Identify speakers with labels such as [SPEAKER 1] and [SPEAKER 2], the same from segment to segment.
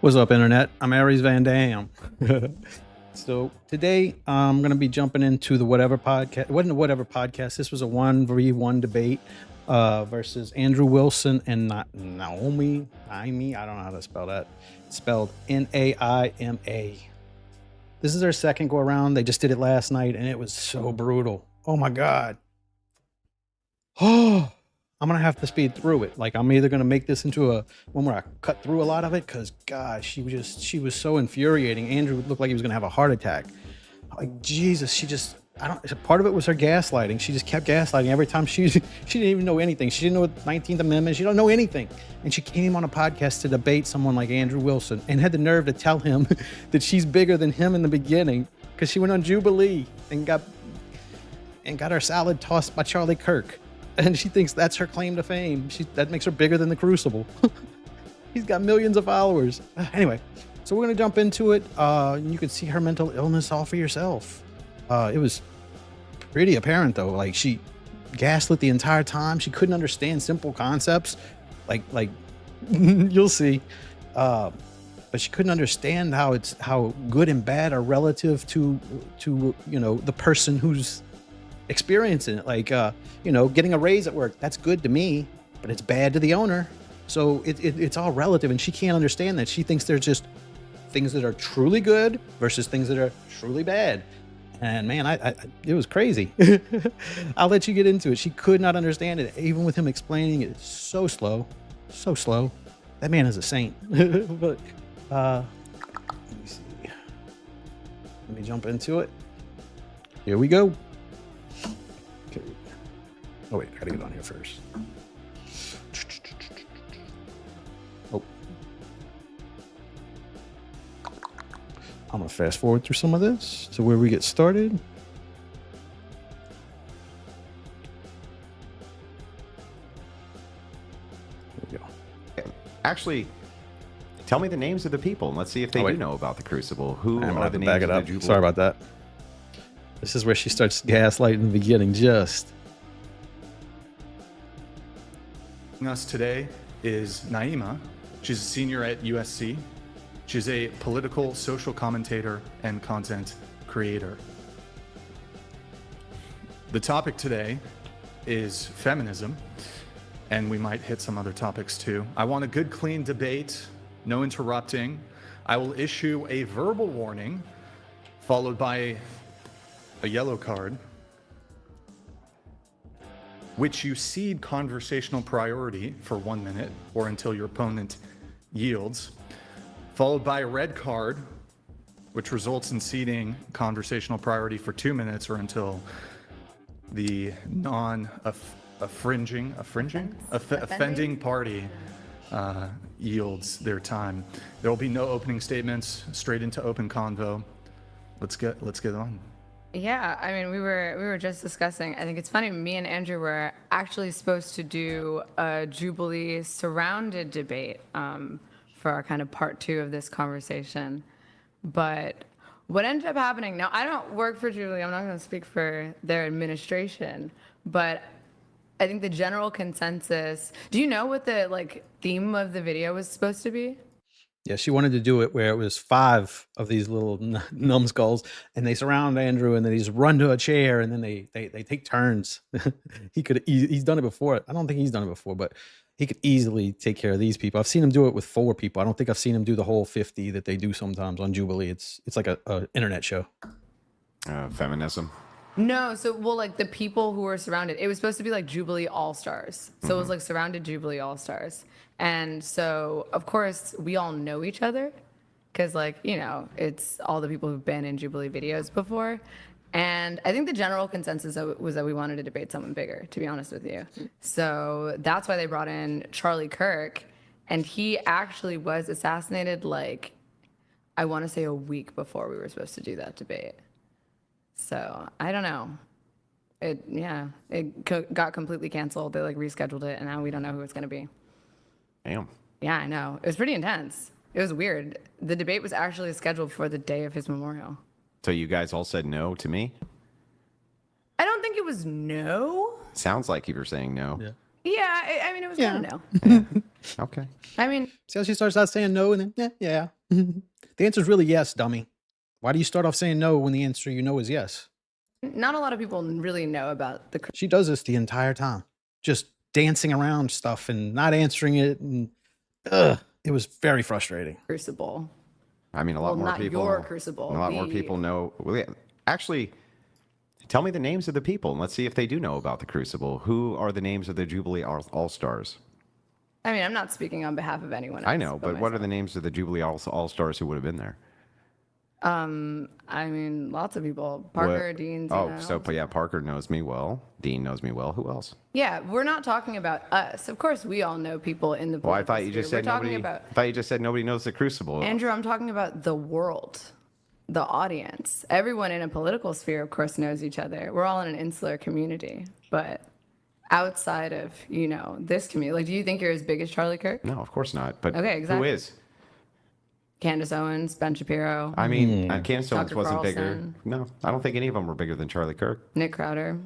[SPEAKER 1] What's up, Internet? I'm Aries Van Dam. So today I'm going to be jumping into the Whatever podcast. It wasn't a Whatever podcast. This was a 1v1 debate versus Andrew Wilson and Naima. I don't know how to spell that. It's spelled Naima. This is their second go around. They just did it last night and it was so brutal. Oh my God. Oh, I'm going to have to speed through it. Like, I'm either going to make this into a one where I cut through a lot of it because, God, she was so infuriating. Andrew looked like he was going to have a heart attack. Like, Jesus, part of it was her gaslighting. She just kept gaslighting every time. She didn't even know anything. She didn't know the 19th Amendment. She don't know anything. And she came on a podcast to debate someone like Andrew Wilson and had the nerve to tell him that she's bigger than him in the beginning because she went on Jubilee and got her salad tossed by Charlie Kirk. And she thinks that's her claim to fame. That makes her bigger than the Crucible. He's got millions of followers. Anyway, so we're going to jump into it. You can see her mental illness all for yourself. It was pretty apparent, though. Like, she gaslit the entire time. She couldn't understand simple concepts. Like you'll see. But she couldn't understand how good and bad are relative to the person who's experiencing it. Like, getting a raise at work, that's good to me, but it's bad to the owner. So it's all relative, and she can't understand that. She thinks there's just things that are truly good versus things that are truly bad. And man, it was crazy. I'll let you get into it. She could not understand it, even with him explaining it so slow. That man is a saint. But let me see. Let me jump into it. Here we go. Okay. Oh wait, I gotta get on here first. Oh. I'm gonna fast forward through some of this to where we get started. There we go.
[SPEAKER 2] Actually, tell me the names of the people and let's see if they do know about the Crucible. Who
[SPEAKER 1] I'm gonna
[SPEAKER 2] are
[SPEAKER 1] have
[SPEAKER 2] the
[SPEAKER 1] to
[SPEAKER 2] names
[SPEAKER 1] back it
[SPEAKER 2] of
[SPEAKER 1] up.
[SPEAKER 2] the Jubilee?
[SPEAKER 1] Sorry about that. This is where she starts gaslighting in the beginning.
[SPEAKER 3] Us today is Naima. She's a senior at USC. She's a political social commentator and content creator. The topic today is feminism, and we might hit some other topics too. I want a good, clean debate, no interrupting. I will issue a verbal warning followed by a yellow card, which you cede conversational priority for 1 minute or until your opponent yields, followed by a red card, which results in ceding conversational priority for 2 minutes or until the offending party yields their time. There will be no opening statements, straight into open convo. Let's get on.
[SPEAKER 4] Yeah, I mean, we were just discussing. I think it's funny. Me and Andrew were actually supposed to do a Jubilee surrounded debate for our kind of part 2 of this conversation. But what ended up happening? Now, I don't work for Jubilee. I'm not going to speak for their administration. But I think the general consensus. Do you know what the theme of the video was supposed to be?
[SPEAKER 1] Yeah, she wanted to do it where it was 5 of these little numbskulls, and they surround Andrew, and then they just run to a chair, and then they take turns. He's done it before. I don't think he's done it before, but he could easily take care of these people. I've seen him do it with 4 people. I don't think I've seen him do the whole 50 that they do sometimes on Jubilee. It's like a internet show.
[SPEAKER 2] Feminism.
[SPEAKER 4] No, so the people who were surrounded, it was supposed to be like Jubilee All-Stars. So it was like surrounded Jubilee All-Stars. And so, of course, we all know each other because, it's all the people who've been in Jubilee videos before. And I think the general consensus was that we wanted to debate someone bigger, to be honest with you. So that's why they brought in Charlie Kirk. And he actually was assassinated, I want to say a week before we were supposed to do that debate. So I don't know. It got completely canceled. They rescheduled it, and now we don't know who it's going to be.
[SPEAKER 2] Damn.
[SPEAKER 4] Yeah, I know. It was pretty intense. It was weird. The debate was actually scheduled for the day of his memorial.
[SPEAKER 2] So you guys all said no to me?
[SPEAKER 4] I don't think it was no.
[SPEAKER 2] Sounds like you were saying no.
[SPEAKER 4] Yeah, I mean, it was kind of no.
[SPEAKER 2] Yeah. Okay.
[SPEAKER 4] I mean,
[SPEAKER 1] See how she starts out saying no, and then yeah. The answer is really yes, dummy. Why do you start off saying no when the answer you know is yes?
[SPEAKER 4] Not a lot of people really know about the
[SPEAKER 1] She does this the entire time, just dancing around stuff and not answering it. And it was very frustrating.
[SPEAKER 4] Crucible.
[SPEAKER 2] I mean, a lot
[SPEAKER 4] Well,
[SPEAKER 2] more
[SPEAKER 4] not
[SPEAKER 2] people.
[SPEAKER 4] your Crucible,
[SPEAKER 2] A lot more
[SPEAKER 4] the-
[SPEAKER 2] people know. Well, yeah, actually, tell me the names of the people, and let's see if they do know about the Crucible. Who are the names of the Jubilee All Stars?
[SPEAKER 4] I mean, I'm not speaking on behalf of anyone else.
[SPEAKER 2] I know, but what are
[SPEAKER 4] myself.
[SPEAKER 2] the names of the Jubilee All Stars who would have been there?
[SPEAKER 4] I mean, lots of people. Parker,
[SPEAKER 2] What-
[SPEAKER 4] Dean,
[SPEAKER 2] Oh,
[SPEAKER 4] Zena.
[SPEAKER 2] so but yeah, Parker knows me well. Dean knows me well. Who else?
[SPEAKER 4] Yeah, we're not talking about us. Of course, we all know people in the
[SPEAKER 2] Well, I
[SPEAKER 4] political
[SPEAKER 2] thought you just
[SPEAKER 4] sphere.
[SPEAKER 2] said
[SPEAKER 4] We're talking
[SPEAKER 2] nobody.
[SPEAKER 4] about
[SPEAKER 2] I thought you just said nobody knows the Crucible.
[SPEAKER 4] Andrew. I'm talking about the world, the audience. Everyone in a political sphere, of course, knows each other. We're all in an insular community, but outside of this community, like, do you think you're as big as Charlie Kirk,
[SPEAKER 2] No, of course not. But
[SPEAKER 4] Okay,
[SPEAKER 2] who
[SPEAKER 4] exactly.
[SPEAKER 2] is?
[SPEAKER 4] Candace Owens, Ben Shapiro,
[SPEAKER 2] I mean, Candace Owens
[SPEAKER 4] Tucker
[SPEAKER 2] wasn't bigger.
[SPEAKER 4] Carlson.
[SPEAKER 2] No, I don't think any of them were bigger than Charlie Kirk.
[SPEAKER 4] Nick Crowder?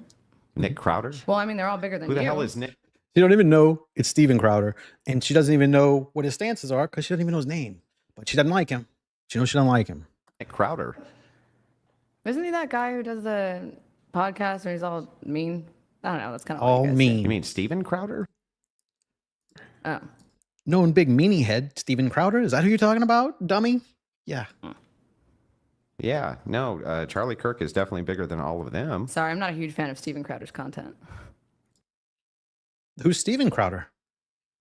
[SPEAKER 2] Nick Crowder?
[SPEAKER 4] Well, I mean, they're all bigger than
[SPEAKER 2] Who the
[SPEAKER 4] you.
[SPEAKER 2] hell is Nick?
[SPEAKER 1] She don't even know it's Steven Crowder, and she doesn't even know what his stances are because she doesn't even know his name. But she doesn't like him. She knows she doesn't like him.
[SPEAKER 2] Nick Crowder.
[SPEAKER 4] Isn't he that guy who does the podcast where he's all mean? I don't know. That's kind of
[SPEAKER 1] All mean.
[SPEAKER 2] You mean Steven Crowder?
[SPEAKER 4] Oh.
[SPEAKER 1] Knowing big meanie head Steven Crowder. Is that who you're talking about, dummy? Yeah.
[SPEAKER 2] Yeah, no, Charlie Kirk is definitely bigger than all of them.
[SPEAKER 4] Sorry, I'm not a huge fan of Steven Crowder's content.
[SPEAKER 1] Who's Steven Crowder?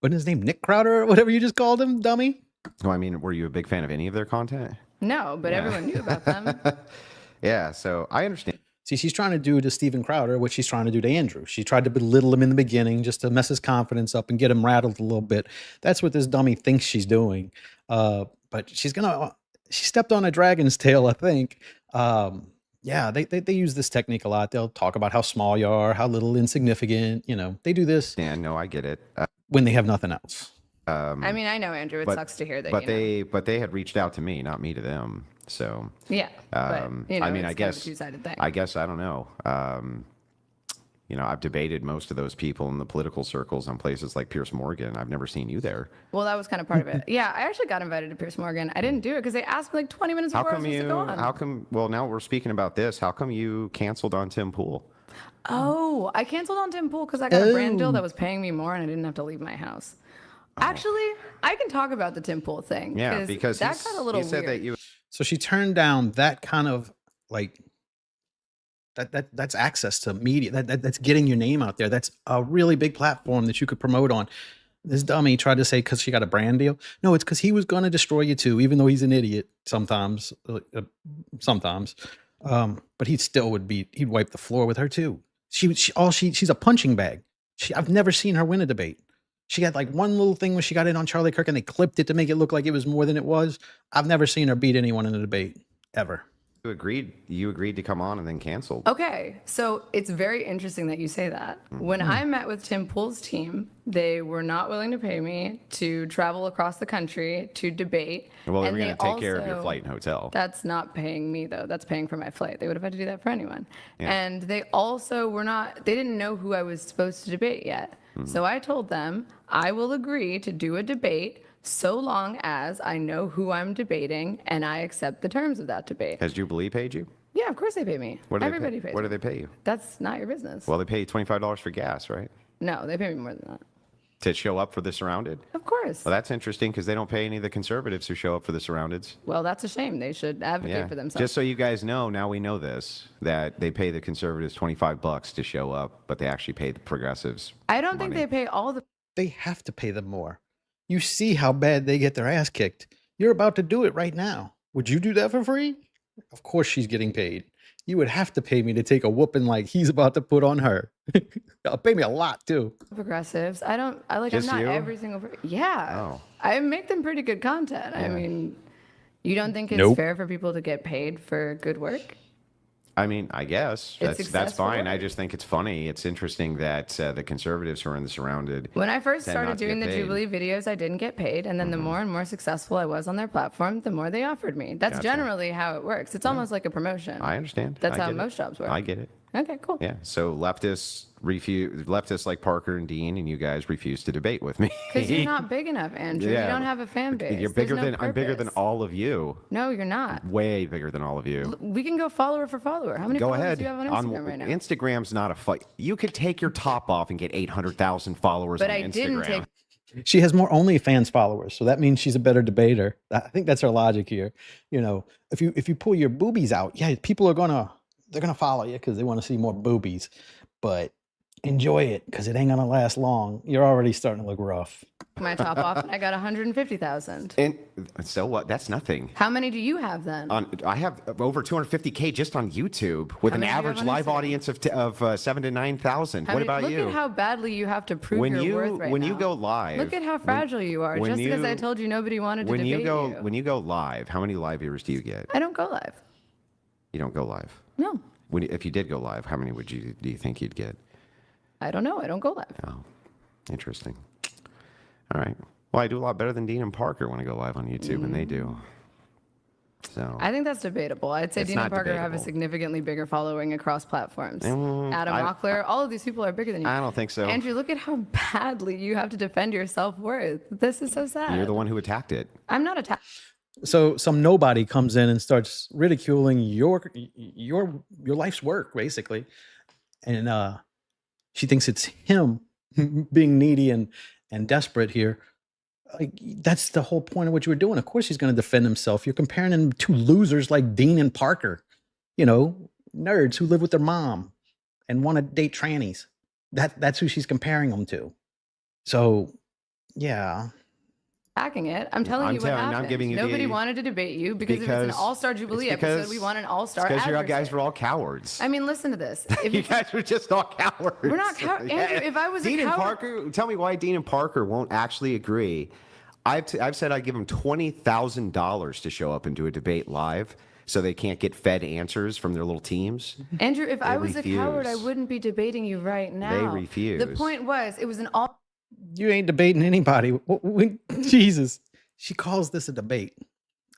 [SPEAKER 1] Wasn't his name Nick Crowder or whatever you just called him, dummy?
[SPEAKER 2] Well, I mean, were you a big fan of any of their content?
[SPEAKER 4] No, but
[SPEAKER 2] Yeah.
[SPEAKER 4] everyone knew about them.
[SPEAKER 2] Yeah, so I understand.
[SPEAKER 1] See, she's trying to do to Steven Crowder what she's trying to do to Andrew. She tried to belittle him in the beginning just to mess his confidence up and get him rattled a little bit. That's what this dummy thinks she's doing. But she stepped on a dragon's tail, I think. Yeah, they use this technique a lot. They'll talk about how small you are, how little insignificant. They do this
[SPEAKER 2] Yeah, no, I get it.
[SPEAKER 1] when they have nothing else.
[SPEAKER 4] I mean, I know, Andrew. It
[SPEAKER 2] But-
[SPEAKER 4] sucks to hear that.
[SPEAKER 2] But they had reached out to me, not me to them. So
[SPEAKER 4] Yeah. But,
[SPEAKER 2] I mean,
[SPEAKER 4] it's
[SPEAKER 2] I
[SPEAKER 4] kind of
[SPEAKER 2] guess
[SPEAKER 4] a two-sided thing.
[SPEAKER 2] I guess I don't know. I've debated most of those people in the political circles on places like Pierce Morgan. I've never seen you there.
[SPEAKER 4] Well, that was kind of part of it. Yeah, I actually got invited to Pierce Morgan. I didn't do it because they asked me like 20 minutes
[SPEAKER 2] How
[SPEAKER 4] before I
[SPEAKER 2] come
[SPEAKER 4] was supposed to
[SPEAKER 2] you?
[SPEAKER 4] go on.
[SPEAKER 2] How come? Well, now we're speaking about this. How come you canceled on Tim Pool?
[SPEAKER 4] Oh, I canceled on Tim Pool because I got a brand deal
[SPEAKER 1] Oh.
[SPEAKER 4] that was paying me more and I didn't have to leave my house. Actually, I can talk about the Tim Pool thing.
[SPEAKER 2] Yeah, because
[SPEAKER 4] that
[SPEAKER 2] he's-
[SPEAKER 4] got a little
[SPEAKER 2] he said
[SPEAKER 4] weird.
[SPEAKER 2] that you.
[SPEAKER 1] So she turned down that kind of like that's access to media. That's getting your name out there. That's a really big platform that you could promote on. This dummy tried to say because she got a brand deal. No, it's because he was going to destroy you too, even though he's an idiot sometimes. Sometimes, but he still he'd wipe the floor with her too. She's a punching bag. I've never seen her win a debate. She had like one little thing when she got in on Charlie Kirk and they clipped it to make it look like it was more than it was. I've never seen her beat anyone in a debate ever.
[SPEAKER 2] You agreed to come on and then canceled.
[SPEAKER 4] Okay, so it's very interesting that you say that. When I met with Tim Pool's team, they were not willing to pay me to travel across the country to debate.
[SPEAKER 2] Well, they
[SPEAKER 4] and
[SPEAKER 2] were going to take care of your
[SPEAKER 4] also-
[SPEAKER 2] flight and hotel.
[SPEAKER 4] That's not paying me though. That's paying for my flight. They would have had to do that for anyone. And they also they didn't know who I was supposed to debate yet. So I told them I will agree to do a debate so long as I know who I'm debating and I accept the terms of that debate.
[SPEAKER 2] Has Jubilee paid you?
[SPEAKER 4] Yeah, of course they pay me.
[SPEAKER 2] What do
[SPEAKER 4] Everybody
[SPEAKER 2] they pay?
[SPEAKER 4] pays
[SPEAKER 2] What
[SPEAKER 4] me.
[SPEAKER 2] do they pay you?
[SPEAKER 4] That's not your business.
[SPEAKER 2] Well, they pay you $25 for gas, right?
[SPEAKER 4] No, they pay me more than that.
[SPEAKER 2] To show up for the Surrounded.
[SPEAKER 4] Of course.
[SPEAKER 2] Well, that's interesting because they don't pay any of the conservatives who show up for the Surroundeds.
[SPEAKER 4] Well, that's a shame. They should advocate
[SPEAKER 2] Yeah.
[SPEAKER 4] for themselves.
[SPEAKER 2] Just so you guys know, now we know this, that they pay the conservatives $25 to show up, but they actually pay the progressives.
[SPEAKER 4] I don't think
[SPEAKER 2] money.
[SPEAKER 4] they pay all the
[SPEAKER 1] They have to pay them more. You see how bad they get their ass kicked. You're about to do it right now. Would you do that for free? Of course she's getting paid. You would have to pay me to take a whooping like he's about to put on her. Pay me a lot too.
[SPEAKER 4] progressives. I'm
[SPEAKER 2] Just
[SPEAKER 4] not
[SPEAKER 2] you?
[SPEAKER 4] every single yeah.
[SPEAKER 2] Oh.
[SPEAKER 4] I make them pretty good content. I
[SPEAKER 2] Yeah.
[SPEAKER 4] mean, you don't think it's
[SPEAKER 1] Nope.
[SPEAKER 4] fair for people to get paid for good work?
[SPEAKER 2] I mean, I guess
[SPEAKER 4] It's
[SPEAKER 2] that's
[SPEAKER 4] successful
[SPEAKER 2] fine. I
[SPEAKER 4] work.
[SPEAKER 2] just think it's funny. It's interesting that the conservatives who are in the Surrounded.
[SPEAKER 4] When I first
[SPEAKER 2] Tend
[SPEAKER 4] started
[SPEAKER 2] not to
[SPEAKER 4] doing
[SPEAKER 2] get
[SPEAKER 4] the
[SPEAKER 2] paid.
[SPEAKER 4] Jubilee videos, I didn't get paid, and then the more and more successful I was on their platform, the more they offered me. That's
[SPEAKER 2] Gotcha.
[SPEAKER 4] generally how it works. It's almost like a promotion.
[SPEAKER 2] I understand.
[SPEAKER 4] That's
[SPEAKER 2] I
[SPEAKER 4] how
[SPEAKER 2] get it.
[SPEAKER 4] most jobs work.
[SPEAKER 2] I get it.
[SPEAKER 4] Okay, cool.
[SPEAKER 2] Yeah. So leftists leftists like Parker and Dean, and you guys refuse to debate with me.
[SPEAKER 4] Because you're not big enough, Andrew.
[SPEAKER 2] Yeah.
[SPEAKER 4] You don't have a fan base.
[SPEAKER 2] You're
[SPEAKER 4] There's
[SPEAKER 2] bigger
[SPEAKER 4] no
[SPEAKER 2] than I'm bigger than
[SPEAKER 4] purpose.
[SPEAKER 2] all of you.
[SPEAKER 4] No, you're not.
[SPEAKER 2] Way bigger than all of you.
[SPEAKER 4] We can go follower for follower. How many
[SPEAKER 2] Go
[SPEAKER 4] followers
[SPEAKER 2] ahead.
[SPEAKER 4] do you have on Instagram right now?
[SPEAKER 2] Instagram's not a fight. You could take your top off and get 800,000 followers
[SPEAKER 4] But
[SPEAKER 2] on
[SPEAKER 4] I
[SPEAKER 2] Instagram.
[SPEAKER 4] didn't take.
[SPEAKER 1] She has more OnlyFans followers, so that means she's a better debater. I think that's her logic here. You know, if you pull your boobies out, yeah, people are they're gonna follow you because they want to see more boobies. But enjoy it because it ain't gonna last long. You're already starting to look rough.
[SPEAKER 4] My top off, and I got 150,000.
[SPEAKER 2] And so what? That's nothing.
[SPEAKER 4] How many do you have then?
[SPEAKER 2] I have over 250K just on YouTube with
[SPEAKER 4] How
[SPEAKER 2] an
[SPEAKER 4] many do you have
[SPEAKER 2] average
[SPEAKER 4] on
[SPEAKER 2] live
[SPEAKER 4] Instagram?
[SPEAKER 2] audience of 7,000 to 9,000. What about
[SPEAKER 4] Look
[SPEAKER 2] you?
[SPEAKER 4] at how badly you have to prove your worth right
[SPEAKER 2] when
[SPEAKER 4] now.
[SPEAKER 2] you go live,
[SPEAKER 4] Look at how fragile you are.
[SPEAKER 2] when
[SPEAKER 4] Just because I
[SPEAKER 2] you-
[SPEAKER 4] told you nobody wanted to
[SPEAKER 2] when
[SPEAKER 4] debate
[SPEAKER 2] you go when you go live, how many live viewers do you get?
[SPEAKER 4] I don't go live.
[SPEAKER 2] You don't go live.
[SPEAKER 4] No,
[SPEAKER 2] If you did go live, how many do you think you'd get?
[SPEAKER 4] I don't know. I don't go live.
[SPEAKER 2] Oh, interesting. All right. Well, I do a lot better than Dean and Parker when I go live on YouTube, and they do. So
[SPEAKER 4] I think that's debatable. I'd say
[SPEAKER 2] It's
[SPEAKER 4] Dean and
[SPEAKER 2] not
[SPEAKER 4] Parker have a
[SPEAKER 2] debatable.
[SPEAKER 4] significantly bigger following across platforms. Adam Rockler, all of these people are bigger than you.
[SPEAKER 2] I don't think so.
[SPEAKER 4] Andrew, look at how badly you have to defend your self-worth. This is so sad.
[SPEAKER 2] You're the one who attacked it.
[SPEAKER 4] I'm not attacked.
[SPEAKER 1] So some nobody comes in and starts ridiculing your life's work, basically, and she thinks it's him being needy and desperate here. Like, that's the whole point of what you were doing. Of course, he's going to defend himself. You're comparing him to losers like Dean and Parker, you know, nerds who live with their mom and want to date trannies. That's who she's comparing him to. So, yeah.
[SPEAKER 4] Attacking it. I'm telling you what happened. Nobody wanted to debate you because if it's an All-Star Jubilee episode, we want an All-Star
[SPEAKER 2] Because you
[SPEAKER 4] adversary.
[SPEAKER 2] guys were all cowards.
[SPEAKER 4] I mean, listen to this. If
[SPEAKER 2] You guys were just all cowards.
[SPEAKER 4] We're not cowards. Andrew, if I was a
[SPEAKER 2] Dean and
[SPEAKER 4] coward-
[SPEAKER 2] Parker, tell me why Dean and Parker won't actually agree. I've said I'd give them $20,000 to show up and do a debate live so they can't get fed answers from their little teams.
[SPEAKER 4] Andrew, if I was a coward, I
[SPEAKER 2] refuse.
[SPEAKER 4] wouldn't be debating you right now.
[SPEAKER 2] refuse.
[SPEAKER 4] The point was, it was an all.
[SPEAKER 1] You ain't debating anybody. Jesus. She calls this a debate.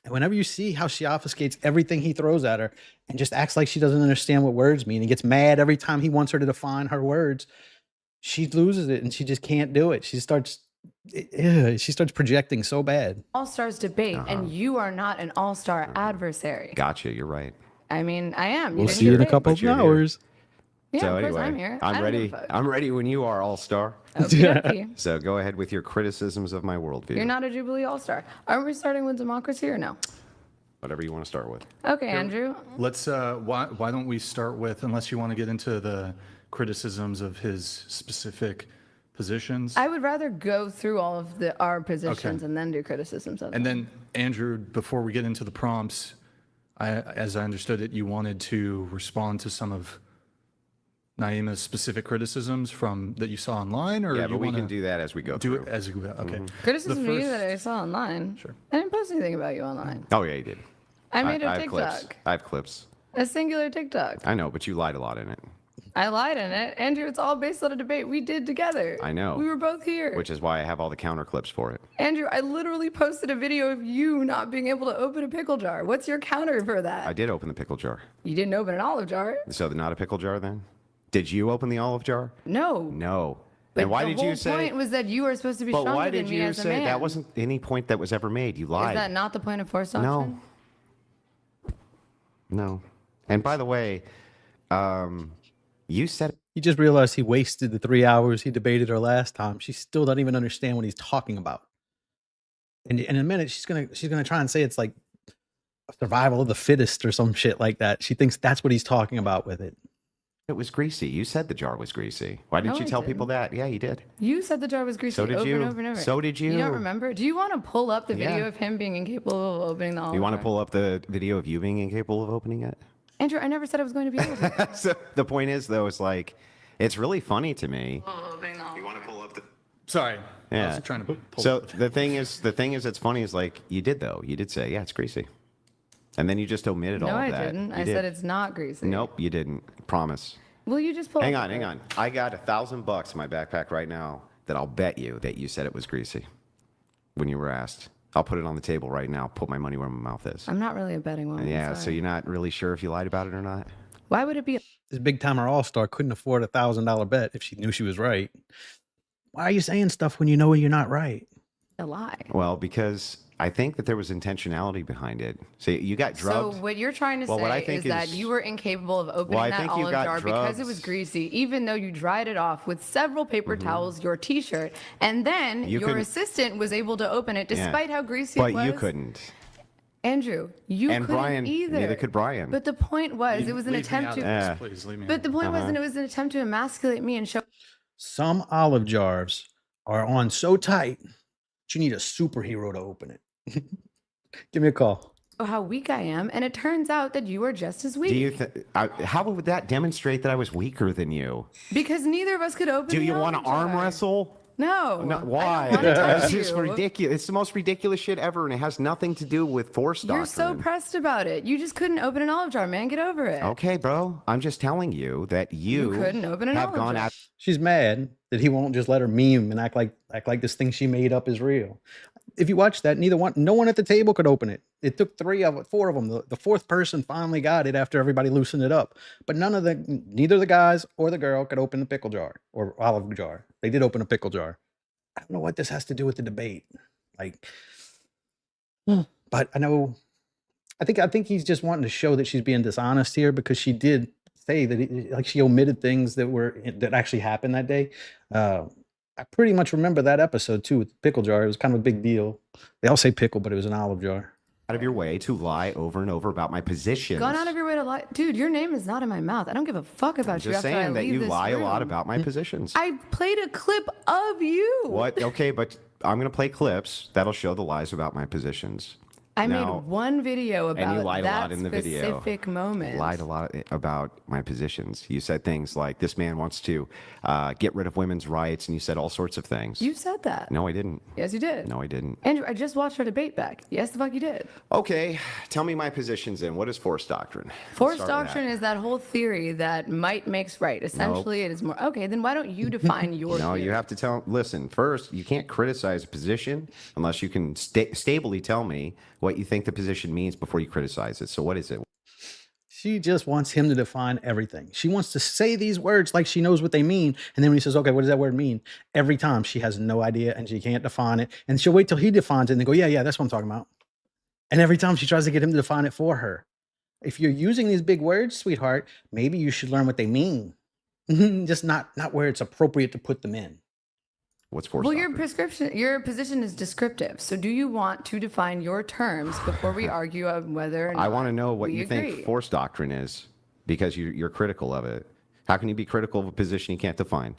[SPEAKER 1] And whenever you see how she obfuscates everything he throws at her and just acts like she doesn't understand what words mean and gets mad every time he wants her to define her words, she loses it and she just can't do it. She starts projecting so bad.
[SPEAKER 4] All-Stars debate, and you are not an All-Star adversary.
[SPEAKER 2] Gotcha, you're right.
[SPEAKER 4] I mean, I am.
[SPEAKER 1] We'll
[SPEAKER 4] didn't
[SPEAKER 1] see you in a
[SPEAKER 4] debate.
[SPEAKER 1] couple
[SPEAKER 2] But
[SPEAKER 1] of
[SPEAKER 2] you're here.
[SPEAKER 1] hours.
[SPEAKER 4] Yeah,
[SPEAKER 2] So
[SPEAKER 4] of course
[SPEAKER 2] anyway,
[SPEAKER 4] I'm here.
[SPEAKER 2] I'm
[SPEAKER 4] I don't
[SPEAKER 2] ready.
[SPEAKER 4] give a fuck.
[SPEAKER 2] I'm ready when you are, All-Star.
[SPEAKER 4] Okey-dokey.
[SPEAKER 2] So go ahead with your criticisms of my worldview.
[SPEAKER 4] You're not a Jubilee All-Star. Are we starting with democracy or no?
[SPEAKER 2] Whatever you want to start with.
[SPEAKER 4] Okay, Andrew.
[SPEAKER 3] Let's, why don't we start with, unless you want to get into the criticisms of his specific positions?
[SPEAKER 4] I would rather go through all of our positions and then do criticisms of them.
[SPEAKER 3] And then, Andrew, before we get into the prompts, as I understood it, you wanted to respond to some of Naima's specific criticisms that you saw online, or
[SPEAKER 2] Yeah,
[SPEAKER 3] you
[SPEAKER 2] but we
[SPEAKER 3] wanna
[SPEAKER 2] can do that as we go
[SPEAKER 3] do
[SPEAKER 2] through.
[SPEAKER 3] it as you go? Okay.
[SPEAKER 4] Criticism
[SPEAKER 3] The
[SPEAKER 4] of you
[SPEAKER 3] first-
[SPEAKER 4] that I saw online.
[SPEAKER 3] Sure.
[SPEAKER 4] I didn't post anything about you online.
[SPEAKER 2] Oh yeah, you did.
[SPEAKER 4] I made a
[SPEAKER 2] I have clips.
[SPEAKER 4] TikTok.
[SPEAKER 2] I have clips.
[SPEAKER 4] A singular TikTok.
[SPEAKER 2] I know, but you lied a lot in it,
[SPEAKER 4] I lied in it. Andrew, it's all based on a debate we did together.
[SPEAKER 2] I know.
[SPEAKER 4] We were both here.
[SPEAKER 2] which is why I have all the counter clips for it.
[SPEAKER 4] Andrew, I literally posted a video of you not being able to open a pickle jar. What's your counter for that?
[SPEAKER 2] I did open the pickle jar.
[SPEAKER 4] You didn't open an olive jar.
[SPEAKER 2] So not a pickle jar then? Did you open the olive jar?
[SPEAKER 4] No.
[SPEAKER 2] No.
[SPEAKER 4] But
[SPEAKER 2] and why
[SPEAKER 4] the
[SPEAKER 2] did
[SPEAKER 4] whole
[SPEAKER 2] you say?
[SPEAKER 4] point was that you were supposed to be
[SPEAKER 2] But
[SPEAKER 4] stronger
[SPEAKER 2] why
[SPEAKER 4] than
[SPEAKER 2] did
[SPEAKER 4] me
[SPEAKER 2] you
[SPEAKER 4] as a
[SPEAKER 2] say
[SPEAKER 4] man.
[SPEAKER 2] that wasn't any point that was ever made? You lied.
[SPEAKER 4] Is that not the point of force doctrine?
[SPEAKER 2] No. And by the way, you said
[SPEAKER 1] He just realized he wasted the 3 hours he debated her last time. She still doesn't even understand what he's talking about. And in a minute, she's gonna try and say it's like survival of the fittest or some shit like that. She thinks that's what he's talking about with it.
[SPEAKER 2] it was greasy. You said the jar was greasy. Why didn't
[SPEAKER 4] No,
[SPEAKER 2] you
[SPEAKER 4] I
[SPEAKER 2] tell people
[SPEAKER 4] didn't.
[SPEAKER 2] that? Yeah, you did.
[SPEAKER 4] You said the jar was greasy
[SPEAKER 2] So did
[SPEAKER 4] over
[SPEAKER 2] you.
[SPEAKER 4] and over and over.
[SPEAKER 2] So did you.
[SPEAKER 4] You don't remember? Do you want to pull up the video
[SPEAKER 2] Yeah.
[SPEAKER 4] of him being incapable of opening the olive
[SPEAKER 2] You want to
[SPEAKER 4] jar?
[SPEAKER 2] pull up the video of you being incapable of opening it?
[SPEAKER 4] Andrew, I never said I was going to be able to.
[SPEAKER 2] So the point is, though, it's like, it's really funny to me.
[SPEAKER 4] You
[SPEAKER 2] want to pull up the.
[SPEAKER 3] Sorry. I
[SPEAKER 2] Yeah.
[SPEAKER 3] was trying to pull
[SPEAKER 2] So
[SPEAKER 3] up
[SPEAKER 2] the thing is, it's funny is like you did though. You did say, yeah, it's greasy, and then you just omitted
[SPEAKER 4] No,
[SPEAKER 2] all of
[SPEAKER 4] I
[SPEAKER 2] that.
[SPEAKER 4] didn't.
[SPEAKER 2] You
[SPEAKER 4] I
[SPEAKER 2] did.
[SPEAKER 4] said it's not greasy.
[SPEAKER 2] Nope, you didn't. Promise.
[SPEAKER 4] Will you just pull
[SPEAKER 2] Hang
[SPEAKER 4] up
[SPEAKER 2] on,
[SPEAKER 4] the
[SPEAKER 2] hang on. I got $1,000 in my backpack right now that I'll bet you that you said it was greasy when you were asked. I'll put it on the table right now. Put my money where my mouth is.
[SPEAKER 4] I'm not really a betting woman.
[SPEAKER 2] Yeah, so
[SPEAKER 4] sorry.
[SPEAKER 2] you're not really sure if you lied about it or not.
[SPEAKER 4] Why would it be?
[SPEAKER 1] this big timer all-star couldn't afford $1,000 bet if she knew she was right. Why are you saying stuff when you know you're not right?
[SPEAKER 4] A lie.
[SPEAKER 2] Well, because I think that there was intentionality behind it. So you got drugged.
[SPEAKER 4] So what you're trying to
[SPEAKER 2] Well, what I
[SPEAKER 4] say
[SPEAKER 2] think
[SPEAKER 4] is that
[SPEAKER 2] is-
[SPEAKER 4] you were incapable of opening
[SPEAKER 2] I
[SPEAKER 4] that
[SPEAKER 2] think you
[SPEAKER 4] olive
[SPEAKER 2] got
[SPEAKER 4] jar because it
[SPEAKER 2] drugged.
[SPEAKER 4] was greasy, even though you dried it off with several paper towels, your T-shirt, and then
[SPEAKER 2] You
[SPEAKER 4] your
[SPEAKER 2] couldn't-
[SPEAKER 4] assistant was able to open it
[SPEAKER 2] Yeah.
[SPEAKER 4] despite how greasy
[SPEAKER 2] But
[SPEAKER 4] it was.
[SPEAKER 2] you couldn't.
[SPEAKER 4] Andrew, you
[SPEAKER 2] And
[SPEAKER 4] couldn't
[SPEAKER 2] Brian,
[SPEAKER 4] either.
[SPEAKER 2] neither could Brian.
[SPEAKER 4] But the point was, it was an
[SPEAKER 3] Leave me
[SPEAKER 4] attempt
[SPEAKER 3] out
[SPEAKER 4] to.
[SPEAKER 3] of this, please leave me
[SPEAKER 4] But
[SPEAKER 3] out.
[SPEAKER 4] the point
[SPEAKER 2] Uh-huh.
[SPEAKER 4] was, it was an attempt to emasculate me and show
[SPEAKER 1] Some olive jars are on so tight, you need a superhero to open it. Give me a call.
[SPEAKER 4] how weak I am, and it turns out that you are just as weak.
[SPEAKER 2] Do you how would that demonstrate that I was weaker than you?
[SPEAKER 4] Because neither of us could open.
[SPEAKER 2] Do
[SPEAKER 4] the
[SPEAKER 2] you want to
[SPEAKER 4] olive
[SPEAKER 2] arm
[SPEAKER 4] jar.
[SPEAKER 2] wrestle?
[SPEAKER 4] No.
[SPEAKER 2] No,
[SPEAKER 4] I
[SPEAKER 2] why?
[SPEAKER 4] don't wanna touch
[SPEAKER 2] It's just
[SPEAKER 4] you.
[SPEAKER 2] ridiculous. It's the most ridiculous shit ever, and it has nothing to do with force doctrine.
[SPEAKER 4] You're so pressed about it. You just couldn't open an olive jar, man. Get over it.
[SPEAKER 2] Okay, bro. I'm just telling you that you
[SPEAKER 4] couldn't open an
[SPEAKER 2] have
[SPEAKER 4] olive
[SPEAKER 2] gone
[SPEAKER 4] jar.
[SPEAKER 2] out.
[SPEAKER 1] She's mad that he won't just let her meme and act like this thing she made up is real. If you watch that, no one at the table could open it. It took four of them. The fourth person finally got it after everybody loosened it up. But neither the guys or the girl could open the pickle jar or olive jar. They did open a pickle jar. I don't know what this has to do with the debate. But I think he's just wanting to show that she's being dishonest here because she did say that she omitted things that actually happened that day. I pretty much remember that episode too with the pickle jar. It was kind of a big deal. They all say pickle, but it was an olive jar.
[SPEAKER 2] Of your way to lie over and over about my positions.
[SPEAKER 4] Gone out of your way to lie. Dude, your name is not in my mouth. I don't give a fuck about you
[SPEAKER 2] Just
[SPEAKER 4] after I
[SPEAKER 2] saying that
[SPEAKER 4] leave
[SPEAKER 2] you
[SPEAKER 4] this
[SPEAKER 2] lie a lot
[SPEAKER 4] room.
[SPEAKER 2] about my positions.
[SPEAKER 4] I played a clip of you.
[SPEAKER 2] What? Okay, but I'm going to play clips that'll show the lies about my positions.
[SPEAKER 4] I
[SPEAKER 2] Now-
[SPEAKER 4] made one video about
[SPEAKER 2] and you lied a
[SPEAKER 4] that
[SPEAKER 2] lot in the video.
[SPEAKER 4] specific moment.
[SPEAKER 2] Lied a lot about my positions. You said things like, this man wants to get rid of women's rights, and you said all sorts of things.
[SPEAKER 4] You said that.
[SPEAKER 2] No, I didn't.
[SPEAKER 4] Yes, you did.
[SPEAKER 2] No, I didn't.
[SPEAKER 4] Andrew, I just watched our debate back. Yes, the fuck you did.
[SPEAKER 2] Okay, tell me my positions then. What is force doctrine?
[SPEAKER 4] Force
[SPEAKER 2] Start with that.
[SPEAKER 4] doctrine is that whole theory that might makes right. Essentially, it is more. Okay, then why don't you define your
[SPEAKER 2] No,
[SPEAKER 4] theory?
[SPEAKER 2] you have to listen, first, you can't criticize a position unless you can stably tell me what you think the position means before you criticize it. So what is it?
[SPEAKER 1] She just wants him to define everything. She wants to say these words like she knows what they mean. And then when he says, okay, what does that word mean? Every time she has no idea and she can't define it. And she'll wait till he defines it and then go, yeah, that's what I'm talking about. And every time she tries to get him to define it for her. If you're using these big words, sweetheart, maybe you should learn what they mean. Just not where it's appropriate to put them in.
[SPEAKER 2] What's force
[SPEAKER 4] Well,
[SPEAKER 2] doctrine?
[SPEAKER 4] your position is descriptive. So, do you want to define your terms before we argue on whether or not
[SPEAKER 2] I want to know what
[SPEAKER 4] we
[SPEAKER 2] you
[SPEAKER 4] agree?
[SPEAKER 2] think force doctrine is because you're critical of it. How can you be critical of a position you can't define?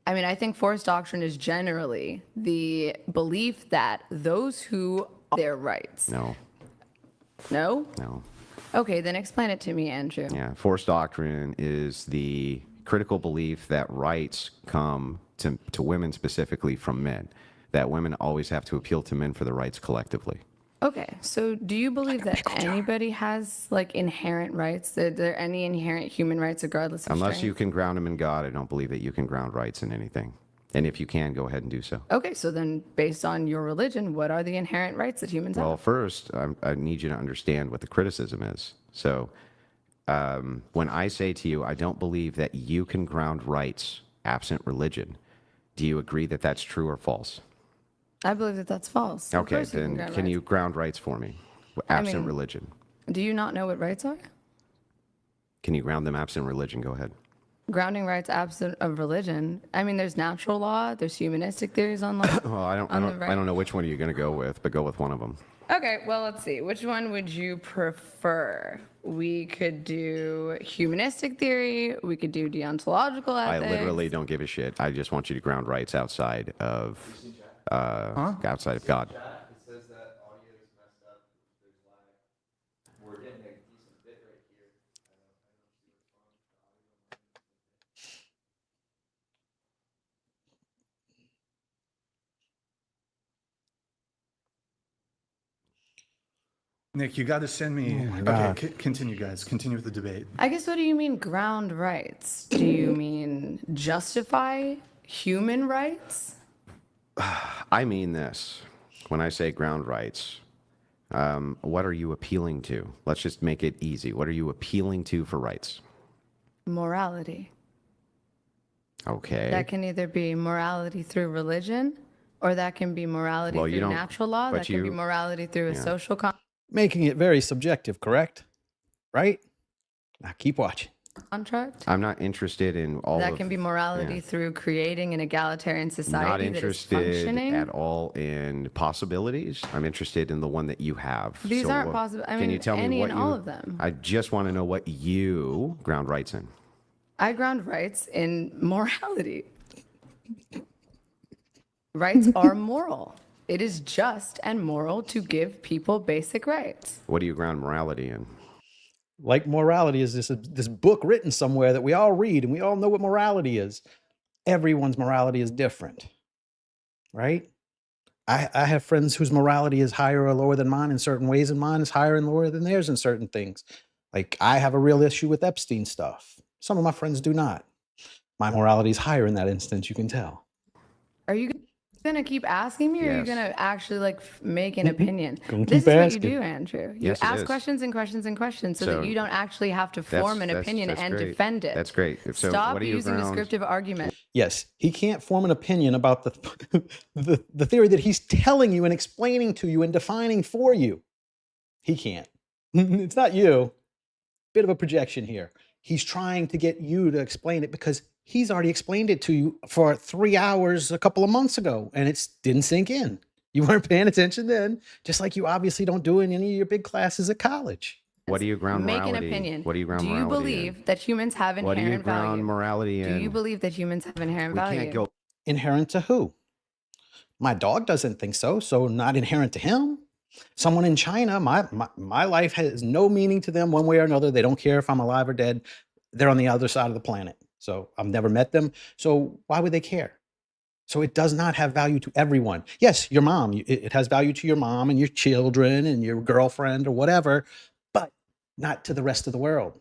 [SPEAKER 4] I mean, I think force doctrine is generally the belief that those who their rights.
[SPEAKER 2] No,
[SPEAKER 4] No?
[SPEAKER 2] no.
[SPEAKER 4] Okay, then explain it to me, Andrew.
[SPEAKER 2] Yeah, force doctrine is the critical belief that rights come to women specifically from men, that women always have to appeal to men for the rights collectively.
[SPEAKER 4] Okay, so do you believe that anybody has like inherent rights? That there are any inherent human rights regardless of
[SPEAKER 2] Unless
[SPEAKER 4] strength?
[SPEAKER 2] you can ground them in God, I don't believe that you can ground rights in anything. And if you can, go ahead and do so.
[SPEAKER 4] Okay, so then based on your religion, what are the inherent rights that humans
[SPEAKER 2] Well,
[SPEAKER 4] have?
[SPEAKER 2] first, I need you to understand what the criticism is. So when I say to you, I don't believe that you can ground rights absent religion, do you agree that that's true or false?
[SPEAKER 4] I believe that that's false. Of
[SPEAKER 2] Okay,
[SPEAKER 4] course
[SPEAKER 2] then
[SPEAKER 4] ground
[SPEAKER 2] can
[SPEAKER 4] rights.
[SPEAKER 2] you ground rights for me, absent
[SPEAKER 4] mean-
[SPEAKER 2] religion?
[SPEAKER 4] Do you not know what rights are?
[SPEAKER 2] Can you ground them absent religion? Go ahead.
[SPEAKER 4] Grounding rights absent of religion. I mean, there's natural law, there's humanistic theories on law.
[SPEAKER 2] Well, I don't know which one you're going to go with, but go with one of them.
[SPEAKER 4] Okay, well, let's see. Which one would you prefer? We could do humanistic theory. We could do deontological
[SPEAKER 2] I
[SPEAKER 4] ethics.
[SPEAKER 2] literally don't give a shit. I just want you to ground rights outside of outside of God.
[SPEAKER 5] It says that audio is messed up. There's lag. We're getting a decent bit rate here. I don't see what's wrong with the audio.
[SPEAKER 3] Nick, you got to send me.
[SPEAKER 1] God.
[SPEAKER 3] Okay, continue, guys. Continue with the debate.
[SPEAKER 4] I guess what do you mean ground rights? Do you mean justify human rights?
[SPEAKER 2] I mean this. When I say ground rights, what are you appealing to? Let's just make it easy. What are you appealing to for rights?
[SPEAKER 4] morality.
[SPEAKER 2] Okay.
[SPEAKER 4] That can either be morality through religion, or that can be morality
[SPEAKER 2] Well, you
[SPEAKER 4] through
[SPEAKER 2] don't-
[SPEAKER 4] natural law.
[SPEAKER 2] but
[SPEAKER 4] That can be
[SPEAKER 2] you-
[SPEAKER 4] morality through a social
[SPEAKER 1] Making it very subjective, correct? Right? Now keep watching.
[SPEAKER 4] contract.
[SPEAKER 2] I'm not interested in all
[SPEAKER 4] That
[SPEAKER 2] of,
[SPEAKER 4] can be morality
[SPEAKER 2] yeah.
[SPEAKER 4] through creating an egalitarian
[SPEAKER 2] Not
[SPEAKER 4] society that is
[SPEAKER 2] interested
[SPEAKER 4] functioning.
[SPEAKER 2] at all in possibilities. I'm interested in the one that you have.
[SPEAKER 4] These
[SPEAKER 2] So,
[SPEAKER 4] aren't possible. I
[SPEAKER 2] can
[SPEAKER 4] mean,
[SPEAKER 2] you tell me
[SPEAKER 4] any
[SPEAKER 2] what
[SPEAKER 4] and
[SPEAKER 2] you,
[SPEAKER 4] all of them.
[SPEAKER 2] I just want to know what you ground rights in.
[SPEAKER 4] I ground rights in morality. Rights are moral. It is just and moral to give people basic rights.
[SPEAKER 2] What do you ground morality in?
[SPEAKER 1] Like morality is this book written somewhere that we all read and we all know what morality is. Everyone's morality is different, right? I have friends whose morality is higher or lower than mine in certain ways, and mine is higher and lower than theirs in certain things. Like I have a real issue with Epstein stuff. Some of my friends do not. My morality is higher in that instance, you can tell.
[SPEAKER 4] Are you going to keep asking me, or are you
[SPEAKER 2] Yes.
[SPEAKER 4] going to actually make an opinion?
[SPEAKER 1] Gonna
[SPEAKER 4] This
[SPEAKER 1] keep
[SPEAKER 4] is what
[SPEAKER 1] asking.
[SPEAKER 4] you do, Andrew. You
[SPEAKER 2] Yes, it
[SPEAKER 4] ask
[SPEAKER 2] is.
[SPEAKER 4] questions and questions and questions so
[SPEAKER 2] So
[SPEAKER 4] that you don't actually have to form an opinion and
[SPEAKER 2] great.
[SPEAKER 4] defend it.
[SPEAKER 2] That's great. So
[SPEAKER 4] Stop
[SPEAKER 2] what do you
[SPEAKER 4] using
[SPEAKER 2] ground?
[SPEAKER 4] descriptive argument.
[SPEAKER 1] Yes, he can't form an opinion about the theory that he's telling you and explaining to you and defining for you. He can't. It's not you. Bit of a projection here. He's trying to get you to explain it because he's already explained it to you for 3 hours a couple of months ago, and it didn't sink in. You weren't paying attention then, just like you obviously don't do in any of your big classes at college.
[SPEAKER 2] What do you ground
[SPEAKER 4] Make
[SPEAKER 2] morality?
[SPEAKER 4] an opinion.
[SPEAKER 2] What do you ground
[SPEAKER 4] Do you
[SPEAKER 2] morality in?
[SPEAKER 4] believe that humans have
[SPEAKER 2] What do you
[SPEAKER 4] inherent
[SPEAKER 2] ground
[SPEAKER 4] value?
[SPEAKER 2] morality in?
[SPEAKER 4] Do you believe that humans have inherent
[SPEAKER 2] we
[SPEAKER 4] value?
[SPEAKER 2] can't go.
[SPEAKER 1] Inherent to who? My dog doesn't think so, so not inherent to him. Someone in China, my life has no meaning to them one way or another. They don't care if I'm alive or dead. They're on the other side of the planet. So I've never met them. So why would they care? So it does not have value to everyone. Yes, your mom, it has value to your mom and your children and your girlfriend or whatever, but not to the rest of the world.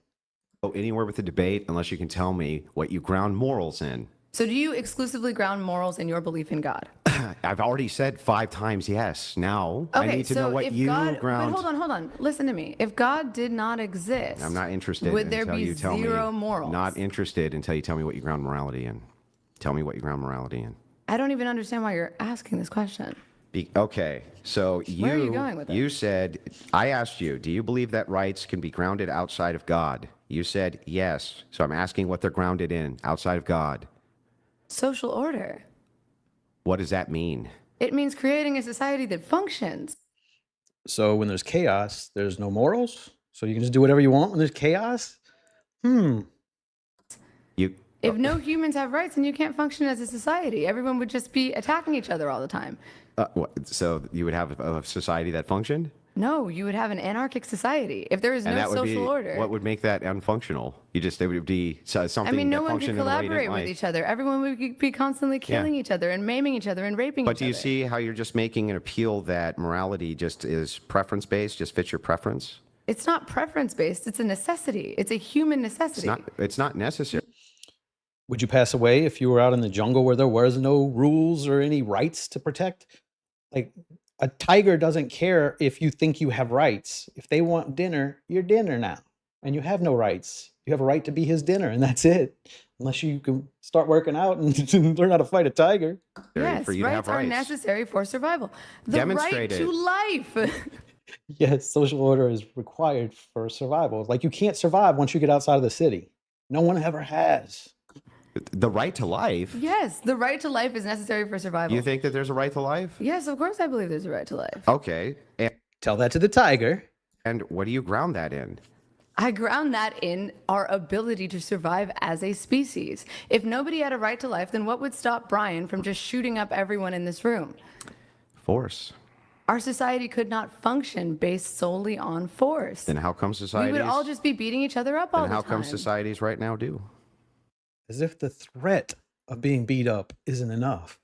[SPEAKER 2] Go anywhere with the debate unless you can tell me what you ground morals in.
[SPEAKER 4] So do you exclusively ground morals in your belief in God?
[SPEAKER 2] I've already said 5 times yes. Now I
[SPEAKER 4] Okay,
[SPEAKER 2] need to
[SPEAKER 4] so
[SPEAKER 2] know what
[SPEAKER 4] if
[SPEAKER 2] you
[SPEAKER 4] God,
[SPEAKER 2] ground.
[SPEAKER 4] But hold on. Listen to me. If God did not exist,
[SPEAKER 2] I'm not interested
[SPEAKER 4] would there
[SPEAKER 2] until
[SPEAKER 4] be
[SPEAKER 2] you tell
[SPEAKER 4] zero
[SPEAKER 2] me.
[SPEAKER 4] morals?
[SPEAKER 2] Not interested until you tell me what you ground morality in. Tell me what you ground morality in.
[SPEAKER 4] I don't even understand why you're asking this question.
[SPEAKER 2] Okay, so
[SPEAKER 4] Where are you going with it?
[SPEAKER 2] You said, I asked you, do you believe that rights can be grounded outside of God? You said yes. So I'm asking what they're grounded in outside of God.
[SPEAKER 4] Social order.
[SPEAKER 2] What does that mean?
[SPEAKER 4] It means creating a society that functions.
[SPEAKER 1] So when there's chaos, there's no morals. So you can just do whatever you want when there's chaos?
[SPEAKER 2] You
[SPEAKER 4] If no humans have rights, then you can't function as a society. Everyone would just be attacking each other all the time.
[SPEAKER 2] so you would have a society that functioned?
[SPEAKER 4] No, you would have an anarchic society if there is
[SPEAKER 2] And
[SPEAKER 4] no
[SPEAKER 2] that would
[SPEAKER 4] social
[SPEAKER 2] be
[SPEAKER 4] order.
[SPEAKER 2] what would make that unfunctional? It would be something
[SPEAKER 4] I mean, no
[SPEAKER 2] that
[SPEAKER 4] one could
[SPEAKER 2] functioned in a way you didn't
[SPEAKER 4] collaborate with
[SPEAKER 2] like.
[SPEAKER 4] each other. Everyone would be constantly killing each other and maiming each other and raping
[SPEAKER 2] But
[SPEAKER 4] each
[SPEAKER 2] do you
[SPEAKER 4] other.
[SPEAKER 2] see how you're just making an appeal that morality just is preference based, just fits your preference?
[SPEAKER 4] It's not preference based. It's a necessity. It's a human necessity.
[SPEAKER 2] It's not necessary.
[SPEAKER 1] Would you pass away if you were out in the jungle where there was no rules or any rights to protect? Like a tiger doesn't care if you think you have rights. If they want dinner, you're dinner now. And you have no rights. You have a right to be his dinner, and that's it. Unless you can start working out and learn how to fight a tiger.
[SPEAKER 4] Yes,
[SPEAKER 2] for you to
[SPEAKER 4] rights
[SPEAKER 2] have
[SPEAKER 4] are
[SPEAKER 2] rights.
[SPEAKER 4] necessary for survival. The right
[SPEAKER 2] Demonstrate
[SPEAKER 4] to
[SPEAKER 2] it.
[SPEAKER 4] life.
[SPEAKER 1] Yes, social order is required for survival. Like you can't survive once you get outside of the city. No one ever has.
[SPEAKER 2] The right to life?
[SPEAKER 4] Yes, the right to life is necessary for survival.
[SPEAKER 2] You think that there's a right to life?
[SPEAKER 4] Yes, of course I believe there's a right to life.
[SPEAKER 2] Okay.
[SPEAKER 1] Tell that to the tiger.
[SPEAKER 2] And what do you ground that in?
[SPEAKER 4] I ground that in our ability to survive as a species. If nobody had a right to life, then what would stop Brian from just shooting up everyone in this room?
[SPEAKER 2] Force.
[SPEAKER 4] Our society could not function based solely on force.
[SPEAKER 2] Then how come
[SPEAKER 4] We
[SPEAKER 2] societies?
[SPEAKER 4] would all just be beating each other up all
[SPEAKER 2] then
[SPEAKER 4] the
[SPEAKER 2] how
[SPEAKER 4] time.
[SPEAKER 2] come societies right now do?
[SPEAKER 1] As if the threat of being beat up isn't enough.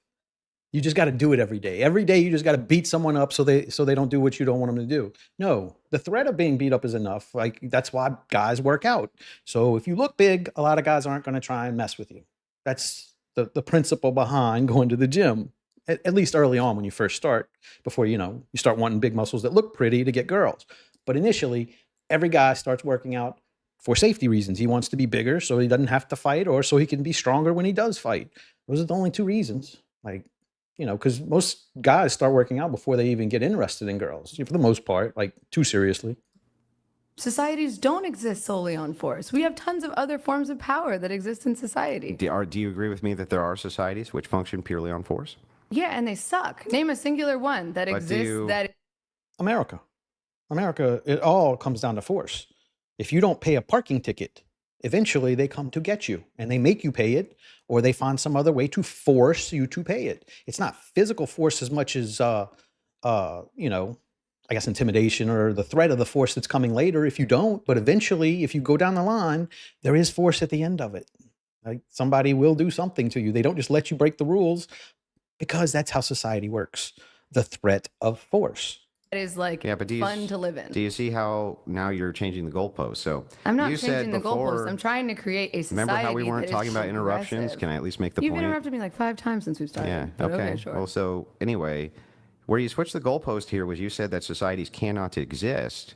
[SPEAKER 1] You just got to do it every day. Every day you just got to beat someone up so they don't do what you don't want them to do. No, the threat of being beat up is enough. Like that's why guys work out. So if you look big, a lot of guys aren't going to try and mess with you. That's the principle behind going to the gym. At least early on when you first start, before you start wanting big muscles that look pretty to get girls. But initially, every guy starts working out for safety reasons. He wants to be bigger so he doesn't have to fight, or so he can be stronger when he does fight. Those are the only two reasons. Like, because most guys start working out before they even get interested in girls, for the most part, like too seriously.
[SPEAKER 4] Societies don't exist solely on force. We have tons of other forms of power that exist in society.
[SPEAKER 2] Do you agree with me that there are societies which function purely on force?
[SPEAKER 4] Yeah, and they suck. Name a singular one that exists that.
[SPEAKER 1] America, it all comes down to force. If you don't pay a parking ticket, eventually they come to get you and they make you pay it, or they find some other way to force you to pay it. It's not physical force as much as, I guess intimidation or the threat of the force that's coming later if you don't. But eventually, if you go down the line, there is force at the end of it. Like, somebody will do something to you. They don't just let you break the rules, because that's how society works. The threat of force.
[SPEAKER 4] Is like fun to live in.
[SPEAKER 2] Do you see how now you're changing the goalposts? So
[SPEAKER 4] I'm not
[SPEAKER 2] you
[SPEAKER 4] changing the
[SPEAKER 2] before,
[SPEAKER 4] goalposts. I'm trying to create a society.
[SPEAKER 2] Remember how we weren't talking about interruptions?
[SPEAKER 4] progressive.
[SPEAKER 2] Can I at least make the
[SPEAKER 4] You've
[SPEAKER 2] point?
[SPEAKER 4] interrupted me like 5 times since we started.
[SPEAKER 2] Yeah.
[SPEAKER 4] But
[SPEAKER 2] Okay.
[SPEAKER 4] Sure.
[SPEAKER 2] Well, so anyway, where you switched the goalpost here was you said that societies cannot exist.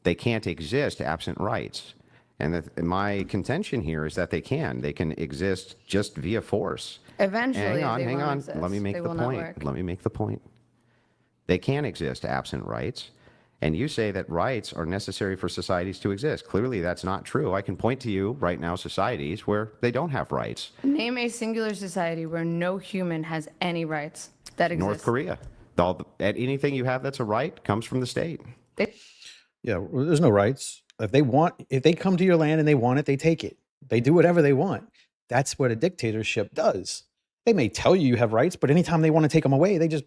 [SPEAKER 2] They can't exist absent rights. And my contention here is that they can. They can exist just via force.
[SPEAKER 4] Eventually,
[SPEAKER 2] Hang on.
[SPEAKER 4] Exist.
[SPEAKER 2] Let me make the point. Let me make the point. They can exist absent rights. And you say that rights are necessary for societies to exist. Clearly, that's not true. I can point to you right now societies where they don't have rights.
[SPEAKER 4] Name a singular society where no human has any rights that exist.
[SPEAKER 2] North Korea. Anything you have that's a right comes from the state.
[SPEAKER 1] Yeah, well, there's no rights. If they come to your land and they want it, they take it. They do whatever they want. That's what a dictatorship does. They may tell you have rights, but anytime they want to take them away, they just,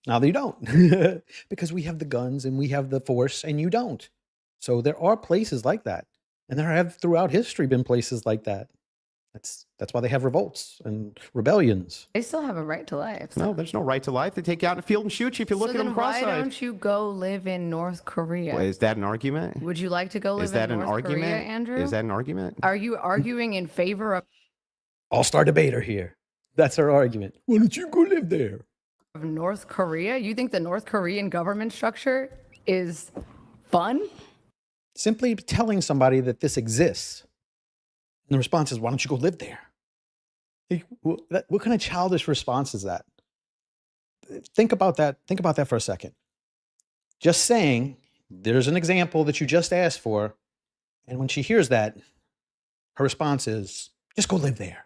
[SPEAKER 1] now they don't. Because we have the guns and we have the force and you don't. So there are places like that. And there have throughout history been places like that. That's why they have revolts and rebellions.
[SPEAKER 4] They still have a right to life.
[SPEAKER 2] No, there's no right to life. They take you out in the field and shoot you if you look at them cross-eyed.
[SPEAKER 4] Why don't you go live in North Korea?
[SPEAKER 2] Well, is that an argument?
[SPEAKER 4] Would you like to go live
[SPEAKER 2] Is that
[SPEAKER 4] in
[SPEAKER 2] an
[SPEAKER 4] North
[SPEAKER 2] argument?
[SPEAKER 4] Korea, Andrew?
[SPEAKER 2] Is that an argument?
[SPEAKER 4] Are you arguing in favor of
[SPEAKER 1] All-star debater here. That's our argument. Why don't you go live there?
[SPEAKER 4] North Korea? You think the North Korean government structure is fun?
[SPEAKER 1] Simply telling somebody that this exists. And the response is, why don't you go live there? What kind of childish response is that? Think about that. Think about that for a second. Just saying, there's an example that you just asked for. And when she hears that, her response is, just go live there.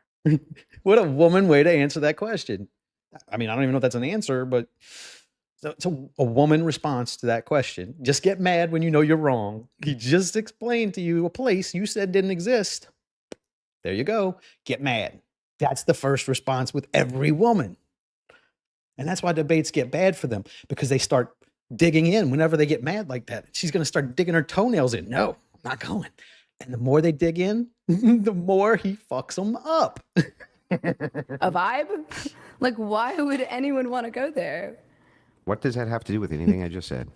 [SPEAKER 1] What a woman way to answer that question. I mean, I don't even know if that's an answer, but it's a woman response to that question. Just get mad when you know you're wrong. He just explained to you a place you said didn't exist. There you go. Get mad. That's the first response with every woman. And that's why debates get bad for them, because they start digging in whenever they get mad like that. She's going to start digging her toenails in. No, I'm not going. And the more they dig in, the more he fucks them up.
[SPEAKER 4] A vibe? Like, why would anyone want to go there?
[SPEAKER 2] What does that have to do with anything I just said?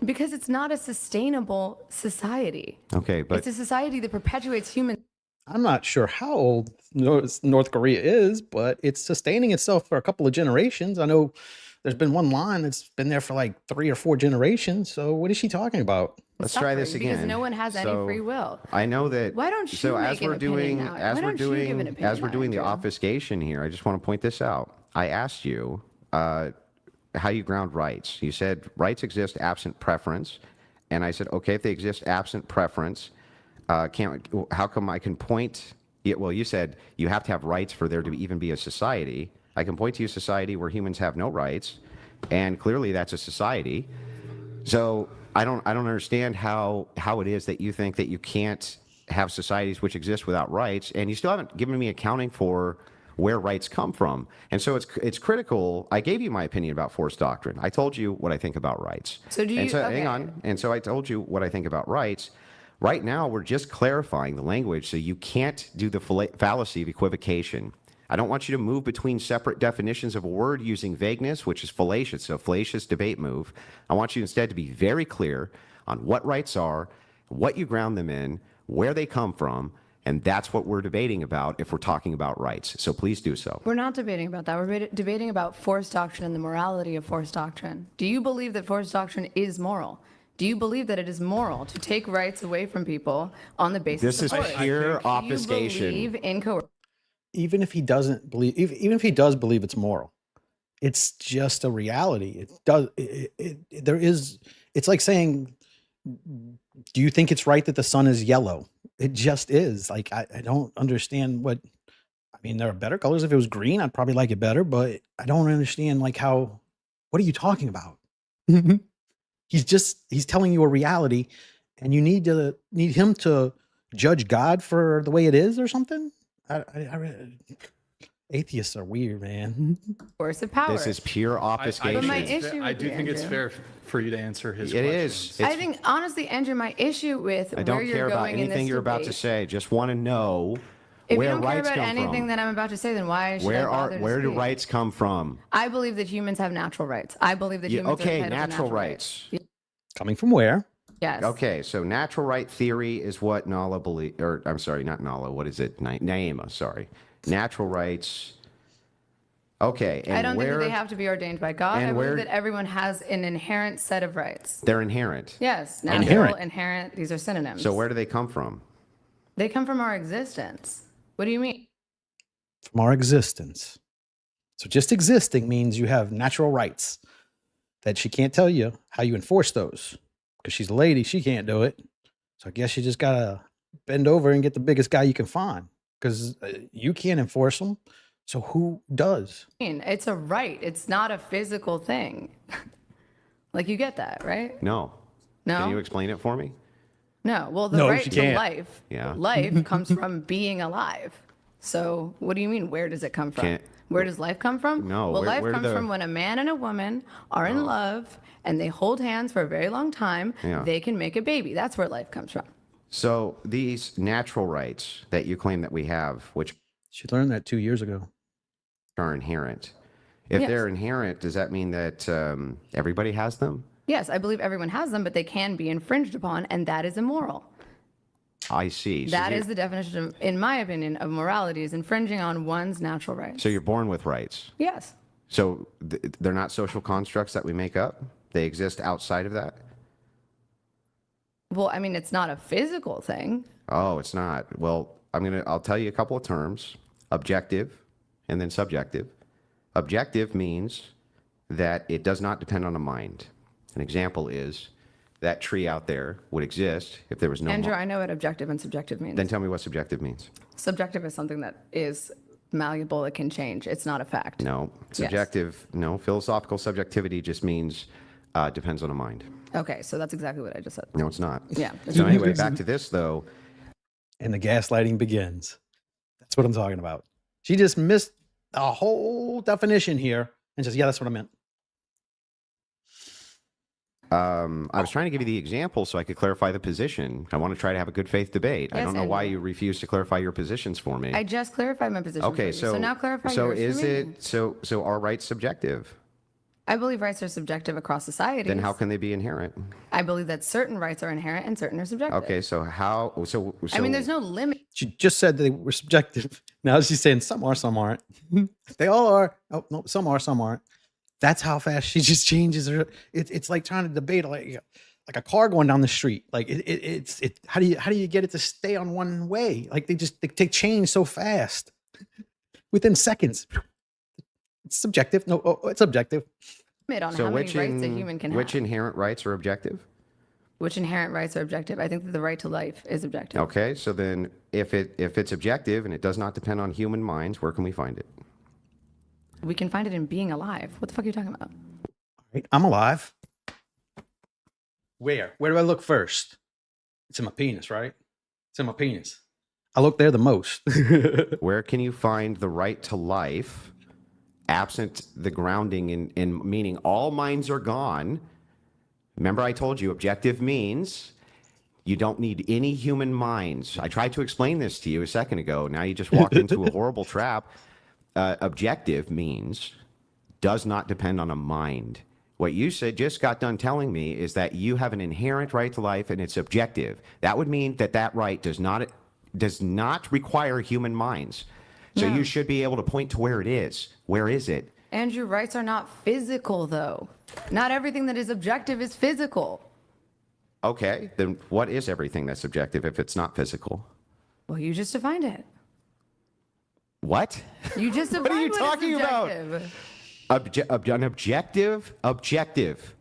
[SPEAKER 4] Because it's not a sustainable society.
[SPEAKER 2] Okay, but
[SPEAKER 4] it's a society that perpetuates human.
[SPEAKER 1] I'm not sure how old North Korea is, but it's sustaining itself for a couple of generations. I know there's been one line that's been there for like 3 or 4 generations. So what is she talking about?
[SPEAKER 2] Let's try this again.
[SPEAKER 4] Because no one has any free will.
[SPEAKER 2] I know that.
[SPEAKER 4] Why don't you
[SPEAKER 2] So
[SPEAKER 4] make
[SPEAKER 2] as
[SPEAKER 4] an
[SPEAKER 2] we're
[SPEAKER 4] opinion
[SPEAKER 2] doing,
[SPEAKER 4] now?
[SPEAKER 2] as
[SPEAKER 4] Why
[SPEAKER 2] we're
[SPEAKER 4] don't you give an
[SPEAKER 2] doing,
[SPEAKER 4] opinion
[SPEAKER 2] as we're
[SPEAKER 4] now,
[SPEAKER 2] doing the
[SPEAKER 4] Andrew?
[SPEAKER 2] obfuscation here, I just want to point this out. I asked you how you ground rights. You said rights exist absent preference, and I said, okay, if they exist absent preference, how come I can point? Well, you said you have to have rights for there to even be a society. I can point to a society where humans have no rights, and clearly that's a society. So I don't understand how it is that you think that you can't have societies which exist without rights, and you still haven't given me accounting for where rights come from. And so it's critical. I gave you my opinion about force doctrine. I told you what I think about rights.
[SPEAKER 4] So do you?
[SPEAKER 2] Hang on. And so I told you what I think about rights. Right now, we're just clarifying the language so you can't do the fallacy of equivocation. I don't want you to move between separate definitions of a word using vagueness, which is fallacious, so fallacious debate move. I want you instead to be very clear on what rights are, what you ground them in, where they come from, and that's what we're debating about if we're talking about rights. So please do so.
[SPEAKER 4] We're not debating about that. We're debating about force doctrine and the morality of force doctrine. Do you believe that force doctrine is moral? Do you believe that it is moral to take rights away from people on the basis
[SPEAKER 2] This
[SPEAKER 4] of
[SPEAKER 2] is
[SPEAKER 4] choice?
[SPEAKER 2] pure
[SPEAKER 4] Do you
[SPEAKER 2] obfuscation.
[SPEAKER 4] believe in coercion?
[SPEAKER 1] Even if he doesn't believe, even if he does believe it's moral, it's just a reality. It does. There is. It's like saying, "Do you think it's right that the sun is yellow?" It just is. Like I don't understand what. I mean, there are better colors. If it was green, I'd probably like it better. But I don't understand like how. What are you talking about? He's telling you a reality, and you need him to judge God for the way it is or something. Atheists are weird, man.
[SPEAKER 4] Coercive power.
[SPEAKER 2] This is pure obfuscation.
[SPEAKER 4] But my
[SPEAKER 3] think it's
[SPEAKER 4] issue
[SPEAKER 3] I
[SPEAKER 4] with
[SPEAKER 3] do
[SPEAKER 4] you,
[SPEAKER 3] think it's
[SPEAKER 4] Andrew.
[SPEAKER 3] fair for you to answer his
[SPEAKER 2] It
[SPEAKER 3] questions.
[SPEAKER 2] is.
[SPEAKER 4] I think honestly, Andrew, my issue with
[SPEAKER 2] I
[SPEAKER 4] where
[SPEAKER 2] don't
[SPEAKER 4] you're
[SPEAKER 2] care about
[SPEAKER 4] going in
[SPEAKER 2] anything
[SPEAKER 4] this
[SPEAKER 2] you're about to
[SPEAKER 4] debate-
[SPEAKER 2] say. Just want to know
[SPEAKER 4] If
[SPEAKER 2] where
[SPEAKER 4] you don't care
[SPEAKER 2] rights
[SPEAKER 4] about
[SPEAKER 2] come
[SPEAKER 4] anything
[SPEAKER 2] from.
[SPEAKER 4] that I'm about to say, then why should I bother to
[SPEAKER 2] Where do
[SPEAKER 4] speak?
[SPEAKER 2] rights come from?
[SPEAKER 4] I believe that humans have natural rights. I believe that humans are
[SPEAKER 2] Okay,
[SPEAKER 4] entitled to
[SPEAKER 2] natural rights.
[SPEAKER 1] Coming from where?
[SPEAKER 4] Yes.
[SPEAKER 2] Okay, so natural right theory is what Nala believe, or I'm sorry, not Nala. What is it? Naima, sorry. Natural rights. Okay, and
[SPEAKER 4] I don't think
[SPEAKER 2] where
[SPEAKER 4] that they have to be ordained by God.
[SPEAKER 2] and
[SPEAKER 4] I
[SPEAKER 2] where-
[SPEAKER 4] believe that everyone has an inherent set of rights.
[SPEAKER 2] they're inherent.
[SPEAKER 4] Yes, natural,
[SPEAKER 1] Inherent.
[SPEAKER 4] inherent, these are synonyms.
[SPEAKER 2] So where do they come from?
[SPEAKER 4] They come from our existence. What do you mean?
[SPEAKER 1] From our existence. So just existing means you have natural rights that she can't tell you how you enforce those because she's a lady. She can't do it. So I guess you just gotta bend over and get the biggest guy you can find because you can't enforce them. So who does?
[SPEAKER 4] It's a right. It's not a physical thing. Like you get that, right?
[SPEAKER 2] No.
[SPEAKER 4] No?
[SPEAKER 2] Can you explain it for me?
[SPEAKER 4] No. Well, the
[SPEAKER 1] No,
[SPEAKER 4] right
[SPEAKER 1] she
[SPEAKER 4] to
[SPEAKER 1] can't.
[SPEAKER 4] life.
[SPEAKER 2] Yeah.
[SPEAKER 4] Life comes from being alive. So what do you mean? Where does it come from?
[SPEAKER 2] Can't-
[SPEAKER 4] Where does life come from?
[SPEAKER 2] No,
[SPEAKER 4] Well, life
[SPEAKER 2] where do
[SPEAKER 4] comes
[SPEAKER 2] the-
[SPEAKER 4] from when a man and a woman are in love and they hold hands for a very long time.
[SPEAKER 2] Yeah.
[SPEAKER 4] They can make a baby. That's where life comes from.
[SPEAKER 2] So these natural rights that you claim that we have, which
[SPEAKER 1] She learned that 2 years ago.
[SPEAKER 2] are inherent, if
[SPEAKER 4] Yes.
[SPEAKER 2] they're inherent, does that mean that everybody has them?
[SPEAKER 4] Yes, I believe everyone has them, but they can be infringed upon, and that is immoral.
[SPEAKER 2] I see. So
[SPEAKER 4] That
[SPEAKER 2] you-
[SPEAKER 4] is the definition, of, in my opinion, of morality is infringing on one's natural rights.
[SPEAKER 2] So you're born with rights.
[SPEAKER 4] Yes.
[SPEAKER 2] So they're not social constructs that we make up. They exist outside of that.
[SPEAKER 4] Well, I mean, it's not a physical thing.
[SPEAKER 2] Oh, it's not. Well, I'll tell you a couple of terms: objective, and then subjective. Objective means that it does not depend on a mind. An example is that tree out there would exist if there was no.
[SPEAKER 4] Andrew, I know what objective and subjective means.
[SPEAKER 2] Then tell me what subjective means.
[SPEAKER 4] Subjective is something that is malleable, it can change. It's not a fact.
[SPEAKER 2] No, subjective. No, philosophical subjectivity just means depends on a mind.
[SPEAKER 4] Okay, so that's exactly what I just said.
[SPEAKER 2] No, it's not.
[SPEAKER 4] Yeah.
[SPEAKER 2] So anyway, back to this though.
[SPEAKER 1] And the gaslighting begins. That's what I'm talking about. She just missed a whole definition here and just, yeah, that's what I meant.
[SPEAKER 2] I was trying to give you the example so I could clarify the position. I want to try to have a good faith debate. I
[SPEAKER 4] Yes,
[SPEAKER 2] don't know why
[SPEAKER 4] Andrew.
[SPEAKER 2] you refuse to clarify your positions for me.
[SPEAKER 4] I just clarified my position.
[SPEAKER 2] Okay,
[SPEAKER 4] for you. So now clarify
[SPEAKER 2] so
[SPEAKER 4] yours
[SPEAKER 2] is
[SPEAKER 4] for me.
[SPEAKER 2] it so are rights subjective?
[SPEAKER 4] I believe rights are subjective across society.
[SPEAKER 2] Then how can they be inherent?
[SPEAKER 4] I believe that certain rights are inherent and certain are subjective.
[SPEAKER 2] Okay, so how so
[SPEAKER 4] I mean, there's no limit.
[SPEAKER 1] She just said they were subjective. Now she's saying some are, some aren't. They all are. Oh, no, some are, some aren't. That's how fast she just changes her. It's like trying to debate like a car going down the street. Like it's how do you get it to stay on one way? Like they change so fast within seconds. It's subjective. No, it's objective.
[SPEAKER 4] Limit on
[SPEAKER 2] so
[SPEAKER 4] how many
[SPEAKER 2] which
[SPEAKER 4] rights a human can
[SPEAKER 2] which
[SPEAKER 4] have.
[SPEAKER 2] inherent rights are objective?
[SPEAKER 4] Which inherent rights are objective? I think that the right to life is objective.
[SPEAKER 2] Okay, so then if it's objective and it does not depend on human minds, where can we find it?
[SPEAKER 4] We can find it in being alive. What the fuck are you talking about?
[SPEAKER 1] Right? I'm alive. Where? Where do I look first? It's in my penis, right? It's in my penis. I look there the most.
[SPEAKER 2] Where can you find the right to life absent the grounding in meaning all minds are gone? Remember I told you objective means you don't need any human minds. I tried to explain this to you a second ago. Now you just walked into a horrible trap. Objective means does not depend on a mind. What you said just got done telling me is that you have an inherent right to life and it's objective. That would mean that right does not require human minds. So
[SPEAKER 4] No.
[SPEAKER 2] you should be able to point to where it is. Where is it?
[SPEAKER 4] Andrew, rights are not physical, though. Not everything that is objective is physical.
[SPEAKER 2] Okay, then what is everything that's subjective if it's not physical?
[SPEAKER 4] Well, you just defined it.
[SPEAKER 2] What?
[SPEAKER 4] You just defined
[SPEAKER 2] What are you
[SPEAKER 4] what is
[SPEAKER 2] talking about?
[SPEAKER 4] subjective.
[SPEAKER 2] An objective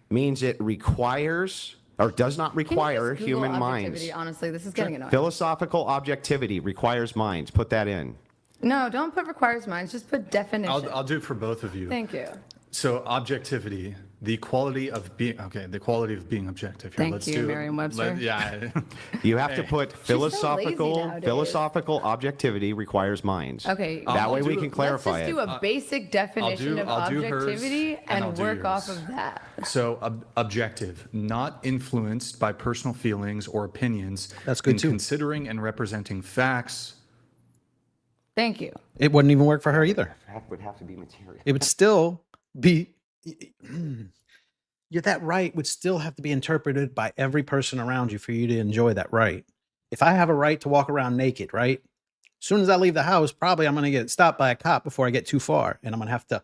[SPEAKER 2] means it requires or does not
[SPEAKER 4] Can you just
[SPEAKER 2] require
[SPEAKER 4] Google
[SPEAKER 2] human minds.
[SPEAKER 4] objectivity? Honestly, this is getting annoying.
[SPEAKER 2] Philosophical objectivity requires minds. Put that in.
[SPEAKER 4] No, don't put requires minds. Just put definition.
[SPEAKER 3] I'll do it for both of you.
[SPEAKER 4] Thank you.
[SPEAKER 3] So objectivity, the quality of being objective. Here,
[SPEAKER 4] Thank you, Merriam-Webster.
[SPEAKER 3] Yeah.
[SPEAKER 2] You have to put
[SPEAKER 4] so lazy nowadays.
[SPEAKER 2] philosophical objectivity requires minds.
[SPEAKER 4] Okay.
[SPEAKER 2] That way we
[SPEAKER 3] do-
[SPEAKER 2] can clarify
[SPEAKER 4] Let's just do
[SPEAKER 2] it.
[SPEAKER 4] a basic definition of
[SPEAKER 3] I'll do hers,
[SPEAKER 4] objectivity
[SPEAKER 3] and I'll
[SPEAKER 4] and
[SPEAKER 3] do
[SPEAKER 4] work off
[SPEAKER 3] yours.
[SPEAKER 4] of that.
[SPEAKER 3] So objective, not influenced by personal feelings or opinions.
[SPEAKER 1] That's good
[SPEAKER 3] in
[SPEAKER 1] too.
[SPEAKER 3] Considering and representing facts.
[SPEAKER 4] Thank you.
[SPEAKER 1] It wouldn't even work for her either.
[SPEAKER 2] That would have to be material.
[SPEAKER 1] It would still be that right would still have to be interpreted by every person around you for you to enjoy that right. If I have a right to walk around naked, right? As soon as I leave the house, probably I'm going to get stopped by a cop before I get too far. And I'm going to have to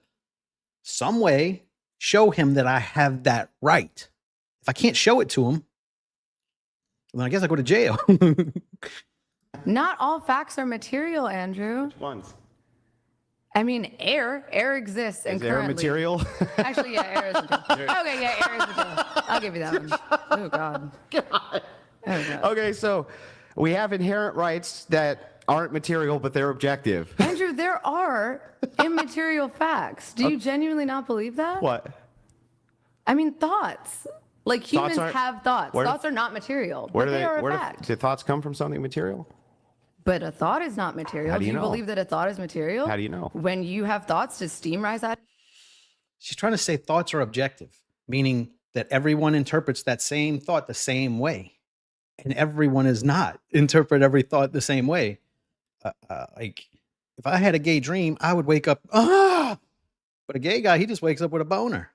[SPEAKER 1] some way show him that I have that right. If I can't show it to him, then I guess I go to jail.
[SPEAKER 4] Not all facts are material, Andrew.
[SPEAKER 2] Ones.
[SPEAKER 4] I mean, air exists, and
[SPEAKER 2] Is there a
[SPEAKER 4] currently,
[SPEAKER 2] material?
[SPEAKER 4] actually, yeah, air is material. Okay, yeah, air is material. I'll give you that one. Oh God. Oh God.
[SPEAKER 2] Okay, so we have inherent rights that aren't material, but they're objective.
[SPEAKER 4] Andrew, there are immaterial facts. Do you genuinely not believe that?
[SPEAKER 2] What?
[SPEAKER 4] I mean, thoughts. Like humans
[SPEAKER 2] aren't-
[SPEAKER 4] have thoughts.
[SPEAKER 2] where do-
[SPEAKER 4] Thoughts are not material,
[SPEAKER 2] Where
[SPEAKER 4] but
[SPEAKER 2] do
[SPEAKER 4] they are a
[SPEAKER 2] where
[SPEAKER 4] fact.
[SPEAKER 2] do thoughts come from something material?
[SPEAKER 4] But a thought is not material.
[SPEAKER 2] How do you know?
[SPEAKER 4] Believe that a thought is material?
[SPEAKER 2] How do you know?
[SPEAKER 4] When you have thoughts, does steam rise out?
[SPEAKER 1] She's trying to say thoughts are objective, meaning that everyone interprets that same thought the same way. And everyone is not interpret every thought the same way. Like if I had a gay dream, I would wake up, but a gay guy, he just wakes up with a boner.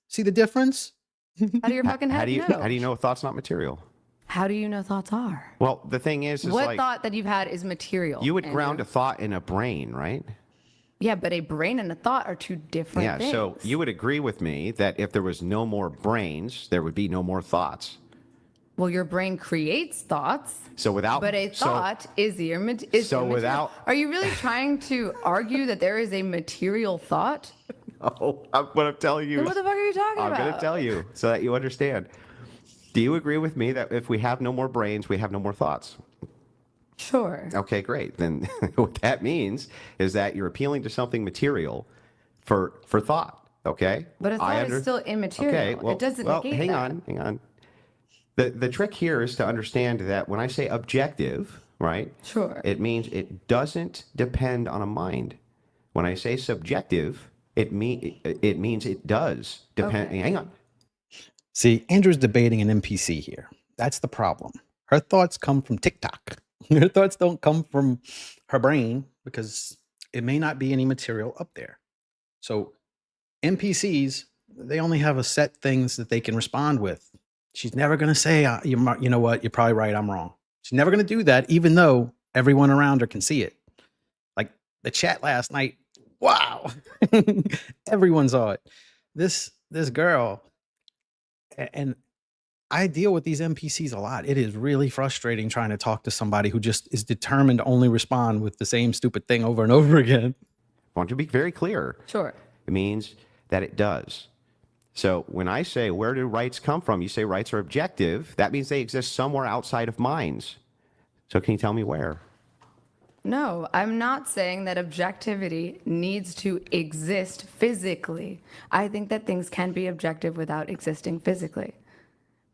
[SPEAKER 1] See the difference?
[SPEAKER 4] How do your fucking head know?
[SPEAKER 2] How do you know a thought's not material?
[SPEAKER 4] How do you know thoughts are?
[SPEAKER 2] Well, the thing is
[SPEAKER 4] What
[SPEAKER 2] like
[SPEAKER 4] thought that you've had is material?
[SPEAKER 2] you would
[SPEAKER 4] Andrew?
[SPEAKER 2] ground a thought in a brain, right?
[SPEAKER 4] Yeah, but a brain and a thought are two different
[SPEAKER 2] Yeah,
[SPEAKER 4] things.
[SPEAKER 2] so you would agree with me that if there was no more brains, there would be no more thoughts.
[SPEAKER 4] Well, your brain creates thoughts,
[SPEAKER 2] So without
[SPEAKER 4] but a thought is is
[SPEAKER 2] so
[SPEAKER 4] immaterial.
[SPEAKER 2] without-
[SPEAKER 4] Are you really trying to argue that there is a material thought?
[SPEAKER 2] what I'm telling you
[SPEAKER 4] Then
[SPEAKER 2] is,
[SPEAKER 4] what the fuck are you talking
[SPEAKER 2] I'm
[SPEAKER 4] about?
[SPEAKER 2] going to tell you so that you understand. Do you agree with me that if we have no more brains, we have no more thoughts?
[SPEAKER 4] Sure.
[SPEAKER 2] Okay, great. Then what that means is that you're appealing to something material for thought. Okay,
[SPEAKER 4] But a thought is still immaterial.
[SPEAKER 2] Okay, well,
[SPEAKER 4] It doesn't
[SPEAKER 2] well,
[SPEAKER 4] negate
[SPEAKER 2] hang
[SPEAKER 4] that.
[SPEAKER 2] hang on. The trick here is to understand that when I say objective, right?
[SPEAKER 4] Sure.
[SPEAKER 2] It means it doesn't depend on a mind. When I say subjective, it means it does depend.
[SPEAKER 4] Okay.
[SPEAKER 2] Hang on.
[SPEAKER 1] See, Andrew's debating an NPC here. That's the problem. Her thoughts come from TikTok. Her thoughts don't come from her brain because it may not be any material up there. So NPCs, they only have a set things that they can respond with. She's never going to say, you know what, you're probably right, I'm wrong. She's never going to do that, even though everyone around her can see it. Like the chat last night, wow, everyone saw it. This girl, and I deal with these NPCs a lot. It is really frustrating trying to talk to somebody who just is determined to only respond with the same stupid thing over and over again.
[SPEAKER 2] I want to be very clear.
[SPEAKER 4] Sure.
[SPEAKER 2] It means that it does. So when I say, where do rights come from? You say rights are objective. That means they exist somewhere outside of minds. So can you tell me where?
[SPEAKER 4] No, I'm not saying that objectivity needs to exist physically. I think that things can be objective without existing physically.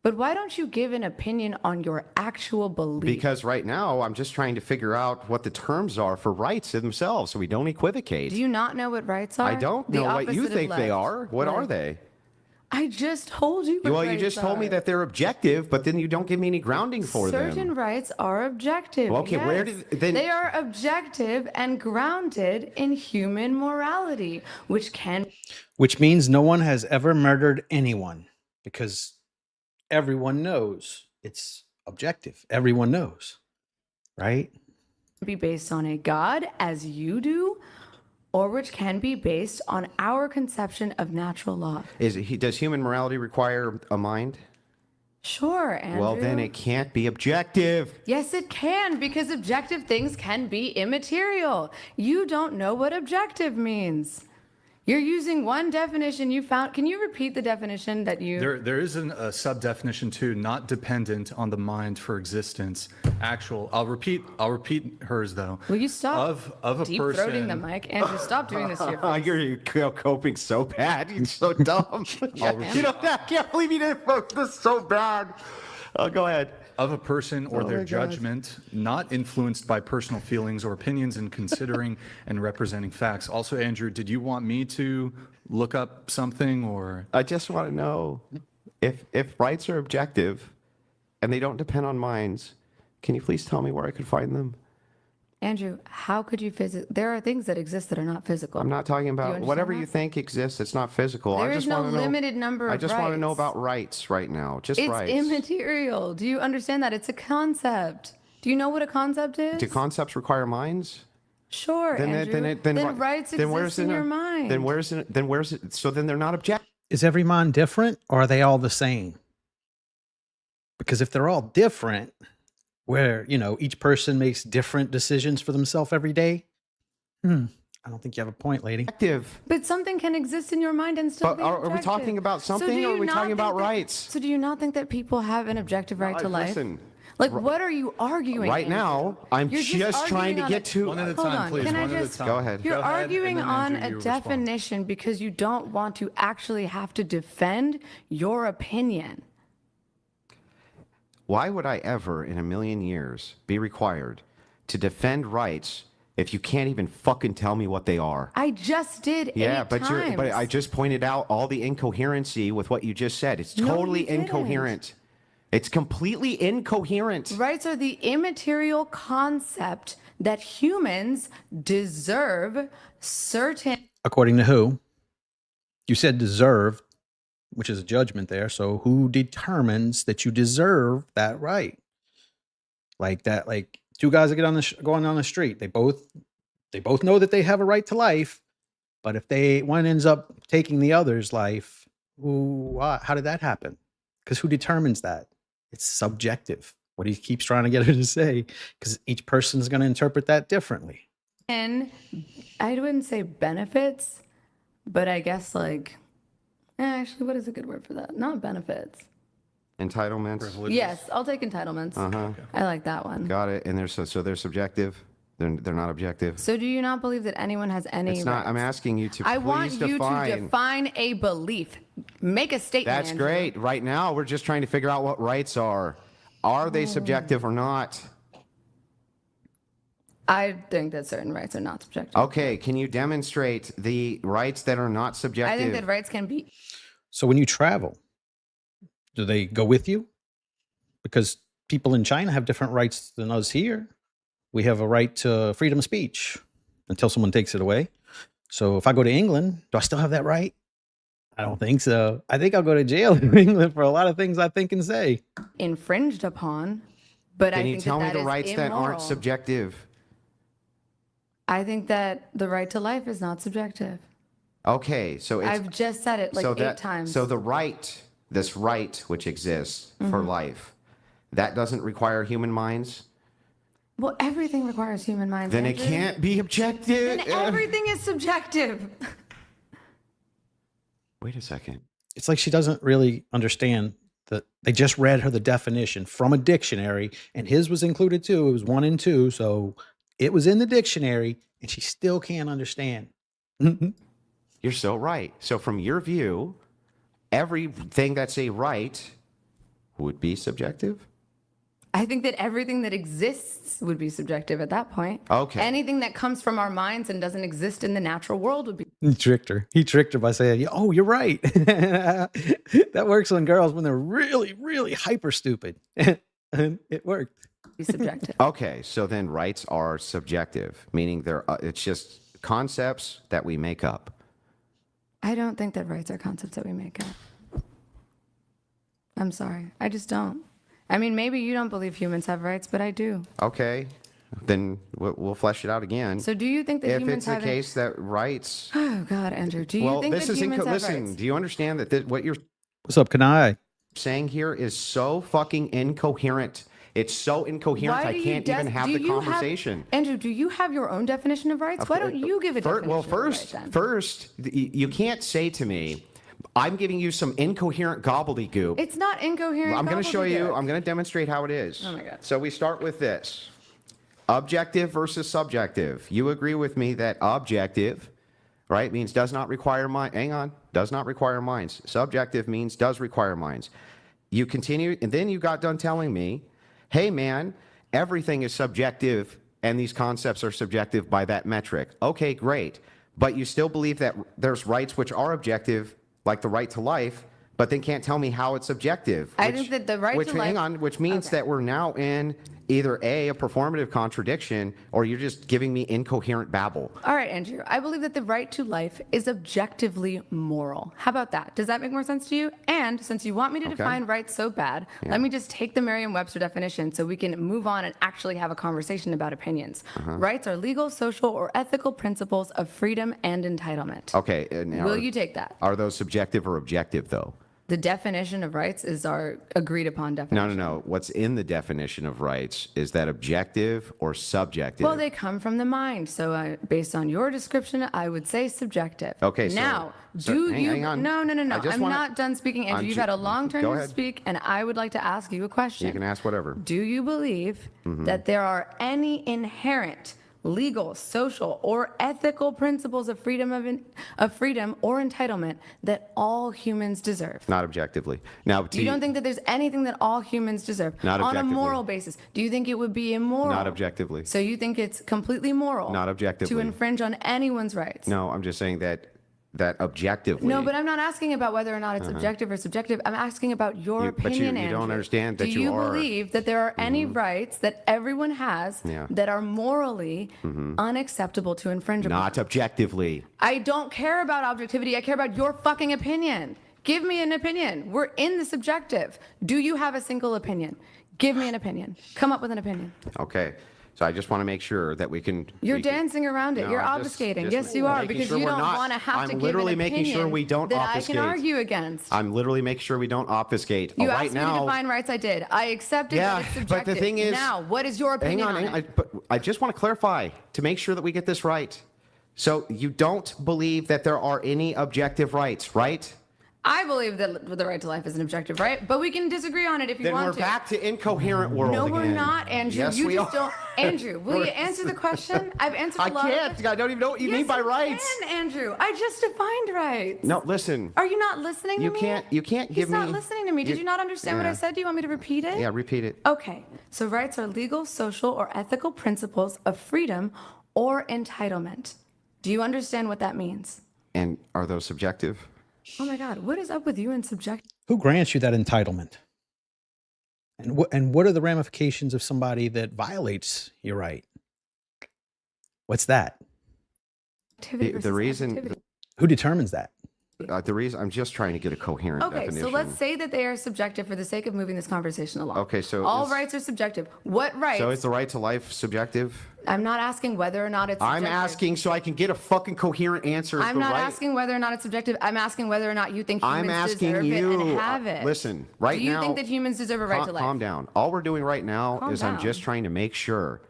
[SPEAKER 4] But why don't you give an opinion on your actual belief?
[SPEAKER 2] Because right now I'm just trying to figure out what the terms are for rights themselves so we don't equivocate.
[SPEAKER 4] Do you not know what rights are?
[SPEAKER 2] I don't
[SPEAKER 4] The
[SPEAKER 2] know what you
[SPEAKER 4] opposite of
[SPEAKER 2] think they
[SPEAKER 4] left.
[SPEAKER 2] are. What are
[SPEAKER 4] Left.
[SPEAKER 2] they?
[SPEAKER 4] I just told you what
[SPEAKER 2] Well, you
[SPEAKER 4] rights
[SPEAKER 2] just told me
[SPEAKER 4] are.
[SPEAKER 2] that they're objective, but then you don't give me any grounding for
[SPEAKER 4] Certain
[SPEAKER 2] them.
[SPEAKER 4] rights are objective.
[SPEAKER 2] Well, okay, where
[SPEAKER 4] yes.
[SPEAKER 2] did- then-
[SPEAKER 4] They are objective and grounded in human morality, which can
[SPEAKER 1] Which means no one has ever murdered anyone because everyone knows it's objective. Everyone knows, right?
[SPEAKER 4] be based on a God, as you do, or which can be based on our conception of natural law.
[SPEAKER 2] Does human morality require a mind?
[SPEAKER 4] Sure, Andrew.
[SPEAKER 2] Well, then it can't be objective.
[SPEAKER 4] Yes, it can, because objective things can be immaterial. You don't know what objective means. You're using one definition you found. Can you repeat the definition that you...
[SPEAKER 3] There is a sub-definition too, not dependent on the mind for existence. Actual, I'll repeat hers though.
[SPEAKER 4] Will you stop
[SPEAKER 3] Of a
[SPEAKER 4] deep-throating the
[SPEAKER 3] person.
[SPEAKER 4] mic? Andrew, stop doing this to your face.
[SPEAKER 2] You're coping so bad. You're so dumb. You know, I can't believe you didn't focus so bad. Oh, go ahead.
[SPEAKER 3] Of a person or
[SPEAKER 2] Oh
[SPEAKER 3] their
[SPEAKER 2] my God.
[SPEAKER 3] judgment, not influenced by personal feelings or opinions in considering and representing facts. Also, Andrew, did you want me to look up something or?
[SPEAKER 2] I just want to know if rights are objective and they don't depend on minds, can you please tell me where I could find them?
[SPEAKER 4] Andrew, how could you there are things that exist that are not physical.
[SPEAKER 2] I'm not talking about
[SPEAKER 4] understand
[SPEAKER 2] whatever
[SPEAKER 4] that?
[SPEAKER 2] you think exists. It's not physical.
[SPEAKER 4] There
[SPEAKER 2] I
[SPEAKER 4] is
[SPEAKER 2] just
[SPEAKER 4] no
[SPEAKER 2] want to know.
[SPEAKER 4] limited number
[SPEAKER 2] I
[SPEAKER 4] of
[SPEAKER 2] just want to know
[SPEAKER 4] rights.
[SPEAKER 2] about rights right now. Just
[SPEAKER 4] It's
[SPEAKER 2] rights.
[SPEAKER 4] immaterial. Do you understand that? It's a concept. Do you know what a concept is?
[SPEAKER 2] Do concepts require minds?
[SPEAKER 4] Sure, Andrew. Then rights exist in your mind.
[SPEAKER 2] Then where's it? So then they're not objective.
[SPEAKER 1] Is every mind different, or are they all the same? Because if they're all different, where, you know, each person makes different decisions for themselves every day, I don't think you have a point, lady.
[SPEAKER 4] But something can exist in your mind and still
[SPEAKER 2] But
[SPEAKER 4] be
[SPEAKER 2] are we
[SPEAKER 4] objective.
[SPEAKER 2] talking about
[SPEAKER 4] So
[SPEAKER 2] something,
[SPEAKER 4] do
[SPEAKER 2] or are
[SPEAKER 4] you
[SPEAKER 2] we
[SPEAKER 4] not
[SPEAKER 2] talking
[SPEAKER 4] think
[SPEAKER 2] about
[SPEAKER 4] that-
[SPEAKER 2] rights?
[SPEAKER 4] So do you not think that people have an objective right to life?
[SPEAKER 2] Listen,
[SPEAKER 4] Like, what are you arguing?
[SPEAKER 2] right
[SPEAKER 4] Andrew?
[SPEAKER 2] now, I'm
[SPEAKER 4] You're
[SPEAKER 2] just trying
[SPEAKER 4] arguing
[SPEAKER 2] to
[SPEAKER 4] on
[SPEAKER 2] get to.
[SPEAKER 3] One at a
[SPEAKER 4] Hold
[SPEAKER 3] time,
[SPEAKER 4] on,
[SPEAKER 3] please.
[SPEAKER 4] can I
[SPEAKER 3] One at a
[SPEAKER 4] just-
[SPEAKER 3] time.
[SPEAKER 2] Go ahead.
[SPEAKER 4] You're
[SPEAKER 3] Go ahead,
[SPEAKER 4] arguing
[SPEAKER 3] and then
[SPEAKER 4] on
[SPEAKER 3] Andrew,
[SPEAKER 4] a
[SPEAKER 3] you respond.
[SPEAKER 4] definition because you don't want to actually have to defend your opinion.
[SPEAKER 2] Why would I ever in a million years be required to defend rights if you can't even fucking tell me what they are?
[SPEAKER 4] I just did
[SPEAKER 2] Yeah,
[SPEAKER 4] 8
[SPEAKER 2] but
[SPEAKER 4] times.
[SPEAKER 2] I just pointed out all the incoherency with what you just said. It's
[SPEAKER 4] No, you
[SPEAKER 2] totally
[SPEAKER 4] didn't.
[SPEAKER 2] incoherent. It's completely incoherent.
[SPEAKER 4] Rights are the immaterial concept that humans deserve certain.
[SPEAKER 1] According to who? You said deserve, which is a judgment there. So who determines that you deserve that right? Like that, like two guys that get on the going on the street, they both know that they have a right to life, but if one ends up taking the other's life, how did that happen? Because who determines that? It's subjective. What he keeps trying to get her to say, because each person's going to interpret that differently.
[SPEAKER 4] And I wouldn't say benefits, but I guess like, actually, what is a good word for that? Not benefits.
[SPEAKER 2] Entitlements.
[SPEAKER 4] Yes, I'll take entitlements. I like that one.
[SPEAKER 2] Got it. And so they're subjective. They're not objective.
[SPEAKER 4] So do you not believe that anyone has any
[SPEAKER 2] It's not. I'm
[SPEAKER 4] rights?
[SPEAKER 2] asking you to
[SPEAKER 4] I
[SPEAKER 2] please
[SPEAKER 4] want you
[SPEAKER 2] define.
[SPEAKER 4] to define a belief. Make a statement.
[SPEAKER 2] That's
[SPEAKER 4] Andrew.
[SPEAKER 2] great. Right now, we're just trying to figure out what rights are. Are they subjective or not?
[SPEAKER 4] I think that certain rights are not subjective.
[SPEAKER 2] Okay, can you demonstrate the rights that are not subjective?
[SPEAKER 4] I think that rights can be.
[SPEAKER 1] So when you travel, do they go with you? Because people in China have different rights than us here. We have a right to freedom of speech until someone takes it away. So if I go to England, do I still have that right? I don't think so. I think I'll go to jail in England for a lot of things I think and say.
[SPEAKER 4] Infringed upon, but I
[SPEAKER 2] Can you
[SPEAKER 4] think
[SPEAKER 2] tell me
[SPEAKER 4] that
[SPEAKER 2] the
[SPEAKER 4] is
[SPEAKER 2] rights that
[SPEAKER 4] immoral.
[SPEAKER 2] aren't subjective?
[SPEAKER 4] I think that the right to life is not subjective.
[SPEAKER 2] Okay, so it's
[SPEAKER 4] I've just said it like
[SPEAKER 2] so
[SPEAKER 4] 8 times.
[SPEAKER 2] So the right, this right which exists
[SPEAKER 4] Mm-hmm.
[SPEAKER 2] for life, that doesn't require human minds.
[SPEAKER 4] Well, everything requires human minds.
[SPEAKER 2] Then it
[SPEAKER 4] Andrew.
[SPEAKER 2] can't be objective.
[SPEAKER 4] Then everything is subjective.
[SPEAKER 2] Wait a second.
[SPEAKER 1] It's like she doesn't really understand that they just read her the definition from a dictionary, and his was included too. It was 1 and 2, so it was in the dictionary, and she still can't understand.
[SPEAKER 2] You're so right. So from your view, everything that's a right would be subjective?
[SPEAKER 4] I think that everything that exists would be subjective at that point.
[SPEAKER 2] Okay.
[SPEAKER 4] Anything that comes from our minds and doesn't exist in the natural world would be.
[SPEAKER 1] He tricked her. He tricked her by saying, "Oh, you're right." That works on girls when they're really, really hyper stupid. And it worked.
[SPEAKER 4] Subjective.
[SPEAKER 2] Okay, so then rights are subjective, meaning it's just concepts that we make up.
[SPEAKER 4] I don't think that rights are concepts that we make up. I'm sorry. I just don't. I mean, maybe you don't believe humans have rights, but I do.
[SPEAKER 2] Okay, then we'll flesh it out again.
[SPEAKER 4] So do you think that
[SPEAKER 2] if
[SPEAKER 4] humans
[SPEAKER 2] it's the
[SPEAKER 4] have...
[SPEAKER 2] case that rights...
[SPEAKER 4] Oh, God, Andrew. Do you
[SPEAKER 2] well,
[SPEAKER 4] think
[SPEAKER 2] this
[SPEAKER 4] that
[SPEAKER 2] is...
[SPEAKER 4] humans have
[SPEAKER 2] Listen,
[SPEAKER 4] rights?
[SPEAKER 2] do you understand that what you're...
[SPEAKER 1] What's up, Kanai?
[SPEAKER 2] saying here is so fucking incoherent. It's so incoherent.
[SPEAKER 4] Why
[SPEAKER 2] I
[SPEAKER 4] do you
[SPEAKER 2] can't even have
[SPEAKER 4] do
[SPEAKER 2] the
[SPEAKER 4] you have-
[SPEAKER 2] conversation.
[SPEAKER 4] Andrew, do you have your own definition of rights? Why don't you give a definition
[SPEAKER 2] Well,
[SPEAKER 4] of right then?
[SPEAKER 2] first, you can't say to me, I'm giving you some incoherent gobbledygook.
[SPEAKER 4] It's not incoherent.
[SPEAKER 2] I'm going to show you.
[SPEAKER 4] gobbledygook.
[SPEAKER 2] I'm going to demonstrate how it is.
[SPEAKER 4] Oh my God.
[SPEAKER 2] So we start with this: objective versus subjective. You agree with me that objective, right, means does not require mind. Hang on, does not require minds. Subjective means does require minds. You continue, and then you got done telling me, hey man, everything is subjective, and these concepts are subjective by that metric. Okay, great, but you still believe that there's rights which are objective, like the right to life, but then can't tell me how it's subjective.
[SPEAKER 4] I think that the right to life-
[SPEAKER 2] Hang on, which means
[SPEAKER 4] Okay.
[SPEAKER 2] that we're now in either a performative contradiction, or you're just giving me incoherent babble.
[SPEAKER 4] All right, Andrew. I believe that the right to life is objectively moral. How about that? Does that make more sense to you? And since you want me to define rights so bad, let me just take the Merriam-Webster definition so we can move on and actually have a conversation about opinions. Rights are legal, social, or ethical principles of freedom and entitlement.
[SPEAKER 2] Okay. Now,
[SPEAKER 4] Will you take that?
[SPEAKER 2] Are those subjective or objective, though?
[SPEAKER 4] The definition of rights is our agreed upon definition.
[SPEAKER 2] No. What's in the definition of rights, is that objective or subjective?
[SPEAKER 4] Well, they come from the mind. So based on your description, I would say subjective.
[SPEAKER 2] Okay, so-
[SPEAKER 4] Now,
[SPEAKER 2] so
[SPEAKER 4] do
[SPEAKER 2] hang-
[SPEAKER 4] you...
[SPEAKER 2] hang on.
[SPEAKER 4] No.
[SPEAKER 2] I just
[SPEAKER 4] I'm
[SPEAKER 2] wanna-
[SPEAKER 4] not done speaking, Andrew.
[SPEAKER 2] I'm
[SPEAKER 4] You've
[SPEAKER 2] ju-
[SPEAKER 4] had a long turn
[SPEAKER 2] Go
[SPEAKER 4] to
[SPEAKER 2] ahead.
[SPEAKER 4] speak, and I would like to ask you a question.
[SPEAKER 2] You can ask whatever.
[SPEAKER 4] Do you believe
[SPEAKER 2] Mm-hmm.
[SPEAKER 4] that there are any inherent legal, social, or ethical principles of freedom or entitlement that all humans deserve?
[SPEAKER 2] Not objectively. Now,
[SPEAKER 4] You don't think that there's anything that all humans deserve
[SPEAKER 2] Not
[SPEAKER 4] on a
[SPEAKER 2] objectively.
[SPEAKER 4] moral basis? Do you think it would be immoral?
[SPEAKER 2] Not objectively.
[SPEAKER 4] So you think it's completely moral?
[SPEAKER 2] Not objectively.
[SPEAKER 4] To infringe on anyone's rights?
[SPEAKER 2] No, I'm just saying that objectively.
[SPEAKER 4] No, but I'm not asking about whether or not it's objective or subjective. I'm asking about your
[SPEAKER 2] But
[SPEAKER 4] opinion,
[SPEAKER 2] you don't
[SPEAKER 4] Andrew.
[SPEAKER 2] understand that
[SPEAKER 4] Do
[SPEAKER 2] you
[SPEAKER 4] you
[SPEAKER 2] are.
[SPEAKER 4] believe that there are any rights that everyone has
[SPEAKER 2] Yeah.
[SPEAKER 4] that are morally unacceptable to infringe upon?
[SPEAKER 2] Not objectively.
[SPEAKER 4] I don't care about objectivity. I care about your fucking opinion. Give me an opinion. We're in the subjective. Do you have a single opinion? Give me an opinion. Come up with an opinion.
[SPEAKER 2] Okay. So I just want to make sure that we can.
[SPEAKER 4] You're
[SPEAKER 2] we can-
[SPEAKER 4] dancing around it.
[SPEAKER 2] No,
[SPEAKER 4] You're
[SPEAKER 2] I'm just-
[SPEAKER 4] obfuscating.
[SPEAKER 2] just
[SPEAKER 4] Yes, you are,
[SPEAKER 2] making
[SPEAKER 4] because
[SPEAKER 2] sure
[SPEAKER 4] you
[SPEAKER 2] we're
[SPEAKER 4] don't
[SPEAKER 2] not-
[SPEAKER 4] want to have
[SPEAKER 2] I'm
[SPEAKER 4] to give
[SPEAKER 2] literally
[SPEAKER 4] an
[SPEAKER 2] making
[SPEAKER 4] opinion
[SPEAKER 2] sure we don't
[SPEAKER 4] that
[SPEAKER 2] obfuscate.
[SPEAKER 4] I can argue against.
[SPEAKER 2] I'm literally making sure we don't obfuscate.
[SPEAKER 4] You
[SPEAKER 2] Right
[SPEAKER 4] asked me
[SPEAKER 2] now,
[SPEAKER 4] to define rights. I did. I accepted
[SPEAKER 2] Yeah,
[SPEAKER 4] that it's
[SPEAKER 2] but
[SPEAKER 4] subjective.
[SPEAKER 2] the thing is-
[SPEAKER 4] now, what is your opinion
[SPEAKER 2] hang on.
[SPEAKER 4] on it?
[SPEAKER 2] But I just want to clarify to make sure that we get this right. So you don't believe that there are any objective rights, right?
[SPEAKER 4] I believe that the right to life is an objective right, but we can disagree on it if you
[SPEAKER 2] Then
[SPEAKER 4] want
[SPEAKER 2] we're
[SPEAKER 4] to.
[SPEAKER 2] back to incoherent world
[SPEAKER 4] No, we're
[SPEAKER 2] again.
[SPEAKER 4] not, Andrew.
[SPEAKER 2] Yes,
[SPEAKER 4] you
[SPEAKER 2] we
[SPEAKER 4] just
[SPEAKER 2] are.
[SPEAKER 4] don't. Andrew, will you answer the question? I've answered a
[SPEAKER 2] I
[SPEAKER 4] lot of
[SPEAKER 2] can't.
[SPEAKER 4] it.
[SPEAKER 2] I don't even know what you
[SPEAKER 4] Yes,
[SPEAKER 2] mean by
[SPEAKER 4] you
[SPEAKER 2] rights.
[SPEAKER 4] can, Andrew. I just defined rights.
[SPEAKER 2] No, listen.
[SPEAKER 4] Are you not listening to
[SPEAKER 2] You
[SPEAKER 4] me?
[SPEAKER 2] can't give
[SPEAKER 4] He's not
[SPEAKER 2] me-
[SPEAKER 4] listening to me. Did
[SPEAKER 2] you-
[SPEAKER 4] you not understand what
[SPEAKER 2] yeah.
[SPEAKER 4] I said? Do you want me to repeat it?
[SPEAKER 2] Yeah, repeat it.
[SPEAKER 4] Okay. So rights are legal, social, or ethical principles of freedom or entitlement. Do you understand what that means?
[SPEAKER 2] And are those subjective?
[SPEAKER 4] Oh my God, what is up with you and subjective?
[SPEAKER 1] Who grants you that entitlement? And what are the ramifications of somebody that violates your right? What's that?
[SPEAKER 2] The reason,
[SPEAKER 1] Who determines that?
[SPEAKER 2] the reason I'm just trying to get a coherent
[SPEAKER 4] Okay,
[SPEAKER 2] definition.
[SPEAKER 4] so let's say that they are subjective for the sake of moving this conversation along.
[SPEAKER 2] Okay, so
[SPEAKER 4] all
[SPEAKER 2] is-
[SPEAKER 4] rights are subjective. What rights?
[SPEAKER 2] So is the right to life subjective?
[SPEAKER 4] I'm not asking whether or not it's
[SPEAKER 2] I'm
[SPEAKER 4] subjective.
[SPEAKER 2] asking so I can get a fucking coherent answer. Is
[SPEAKER 4] I'm
[SPEAKER 2] the
[SPEAKER 4] not
[SPEAKER 2] right-
[SPEAKER 4] asking whether or not it's subjective. I'm asking whether or not you think humans
[SPEAKER 2] I'm asking
[SPEAKER 4] deserve
[SPEAKER 2] you.
[SPEAKER 4] it and have it.
[SPEAKER 2] Listen, right
[SPEAKER 4] Do you
[SPEAKER 2] now.
[SPEAKER 4] think that humans deserve a right to life?
[SPEAKER 2] Calm down. All we're doing right now
[SPEAKER 4] Calm
[SPEAKER 2] is I'm
[SPEAKER 4] down.
[SPEAKER 2] just trying to make sure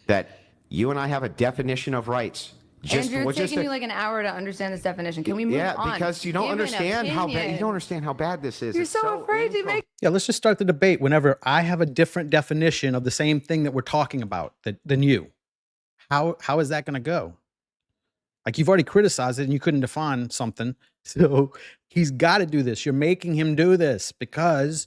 [SPEAKER 2] that you and I have a definition of rights.
[SPEAKER 4] Andrew,
[SPEAKER 2] we're
[SPEAKER 4] it's taking
[SPEAKER 2] a-
[SPEAKER 4] you like an hour to understand this definition. Can we move
[SPEAKER 2] yeah,
[SPEAKER 4] on?
[SPEAKER 2] because you don't
[SPEAKER 4] Give an
[SPEAKER 2] understand how bad. You
[SPEAKER 4] opinion.
[SPEAKER 2] don't understand how bad this is.
[SPEAKER 4] You're
[SPEAKER 2] It's
[SPEAKER 4] so afraid to make.
[SPEAKER 1] Yeah, let's just start the debate whenever I have a different definition of the same thing that we're talking about than you. How is that going to go? Like, you've already criticized it and you couldn't define something. So he's got to do this. You're making him do this because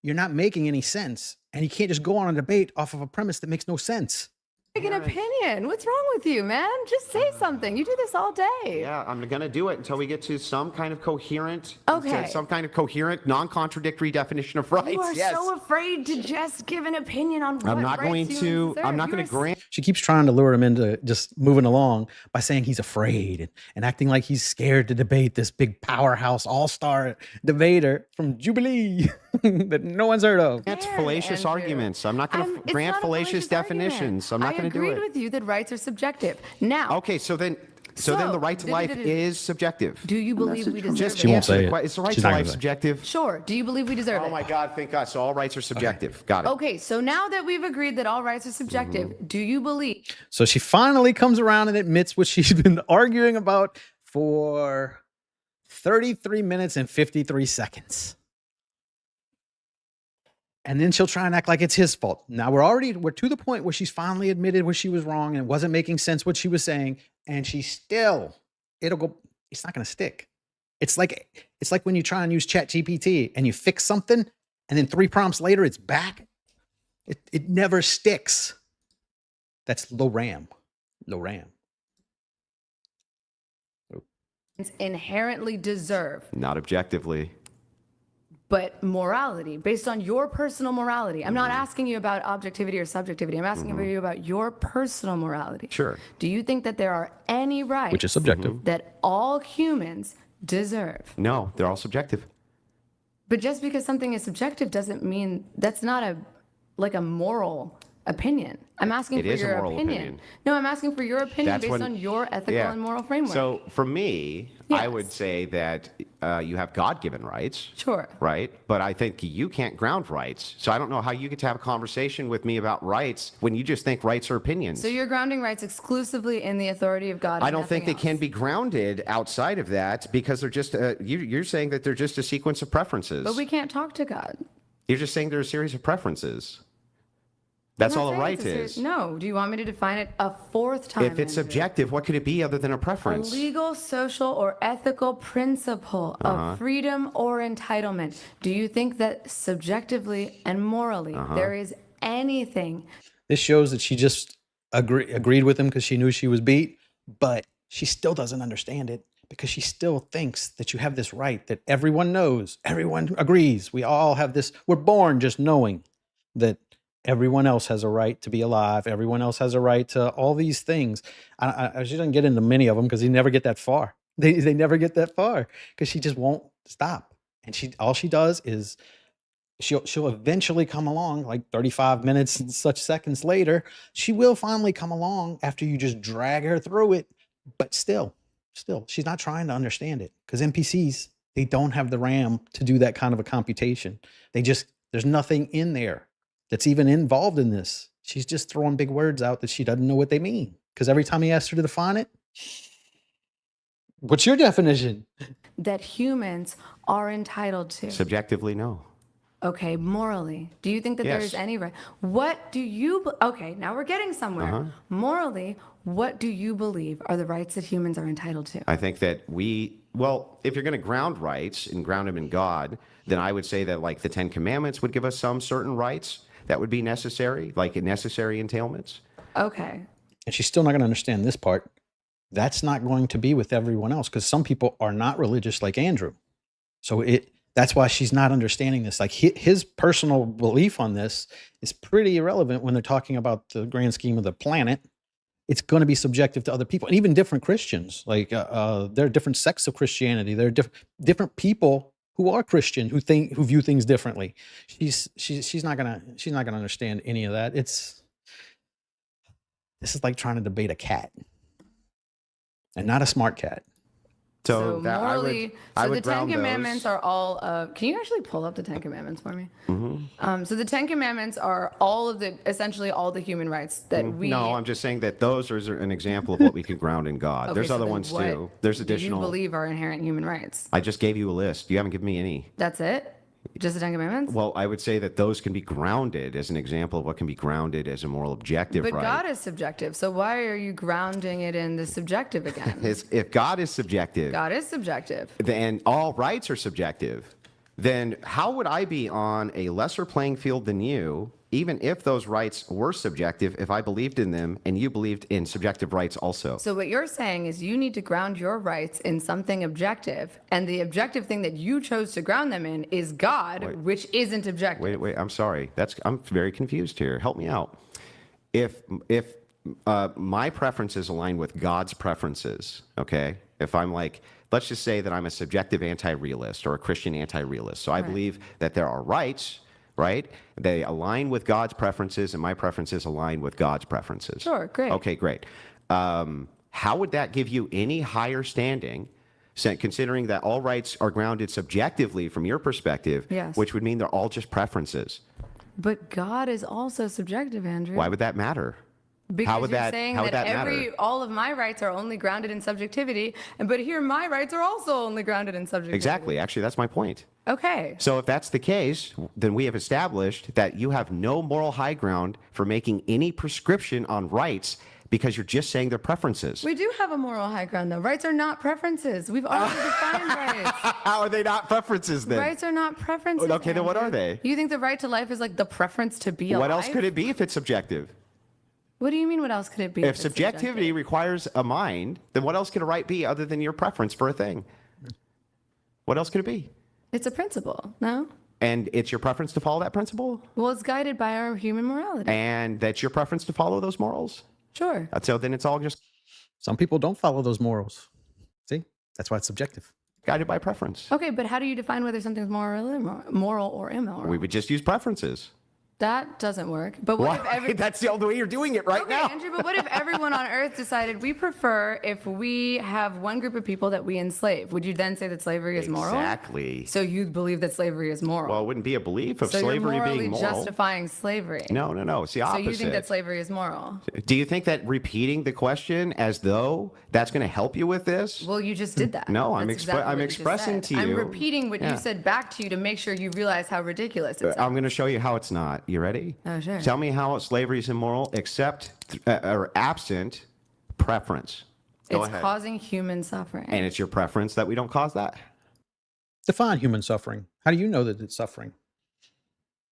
[SPEAKER 1] you're not making any sense. And you can't just go on a debate off of a premise that makes no sense.
[SPEAKER 4] Make an opinion. What's wrong with you, man? Just say something. You do this all day.
[SPEAKER 2] Yeah, I'm going to do it until we get to some kind of coherent,
[SPEAKER 4] Okay.
[SPEAKER 2] some kind of coherent, non-contradictory definition of rights.
[SPEAKER 4] You are
[SPEAKER 2] yes.
[SPEAKER 4] so afraid to just give an opinion on what
[SPEAKER 2] I'm not going
[SPEAKER 4] rights
[SPEAKER 2] to.
[SPEAKER 4] humans deserve.
[SPEAKER 2] I'm not
[SPEAKER 4] You
[SPEAKER 2] going
[SPEAKER 4] are
[SPEAKER 2] to grant.
[SPEAKER 1] She keeps trying to lure him into just moving along by saying he's afraid and acting like he's scared to debate this big powerhouse all-star debater from Jubilee that no one's heard of.
[SPEAKER 2] Grant
[SPEAKER 4] Scared,
[SPEAKER 2] fallacious
[SPEAKER 4] Andrew.
[SPEAKER 2] arguments. I'm not going to
[SPEAKER 4] It's
[SPEAKER 2] grant
[SPEAKER 4] not a
[SPEAKER 2] fallacious
[SPEAKER 4] argument.
[SPEAKER 2] definitions. I'm not going to do
[SPEAKER 4] I
[SPEAKER 2] it.
[SPEAKER 4] agreed with you that rights are subjective. Now,
[SPEAKER 2] Okay, so then So then the right to life is subjective.
[SPEAKER 4] Do you believe we deserve
[SPEAKER 2] Just
[SPEAKER 4] it?
[SPEAKER 1] She won't
[SPEAKER 2] answer
[SPEAKER 1] say
[SPEAKER 2] the
[SPEAKER 1] it.
[SPEAKER 2] question. Is the right
[SPEAKER 1] She's
[SPEAKER 2] to
[SPEAKER 1] not gonna
[SPEAKER 2] life
[SPEAKER 1] say it.
[SPEAKER 2] subjective?
[SPEAKER 4] Sure. Do you believe we deserve
[SPEAKER 2] Oh
[SPEAKER 4] it?
[SPEAKER 2] my God, thank God. So all rights are subjective. Got it.
[SPEAKER 4] Okay, so now that we've agreed that all rights are subjective, do you believe
[SPEAKER 1] So she finally comes around and admits what she's been arguing about for 33 minutes and 53 seconds. And then she'll try and act like it's his fault. Now we're to the point where she's finally admitted where she was wrong and it wasn't making sense what she was saying. And she still, it's not going to stick. It's like when you try and use ChatGPT and you fix something and then 3 prompts later it's back. It never sticks. That's low RAM. Low RAM.
[SPEAKER 4] inherently deserve,
[SPEAKER 2] Not objectively.
[SPEAKER 4] but morality, based on your personal morality? I'm not asking you about objectivity or subjectivity. I'm asking you about your personal morality.
[SPEAKER 2] Sure.
[SPEAKER 4] Do you think that there are any rights
[SPEAKER 1] Which is subjective.
[SPEAKER 4] that all humans deserve?
[SPEAKER 2] No, they're all subjective.
[SPEAKER 4] But just because something is subjective doesn't mean that's not a moral opinion. I'm asking
[SPEAKER 2] It
[SPEAKER 4] for
[SPEAKER 2] is a
[SPEAKER 4] your
[SPEAKER 2] moral
[SPEAKER 4] opinion.
[SPEAKER 2] opinion.
[SPEAKER 4] No, I'm asking for your opinion
[SPEAKER 2] That's
[SPEAKER 4] based
[SPEAKER 2] when-
[SPEAKER 4] on your ethical
[SPEAKER 2] Yeah.
[SPEAKER 4] and moral framework.
[SPEAKER 2] So for me, I would
[SPEAKER 4] Yes.
[SPEAKER 2] say that you have God-given rights.
[SPEAKER 4] Sure.
[SPEAKER 2] Right? But I think you can't ground rights. So I don't know how you get to have a conversation with me about rights when you just think rights are opinions.
[SPEAKER 4] So you're grounding rights exclusively in the authority of God.
[SPEAKER 2] I
[SPEAKER 4] and
[SPEAKER 2] don't think they
[SPEAKER 4] nothing
[SPEAKER 2] can
[SPEAKER 4] else.
[SPEAKER 2] be grounded outside of that because they're just, you're saying that they're just a sequence of preferences.
[SPEAKER 4] But we can't talk to God.
[SPEAKER 2] You're just saying they're a series of preferences. That's
[SPEAKER 4] I'm
[SPEAKER 2] all
[SPEAKER 4] not
[SPEAKER 2] a
[SPEAKER 4] saying
[SPEAKER 2] right
[SPEAKER 4] it's a serious-
[SPEAKER 2] is.
[SPEAKER 4] No. Do you want me to define it a fourth time?
[SPEAKER 2] If it's
[SPEAKER 4] Andrew?
[SPEAKER 2] subjective, what could it be other than a
[SPEAKER 4] A
[SPEAKER 2] preference?
[SPEAKER 4] legal, social, or ethical principle of freedom or entitlement. Do you think that subjectively and morally there is anything
[SPEAKER 1] This shows that she just agreed with him because she knew she was beat, but she still doesn't understand it because she still thinks that you have this right that everyone knows, everyone agrees. We all have this. We're born just knowing that everyone else has a right to be alive. Everyone else has a right to all these things. I she doesn't get into many of them because they never get that far. They never get that far because she just won't stop. And all she does is she'll eventually come along, like 35 minutes and such seconds later. She will finally come along after you just drag her through it. But still, she's not trying to understand it because NPCs, they don't have the RAM to do that kind of a computation. There's nothing in there that's even involved in this. She's just throwing big words out that she doesn't know what they mean. Because every time he asks her to define it, what's your definition?
[SPEAKER 4] that humans are entitled to?
[SPEAKER 2] Subjectively, no.
[SPEAKER 4] Okay, morally, do you think that there is
[SPEAKER 2] Yes.
[SPEAKER 4] any right? What do you? Okay, now we're getting somewhere. Morally, what do you believe are the rights that humans are entitled to?
[SPEAKER 2] I think that if you're going to ground rights and ground them in God, then I would say that like the 10 Commandments would give us some certain rights that would be necessary, like necessary entailments.
[SPEAKER 4] Okay,
[SPEAKER 1] And she's still not going to understand this part. That's not going to be with everyone else because some people are not religious like Andrew. So that's why she's not understanding this. Like his personal belief on this is pretty irrelevant when they're talking about the grand scheme of the planet. It's going to be subjective to other people and even different Christians. Like there are different sects of Christianity. There are different people who are Christian who view things differently. She's not gonna understand any of that. This is like trying to debate a cat, and not a smart cat.
[SPEAKER 4] so
[SPEAKER 2] that
[SPEAKER 4] morally,
[SPEAKER 2] I
[SPEAKER 4] so
[SPEAKER 2] would
[SPEAKER 4] the Ten
[SPEAKER 2] ground
[SPEAKER 4] Commandments
[SPEAKER 2] those.
[SPEAKER 4] are all of. Can you actually pull up the Ten Commandments for me? So the Ten Commandments are essentially all the human rights that we.
[SPEAKER 2] No, I'm just saying that those are an example of what we could ground in God.
[SPEAKER 4] Okay,
[SPEAKER 2] There's
[SPEAKER 4] so
[SPEAKER 2] other
[SPEAKER 4] then
[SPEAKER 2] ones
[SPEAKER 4] what
[SPEAKER 2] too. There's
[SPEAKER 4] do
[SPEAKER 2] additional.
[SPEAKER 4] you believe are inherent human rights?
[SPEAKER 2] I just gave you a list. You haven't given me any.
[SPEAKER 4] That's it? Just the Ten Commandments?
[SPEAKER 2] Well, I would say that those can be grounded as an example of what can be grounded as a moral objective
[SPEAKER 4] But
[SPEAKER 2] right.
[SPEAKER 4] God is subjective. So why are you grounding it in the subjective again?
[SPEAKER 2] If God is subjective,
[SPEAKER 4] God is subjective.
[SPEAKER 2] then all rights are subjective, then how would I be on a lesser playing field than you, even if those rights were subjective, if I believed in them and you believed in subjective rights also?
[SPEAKER 4] So what you're saying is you need to ground your rights in something objective, and the objective thing that you chose to ground them in is God, which isn't objective.
[SPEAKER 2] Wait, I'm sorry. I'm very confused here. Help me out. If my preferences align with God's preferences, okay? If I'm like, let's just say that I'm a subjective anti-realist or a Christian anti-realist. So I believe that there are rights, right? They align with God's preferences and my preferences align with God's preferences.
[SPEAKER 4] Sure, great.
[SPEAKER 2] Okay, great. How would that give you any higher standing, considering that all rights are grounded subjectively from your perspective,
[SPEAKER 4] Yes.
[SPEAKER 2] which would mean they're all just preferences?
[SPEAKER 4] But God is also subjective, Andrew.
[SPEAKER 2] Why would that matter?
[SPEAKER 4] Because
[SPEAKER 2] would
[SPEAKER 4] you're
[SPEAKER 2] that-
[SPEAKER 4] saying
[SPEAKER 2] how would
[SPEAKER 4] that
[SPEAKER 2] that matter?
[SPEAKER 4] all of my rights are only grounded in subjectivity, but here my rights are also only grounded in subjectivity.
[SPEAKER 2] Exactly. Actually, that's my point.
[SPEAKER 4] Okay.
[SPEAKER 2] So if that's the case, then we have established that you have no moral high ground for making any prescription on rights because you're just saying they're preferences.
[SPEAKER 4] We do have a moral high ground, though. Rights are not preferences. We've already defined rights.
[SPEAKER 2] How are they not preferences then?
[SPEAKER 4] Rights are not preferences.
[SPEAKER 2] Okay, then what
[SPEAKER 4] Andrew.
[SPEAKER 2] are they?
[SPEAKER 4] You think the right to life is like the preference to be alive?
[SPEAKER 2] What else could it be if it's subjective?
[SPEAKER 4] What do you mean, what else could it be?
[SPEAKER 2] If
[SPEAKER 4] it's
[SPEAKER 2] subjectivity
[SPEAKER 4] subjective?
[SPEAKER 2] requires a mind, then what else could a right be other than your preference for a thing? What else could it be?
[SPEAKER 4] It's a principle, no?
[SPEAKER 2] And it's your preference to follow that principle?
[SPEAKER 4] Well, it's guided by our human morality.
[SPEAKER 2] And that's your preference to follow those morals?
[SPEAKER 4] Sure.
[SPEAKER 2] So then it's all just
[SPEAKER 1] Some people don't follow those morals. See, that's why it's subjective.
[SPEAKER 2] guided by preference.
[SPEAKER 4] Okay, but how do you define whether something's moral or immoral?
[SPEAKER 2] We would just use preferences.
[SPEAKER 4] That doesn't work. But what if every
[SPEAKER 2] That's the only way you're doing it right
[SPEAKER 4] Okay,
[SPEAKER 2] now.
[SPEAKER 4] Andrew, but what if everyone on Earth decided we prefer if we have one group of people that we enslave? Would you then say that slavery is moral?
[SPEAKER 2] Exactly.
[SPEAKER 4] So you'd believe that slavery is moral?
[SPEAKER 2] Well, it wouldn't be a belief of
[SPEAKER 4] so
[SPEAKER 2] slavery
[SPEAKER 4] you're morally
[SPEAKER 2] being moral.
[SPEAKER 4] justifying slavery?
[SPEAKER 2] No, no, no. It's the
[SPEAKER 4] So
[SPEAKER 2] opposite.
[SPEAKER 4] you think that slavery is moral?
[SPEAKER 2] Do you think that repeating the question as though that's going to help you with this?
[SPEAKER 4] Well, you just did that.
[SPEAKER 2] No, I'm
[SPEAKER 4] That's
[SPEAKER 2] expre-
[SPEAKER 4] exactly
[SPEAKER 2] I'm
[SPEAKER 4] what you just
[SPEAKER 2] expressing
[SPEAKER 4] said.
[SPEAKER 2] to you-
[SPEAKER 4] I'm repeating what
[SPEAKER 2] Yeah.
[SPEAKER 4] you said back to you to make sure you realize how ridiculous it
[SPEAKER 2] I'm
[SPEAKER 4] sounds.
[SPEAKER 2] going to show you how it's not. You ready?
[SPEAKER 4] Oh, sure.
[SPEAKER 2] Tell me how slavery is immoral except or absent preference. Go
[SPEAKER 4] It's
[SPEAKER 2] ahead.
[SPEAKER 4] causing human suffering.
[SPEAKER 2] And it's your preference that we don't cause that?
[SPEAKER 1] Define human suffering. How do you know that it's suffering?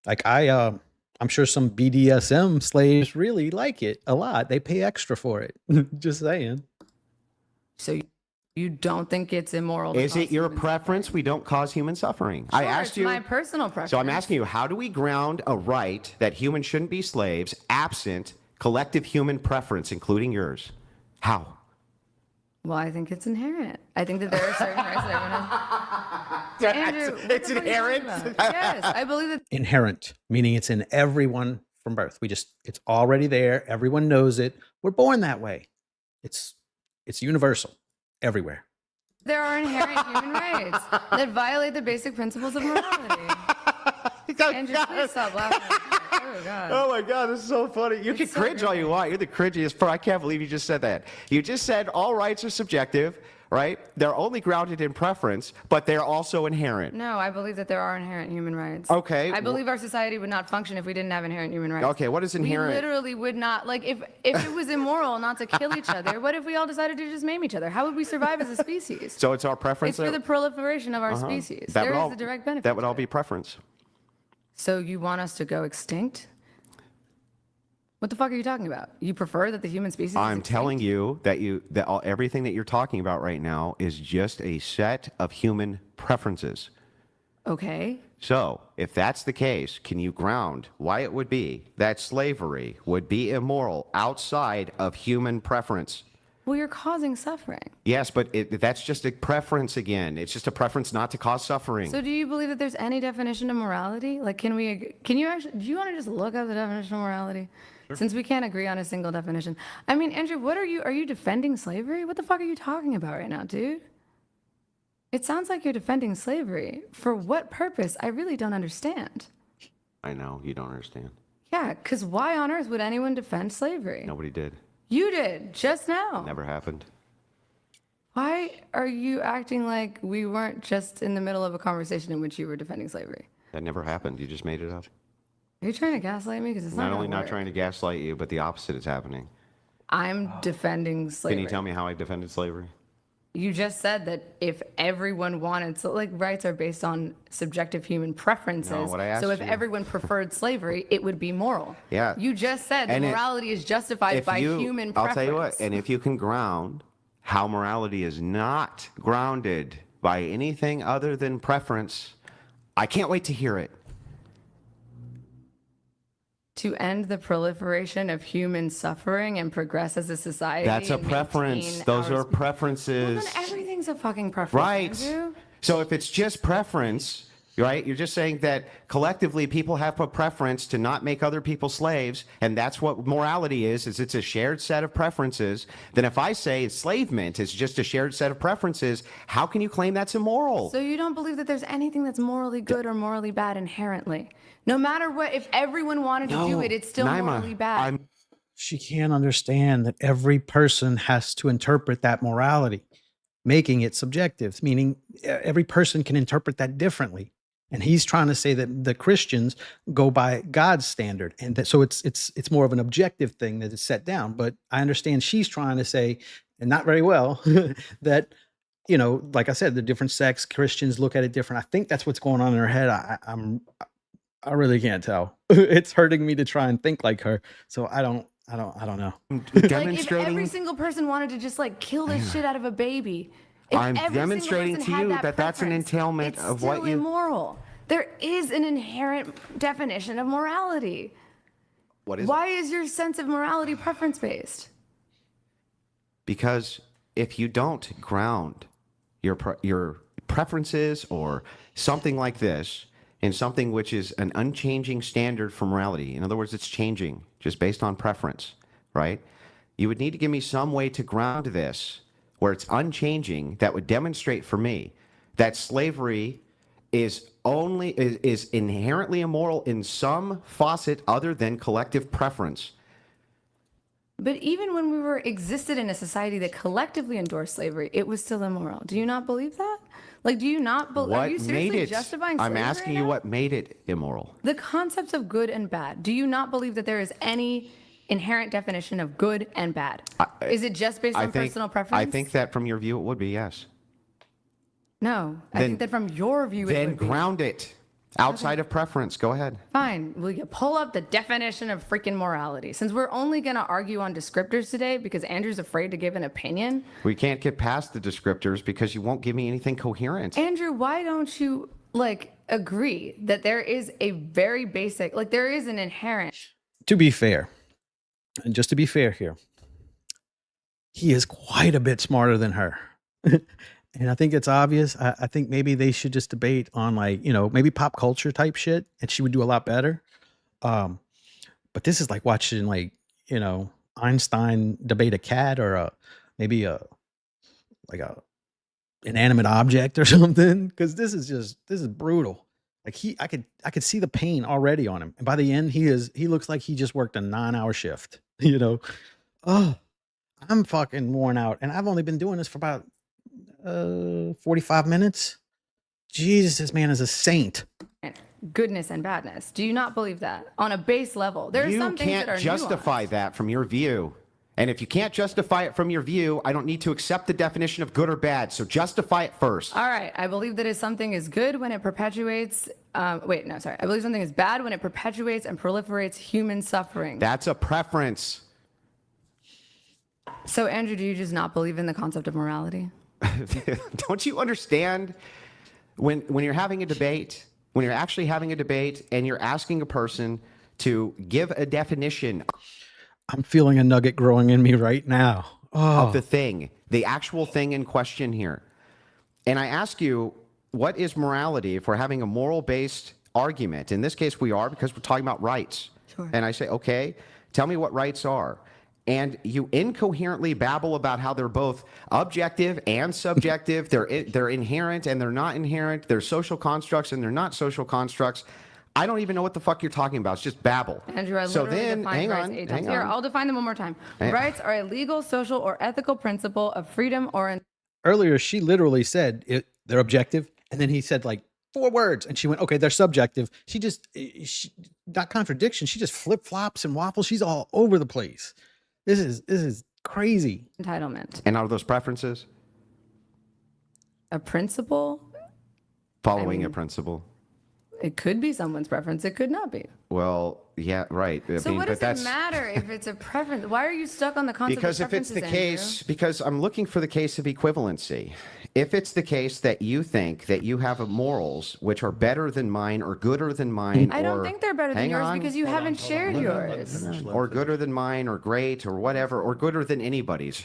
[SPEAKER 1] Like I'm sure some BDSM slaves really like it a lot. They pay extra for it. Just saying.
[SPEAKER 4] So you don't think it's immoral? to
[SPEAKER 2] Is it
[SPEAKER 4] cause
[SPEAKER 2] your
[SPEAKER 4] human
[SPEAKER 2] preference we don't cause human suffering? I
[SPEAKER 4] Sure,
[SPEAKER 2] asked
[SPEAKER 4] it's
[SPEAKER 2] you.
[SPEAKER 4] my personal preference.
[SPEAKER 2] So I'm asking you, how do we ground a right that humans shouldn't be slaves absent collective human preference, including yours? How?
[SPEAKER 4] Well, I think it's inherent. I think that there are certain rights that everyone has. Andrew, what
[SPEAKER 2] It's
[SPEAKER 4] the fuck are you
[SPEAKER 2] inherent?
[SPEAKER 4] talking about? Yes, I believe that.
[SPEAKER 1] Inherent, meaning it's in everyone from birth. It's already there. Everyone knows it. We're born that way. It's universal everywhere.
[SPEAKER 4] There are inherent human rights that violate the basic principles of morality. Andrew, please stop laughing. Oh, God.
[SPEAKER 2] Oh my God, this is so funny. You can
[SPEAKER 4] so
[SPEAKER 2] cringe all you want. You're the cringiest part. I can't believe you just said that. You just said all rights are subjective, right? They're only grounded in preference, but they're also inherent.
[SPEAKER 4] No, I believe that there are inherent human rights.
[SPEAKER 2] Okay.
[SPEAKER 4] I believe our society would not function if we didn't have inherent human rights.
[SPEAKER 2] Okay, what is inherent?
[SPEAKER 4] We literally would not, like, if it was immoral not to kill each other, what if we all decided to just maim each other? How would we survive as a species?
[SPEAKER 2] So it's our preference.
[SPEAKER 4] It's for the proliferation of our
[SPEAKER 2] Uh-huh.
[SPEAKER 4] species.
[SPEAKER 2] That
[SPEAKER 4] There
[SPEAKER 2] would
[SPEAKER 4] is
[SPEAKER 2] all-
[SPEAKER 4] a direct benefit.
[SPEAKER 2] That would
[SPEAKER 4] to
[SPEAKER 2] all
[SPEAKER 4] it.
[SPEAKER 2] be preference.
[SPEAKER 4] So you want us to go extinct? What the fuck are you talking about? You prefer that the human species?
[SPEAKER 2] I'm telling you that everything that you're talking about right now is just a set of human preferences.
[SPEAKER 4] Okay.
[SPEAKER 2] So, if that's the case, can you ground why it would be that slavery would be immoral outside of human preference?
[SPEAKER 4] Well, you're causing suffering.
[SPEAKER 2] Yes, but that's just a preference again. It's just a preference not to cause suffering.
[SPEAKER 4] So do you believe that there's any definition of morality? Like, can you actually, do you want to just look up the definition of morality? Sure. Since we can't agree on a single definition. I mean, Andrew, are you defending slavery? What the fuck are you talking about right now, dude? It sounds like you're defending slavery. For what purpose? I really don't understand.
[SPEAKER 2] I know, you don't understand.
[SPEAKER 4] Yeah, because why on earth would anyone defend slavery?
[SPEAKER 2] Nobody did.
[SPEAKER 4] You did, just now.
[SPEAKER 2] Never happened.
[SPEAKER 4] Why are you acting like we weren't just in the middle of a conversation in which you were defending slavery?
[SPEAKER 2] That never happened. You just made it up.
[SPEAKER 4] Are you trying to gaslight me? Because it's not
[SPEAKER 2] Not only
[SPEAKER 4] gonna
[SPEAKER 2] not
[SPEAKER 4] work.
[SPEAKER 2] trying to gaslight you, but the opposite is happening.
[SPEAKER 4] I'm defending slavery.
[SPEAKER 2] Can you tell me how I defended slavery?
[SPEAKER 4] You just said that if everyone wanted, so like rights are based on subjective human preferences.
[SPEAKER 2] No, what I asked
[SPEAKER 4] so if
[SPEAKER 2] you-
[SPEAKER 4] everyone preferred slavery, it would be moral.
[SPEAKER 2] Yeah.
[SPEAKER 4] You just said that
[SPEAKER 2] And
[SPEAKER 4] morality is justified by human
[SPEAKER 2] I'll
[SPEAKER 4] preference.
[SPEAKER 2] tell you what, and if you can ground how morality is not grounded by anything other than preference, I can't wait to hear it.
[SPEAKER 4] To end the proliferation of human suffering and progress as a society.
[SPEAKER 2] That's a
[SPEAKER 4] and
[SPEAKER 2] preference.
[SPEAKER 4] maintain
[SPEAKER 2] Those
[SPEAKER 4] our
[SPEAKER 2] are
[SPEAKER 4] sp- Well,
[SPEAKER 2] preferences.
[SPEAKER 4] then everything's a fucking preference.
[SPEAKER 2] Right.
[SPEAKER 4] Andrew.
[SPEAKER 2] So if it's just preference, right? You're just saying that collectively people have a preference to not make other people slaves, and that's what morality is it's a shared set of preferences. Then if I say enslavement is just a shared set of preferences, how can you claim that's immoral?
[SPEAKER 4] So you don't believe that there's anything that's morally good or morally bad inherently? No matter what, if everyone wanted to do it, it's still
[SPEAKER 2] Naima,
[SPEAKER 4] morally bad.
[SPEAKER 1] She can't understand that every person has to interpret that morality, making it subjective, meaning every person can interpret that differently. And he's trying to say that the Christians go by God's standard, and that so it's more of an objective thing that is set down. But I understand she's trying to say, and not very well, that like I said, the different sects, Christians look at it different. I think that's what's going on in her head. I really can't tell. It's hurting me to try and think like her. So I don't know.
[SPEAKER 4] Like if every single person wanted to just like kill the shit out of a baby, if
[SPEAKER 2] I'm
[SPEAKER 4] every single
[SPEAKER 2] demonstrating
[SPEAKER 4] person
[SPEAKER 2] to
[SPEAKER 4] had
[SPEAKER 2] you that that's an
[SPEAKER 4] preference,
[SPEAKER 2] entailment
[SPEAKER 4] it's
[SPEAKER 2] of what
[SPEAKER 4] still
[SPEAKER 2] you-
[SPEAKER 4] immoral. There is an inherent definition of morality.
[SPEAKER 2] What is
[SPEAKER 4] Why is your sense of morality preference based?
[SPEAKER 2] Because if you don't ground your preferences or something like this in something which is an unchanging standard for morality, in other words, it's changing just based on preference, right? You would need to give me some way to ground this where it's unchanging that would demonstrate for me that slavery is inherently immoral in some faucet other than collective preference.
[SPEAKER 4] But even when we existed in a society that collectively endorsed slavery, it was still immoral. Do you not believe that? Like, do you not believe? Are
[SPEAKER 2] What
[SPEAKER 4] you
[SPEAKER 2] made
[SPEAKER 4] seriously
[SPEAKER 2] it?
[SPEAKER 4] justifying slavery?
[SPEAKER 2] I'm asking
[SPEAKER 4] right
[SPEAKER 2] you
[SPEAKER 4] now?
[SPEAKER 2] what made it immoral.
[SPEAKER 4] The concepts of good and bad. Do you not believe that there is any inherent definition of good and bad? Is it just based on personal preference?
[SPEAKER 2] I think that from your view it would be, yes.
[SPEAKER 4] No, I think that from your view, it
[SPEAKER 2] Then
[SPEAKER 4] would be.
[SPEAKER 2] ground it outside of preference. Go ahead.
[SPEAKER 4] Fine. Will you pull up the definition of freaking morality? Since we're only going to argue on descriptors today because Andrew's afraid to give an opinion.
[SPEAKER 2] We can't get past the descriptors because you won't give me anything coherent.
[SPEAKER 4] Andrew, why don't you agree that there is a very basic, there is an inherent.
[SPEAKER 1] To be fair, and just to be fair here, he is quite a bit smarter than her. And I think it's obvious. I think maybe they should just debate on maybe pop culture type shit, and she would do a lot better. But this is like watching Einstein debate a cat or maybe a inanimate object or something. Because this is brutal. Like I could see the pain already on him, and by the end he looks like he just worked a 9-hour shift. Oh, I'm fucking worn out, and I've only been doing this for about 45 minutes. Jesus, this man is a saint.
[SPEAKER 4] Goodness and badness. Do you not believe that on a base level? There are some things that are
[SPEAKER 2] You can't justify
[SPEAKER 4] nuanced.
[SPEAKER 2] that from your view. And if you can't justify it from your view, I don't need to accept the definition of good or bad. So justify it first.
[SPEAKER 4] All right. I believe that something is good when it perpetuates. I believe something is bad when it perpetuates and proliferates human suffering.
[SPEAKER 2] That's a preference.
[SPEAKER 4] So, Andrew, do you just not believe in the concept of morality?
[SPEAKER 2] Don't you understand when you're having a debate, when you're actually having a debate and you're asking a person to give a definition
[SPEAKER 1] I'm feeling a nugget growing in me right now.
[SPEAKER 2] of the actual thing in question here. And I ask you, what is morality if we're having a moral-based argument? In this case, we are because we're talking about rights.
[SPEAKER 4] Sure.
[SPEAKER 2] And I say, okay, tell me what rights are. And you incoherently babble about how they're both objective and subjective. They're inherent and they're not inherent. They're social constructs and they're not social constructs. I don't even know what the fuck you're talking about. It's just babble.
[SPEAKER 4] Andrew, I literally defined rights 8 times. Here, I'll define them one more time. Rights are a legal, social, or ethical principle of freedom or...
[SPEAKER 1] Earlier, she literally said they're objective, and then he said 4 words, and she went, okay, they're subjective. She not contradiction. She just flip flops and waffles. She's all over the place. This is crazy.
[SPEAKER 4] Entitlement.
[SPEAKER 2] And out of those preferences?
[SPEAKER 4] A principle?
[SPEAKER 2] Following a principle.
[SPEAKER 4] It could be someone's preference. It could not be.
[SPEAKER 2] Well, yeah, right.
[SPEAKER 4] So what does it matter if it's a preference? Why are you stuck on the concept
[SPEAKER 2] because
[SPEAKER 4] of
[SPEAKER 2] if it's
[SPEAKER 4] preferences,
[SPEAKER 2] the case, because I'm looking for the case of equivalency. If it's the case that you think that you have morals which are better than mine or gooder than mine,
[SPEAKER 4] I don't think they're better than
[SPEAKER 2] hang
[SPEAKER 4] yours
[SPEAKER 2] on.
[SPEAKER 4] because you haven't shared yours.
[SPEAKER 2] Or gooder than mine or great or whatever, or gooder than anybody's.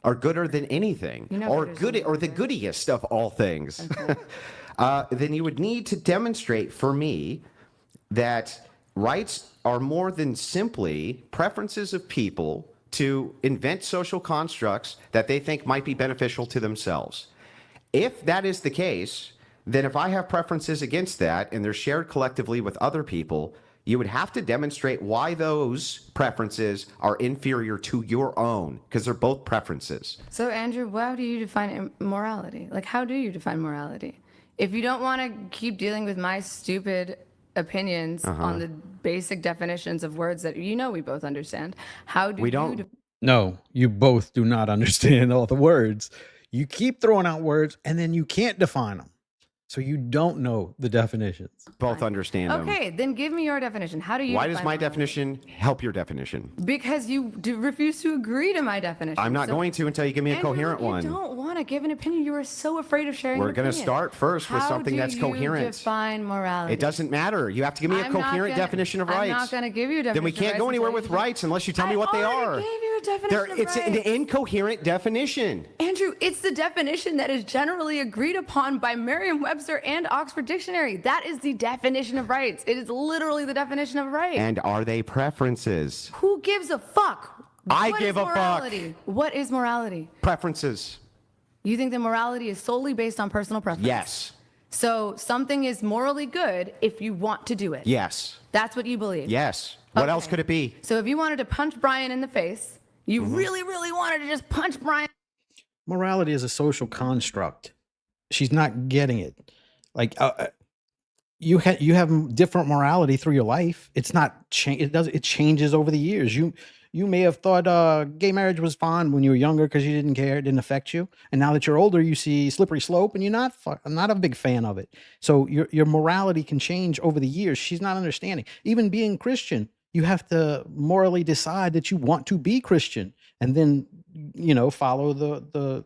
[SPEAKER 2] Or gooder than anything.
[SPEAKER 4] You know
[SPEAKER 2] Or
[SPEAKER 4] gooder's
[SPEAKER 2] good
[SPEAKER 4] not a
[SPEAKER 2] or the
[SPEAKER 4] word.
[SPEAKER 2] goodiest of all things.
[SPEAKER 4] Okay.
[SPEAKER 2] then you would need to demonstrate for me that rights are more than simply preferences of people to invent social constructs that they think might be beneficial to themselves. If that is the case, then if I have preferences against that and they're shared collectively with other people, you would have to demonstrate why those preferences are inferior to your own, because they're both preferences.
[SPEAKER 4] So, Andrew, how do you define morality? Like, how do you define morality? If you don't want to keep dealing with my stupid opinions on the basic definitions of words that we both understand, how do
[SPEAKER 2] We
[SPEAKER 4] you
[SPEAKER 2] don't.
[SPEAKER 1] No, you both do not understand all the words. You keep throwing out words and then you can't define them. So you don't know the definitions.
[SPEAKER 2] Both understand them.
[SPEAKER 4] Okay, then give me your definition. How do you
[SPEAKER 2] Why
[SPEAKER 4] define
[SPEAKER 2] does my
[SPEAKER 4] morality?
[SPEAKER 2] definition help your definition?
[SPEAKER 4] Because you refuse to agree to my definition.
[SPEAKER 2] I'm not
[SPEAKER 4] So-
[SPEAKER 2] going to until you give me a
[SPEAKER 4] Andrew,
[SPEAKER 2] coherent
[SPEAKER 4] you
[SPEAKER 2] one.
[SPEAKER 4] don't want to give an opinion. You are so afraid of sharing
[SPEAKER 2] We're
[SPEAKER 4] an
[SPEAKER 2] going to
[SPEAKER 4] opinion.
[SPEAKER 2] start first with something that's
[SPEAKER 4] How do you
[SPEAKER 2] coherent.
[SPEAKER 4] define morality?
[SPEAKER 2] It doesn't matter. You have to give me a
[SPEAKER 4] I'm not
[SPEAKER 2] coherent
[SPEAKER 4] gonna-
[SPEAKER 2] definition of
[SPEAKER 4] I'm
[SPEAKER 2] rights.
[SPEAKER 4] not going to give you a definition
[SPEAKER 2] Then we
[SPEAKER 4] of
[SPEAKER 2] can't
[SPEAKER 4] rights
[SPEAKER 2] go anywhere
[SPEAKER 4] until
[SPEAKER 2] with
[SPEAKER 4] you-
[SPEAKER 2] rights unless you tell me what they
[SPEAKER 4] I
[SPEAKER 2] are.
[SPEAKER 4] already gave you a definition of
[SPEAKER 2] It's an
[SPEAKER 4] rights.
[SPEAKER 2] incoherent definition.
[SPEAKER 4] Andrew, it's the definition that is generally agreed upon by Merriam-Webster and Oxford Dictionary. That is the definition of rights. It is literally the definition of rights.
[SPEAKER 2] And are they preferences?
[SPEAKER 4] Who gives a fuck?
[SPEAKER 2] I
[SPEAKER 4] What
[SPEAKER 2] give
[SPEAKER 4] is
[SPEAKER 2] a fuck.
[SPEAKER 4] morality? What is morality?
[SPEAKER 2] Preferences.
[SPEAKER 4] You think that morality is solely based on personal preference?
[SPEAKER 2] Yes.
[SPEAKER 4] So something is morally good if you want to do it.
[SPEAKER 2] Yes.
[SPEAKER 4] That's what you believe.
[SPEAKER 2] Yes. What else
[SPEAKER 4] Okay.
[SPEAKER 2] could it be?
[SPEAKER 4] So if you wanted to punch Brian in the face, you
[SPEAKER 2] Mm-hmm.
[SPEAKER 4] really, really wanted to just punch Brian.
[SPEAKER 1] Morality is a social construct. She's not getting it. Like you have different morality through your life. It's not it changes over the years. You may have thought gay marriage was fine when you were younger because you didn't care, it didn't affect you. And now that you're older, you see slippery slope and you're not a big fan of it. So your morality can change over the years. She's not understanding. Even being Christian, you have to morally decide that you want to be Christian and then follow the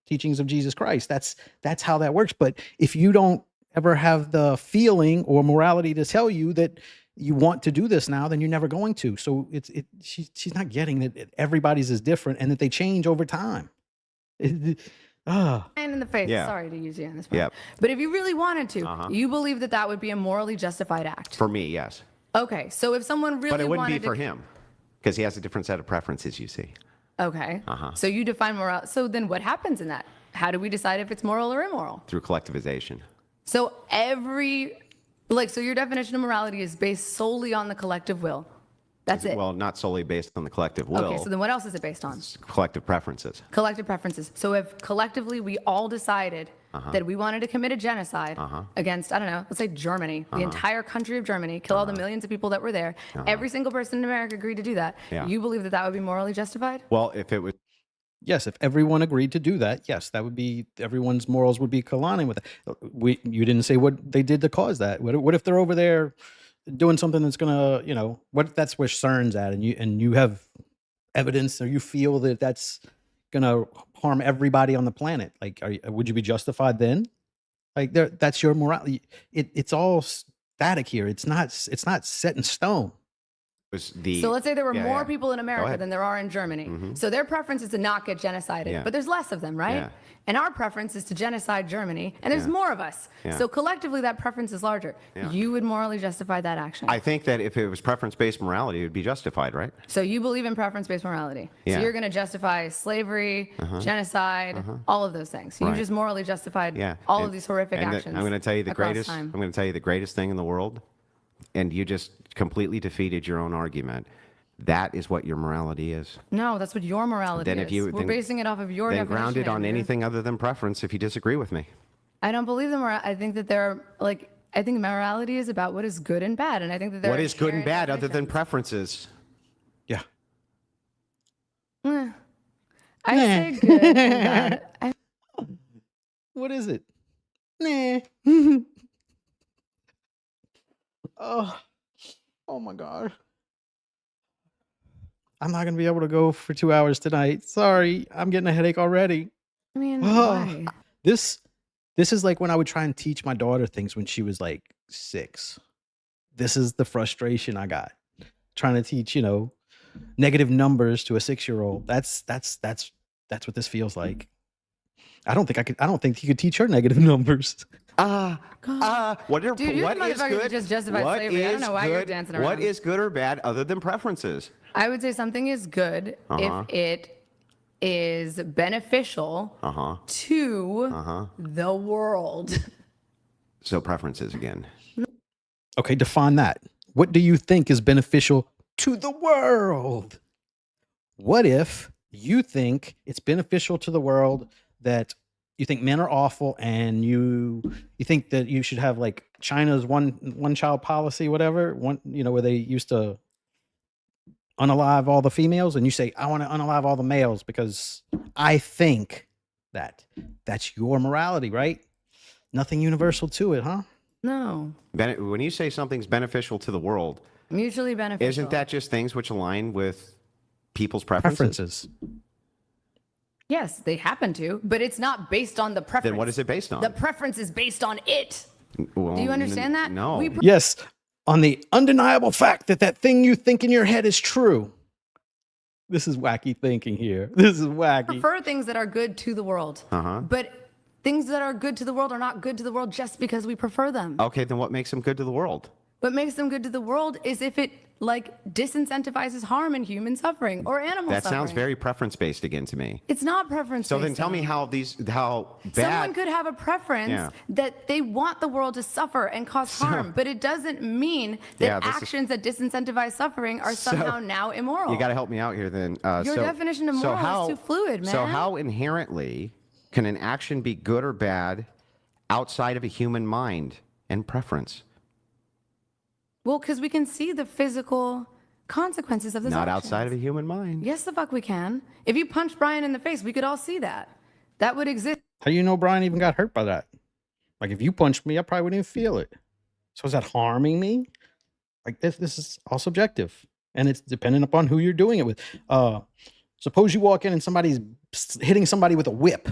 [SPEAKER 1] teachings of Jesus Christ. That's how that works. But if you don't ever have the feeling or morality to tell you that you want to do this now, then you're never going to. So she's not getting that everybody's is different and that they change over time.
[SPEAKER 4] Brian in the face.
[SPEAKER 2] Yeah.
[SPEAKER 4] Sorry to use you on this spot.
[SPEAKER 2] Yep.
[SPEAKER 4] But if you really wanted to, you believe that would be a morally justified act.
[SPEAKER 2] For me, yes.
[SPEAKER 4] Okay, so if someone really
[SPEAKER 2] But it wouldn't be
[SPEAKER 4] wanted
[SPEAKER 2] for
[SPEAKER 4] to,
[SPEAKER 2] him because he has a different set of preferences, you see.
[SPEAKER 4] Okay. So you define moral. So then what happens in that? How do we decide if it's moral or immoral?
[SPEAKER 2] Through collectivization.
[SPEAKER 4] So so your definition of morality is based solely on the collective will. That's it.
[SPEAKER 2] Well, not solely based on the collective will.
[SPEAKER 4] Okay, so then what else is it based on?
[SPEAKER 2] Collective preferences.
[SPEAKER 4] Collective preferences. So if collectively we all decided that we wanted to commit a genocide against, I don't know, let's say Germany, the entire country of Germany, kill all the millions of people that were there, every single person in America agreed to do that,
[SPEAKER 2] Yeah.
[SPEAKER 4] you believe that would be morally justified?
[SPEAKER 2] Well, if it was
[SPEAKER 1] Yes, if everyone agreed to do that, yes, that would be everyone's morals would be aligning with it. You didn't say what they did to cause that. What if they're over there doing something that's gonna, what if that's where CERN's at, and you have evidence or you feel that that's gonna harm everybody on the planet? Like, would you be justified then? Like, that's your morality. It's all static here. It's not set in stone.
[SPEAKER 2] was the
[SPEAKER 4] So let's say there were
[SPEAKER 2] Yeah,
[SPEAKER 4] more
[SPEAKER 2] yeah.
[SPEAKER 4] people in
[SPEAKER 2] Go
[SPEAKER 4] America
[SPEAKER 2] ahead.
[SPEAKER 4] than there are in Germany. So their preference is to not get genocided,
[SPEAKER 2] Yeah.
[SPEAKER 4] but there's less of them, right?
[SPEAKER 2] Yeah.
[SPEAKER 4] And our preference is to genocide Germany, and there's
[SPEAKER 2] Yeah.
[SPEAKER 4] more of us.
[SPEAKER 2] Yeah.
[SPEAKER 4] So collectively, that preference is larger.
[SPEAKER 2] Yeah.
[SPEAKER 4] You would morally justify that action.
[SPEAKER 2] I think that if it was preference-based morality, it would be justified, right?
[SPEAKER 4] So you believe in preference-based morality.
[SPEAKER 2] Yeah.
[SPEAKER 4] So you're going to justify slavery, genocide, all of those things. You
[SPEAKER 2] Right.
[SPEAKER 4] just morally justified
[SPEAKER 2] Yeah.
[SPEAKER 4] all
[SPEAKER 2] And-
[SPEAKER 4] of these horrific
[SPEAKER 2] and
[SPEAKER 4] actions.
[SPEAKER 2] I'm going to tell you the
[SPEAKER 4] across
[SPEAKER 2] greatest.
[SPEAKER 4] time.
[SPEAKER 2] I'm going to tell you the greatest thing in the world, and you just completely defeated your own argument. That is what your morality is.
[SPEAKER 4] No, that's what your morality
[SPEAKER 2] Then
[SPEAKER 4] is.
[SPEAKER 2] if you
[SPEAKER 4] We're basing it off of your
[SPEAKER 2] then
[SPEAKER 4] definition.
[SPEAKER 2] grounded on
[SPEAKER 4] Andrew.
[SPEAKER 2] anything other than preference. If you disagree with me,
[SPEAKER 4] I don't believe them. I think that I think morality is about what is good and bad, and I think that there
[SPEAKER 2] what
[SPEAKER 4] are
[SPEAKER 2] is good and
[SPEAKER 4] inherent
[SPEAKER 2] bad other than
[SPEAKER 4] definitions.
[SPEAKER 2] preferences?
[SPEAKER 1] Yeah.
[SPEAKER 4] I say good and bad.
[SPEAKER 1] What is it? Nah. Oh my God. I'm not gonna be able to go for 2 hours tonight. Sorry, I'm getting a headache already.
[SPEAKER 4] I mean,
[SPEAKER 1] Oh.
[SPEAKER 4] why?
[SPEAKER 1] This is like when I would try and teach my daughter things when she was like 6. This is the frustration I got trying to teach, negative numbers to a 6-year-old. That's what this feels like. I don't think you could teach her negative numbers.
[SPEAKER 2] What are,
[SPEAKER 4] Dude, you're
[SPEAKER 2] what
[SPEAKER 4] the
[SPEAKER 2] is
[SPEAKER 4] motherfucker that
[SPEAKER 2] good?
[SPEAKER 4] just justified
[SPEAKER 2] what
[SPEAKER 4] slavery. I don't
[SPEAKER 2] is
[SPEAKER 4] know why you're
[SPEAKER 2] good-
[SPEAKER 4] dancing
[SPEAKER 2] What
[SPEAKER 4] around.
[SPEAKER 2] is good or bad other than preferences?
[SPEAKER 4] I would say something is good if it is beneficial to the world.
[SPEAKER 2] So preferences again.
[SPEAKER 1] Okay, define that. What do you think is beneficial to the world? What if you think it's beneficial to the world that you think men are awful and you think that you should have like China's one child policy, whatever, where they used to unalive all the females, and you say, I want to unalive all the males because I think that's your morality, right? Nothing universal to it, huh?
[SPEAKER 4] No.
[SPEAKER 2] When you say something's beneficial to the world,
[SPEAKER 4] Mutually beneficial.
[SPEAKER 2] isn't that just things which align with people's preferences?
[SPEAKER 4] Yes, they happen to, but it's not based on the preference.
[SPEAKER 2] Then what is it based on?
[SPEAKER 4] The preference is based on it.
[SPEAKER 2] Well,
[SPEAKER 4] Do you understand that?
[SPEAKER 2] No.
[SPEAKER 1] Yes, on the undeniable fact that thing you think in your head is true. This is wacky thinking here. This is wacky.
[SPEAKER 4] prefer things that are good to the world. But things that are good to the world are not good to the world just because we prefer them.
[SPEAKER 2] Okay, then what makes them good to the world?
[SPEAKER 4] What makes them good to the world is if it disincentivizes harm and human suffering or animal
[SPEAKER 2] That
[SPEAKER 4] suffering.
[SPEAKER 2] sounds very preference-based again to me.
[SPEAKER 4] It's not preference.
[SPEAKER 2] So then tell me how bad...
[SPEAKER 4] Someone could have a preference that they want the world to suffer and cause harm, but it doesn't mean that actions that disincentivize suffering are somehow now immoral.
[SPEAKER 2] You got to help me out here then.
[SPEAKER 4] Your definition of moral is too fluid, man.
[SPEAKER 2] So how inherently can an action be good or bad outside of a human mind and preference?
[SPEAKER 4] Well, because we can see the physical consequences of this.
[SPEAKER 2] Not outside of a human mind.
[SPEAKER 4] Yes, the fuck we can. If you punch Brian in the face, we could all see that. That would exist.
[SPEAKER 1] How do you know Brian even got hurt by that? Like if you punched me, I probably wouldn't even feel it. So is that harming me? Like this is all subjective, and it's dependent upon who you're doing it with. Suppose you walk in and somebody's hitting somebody with a whip,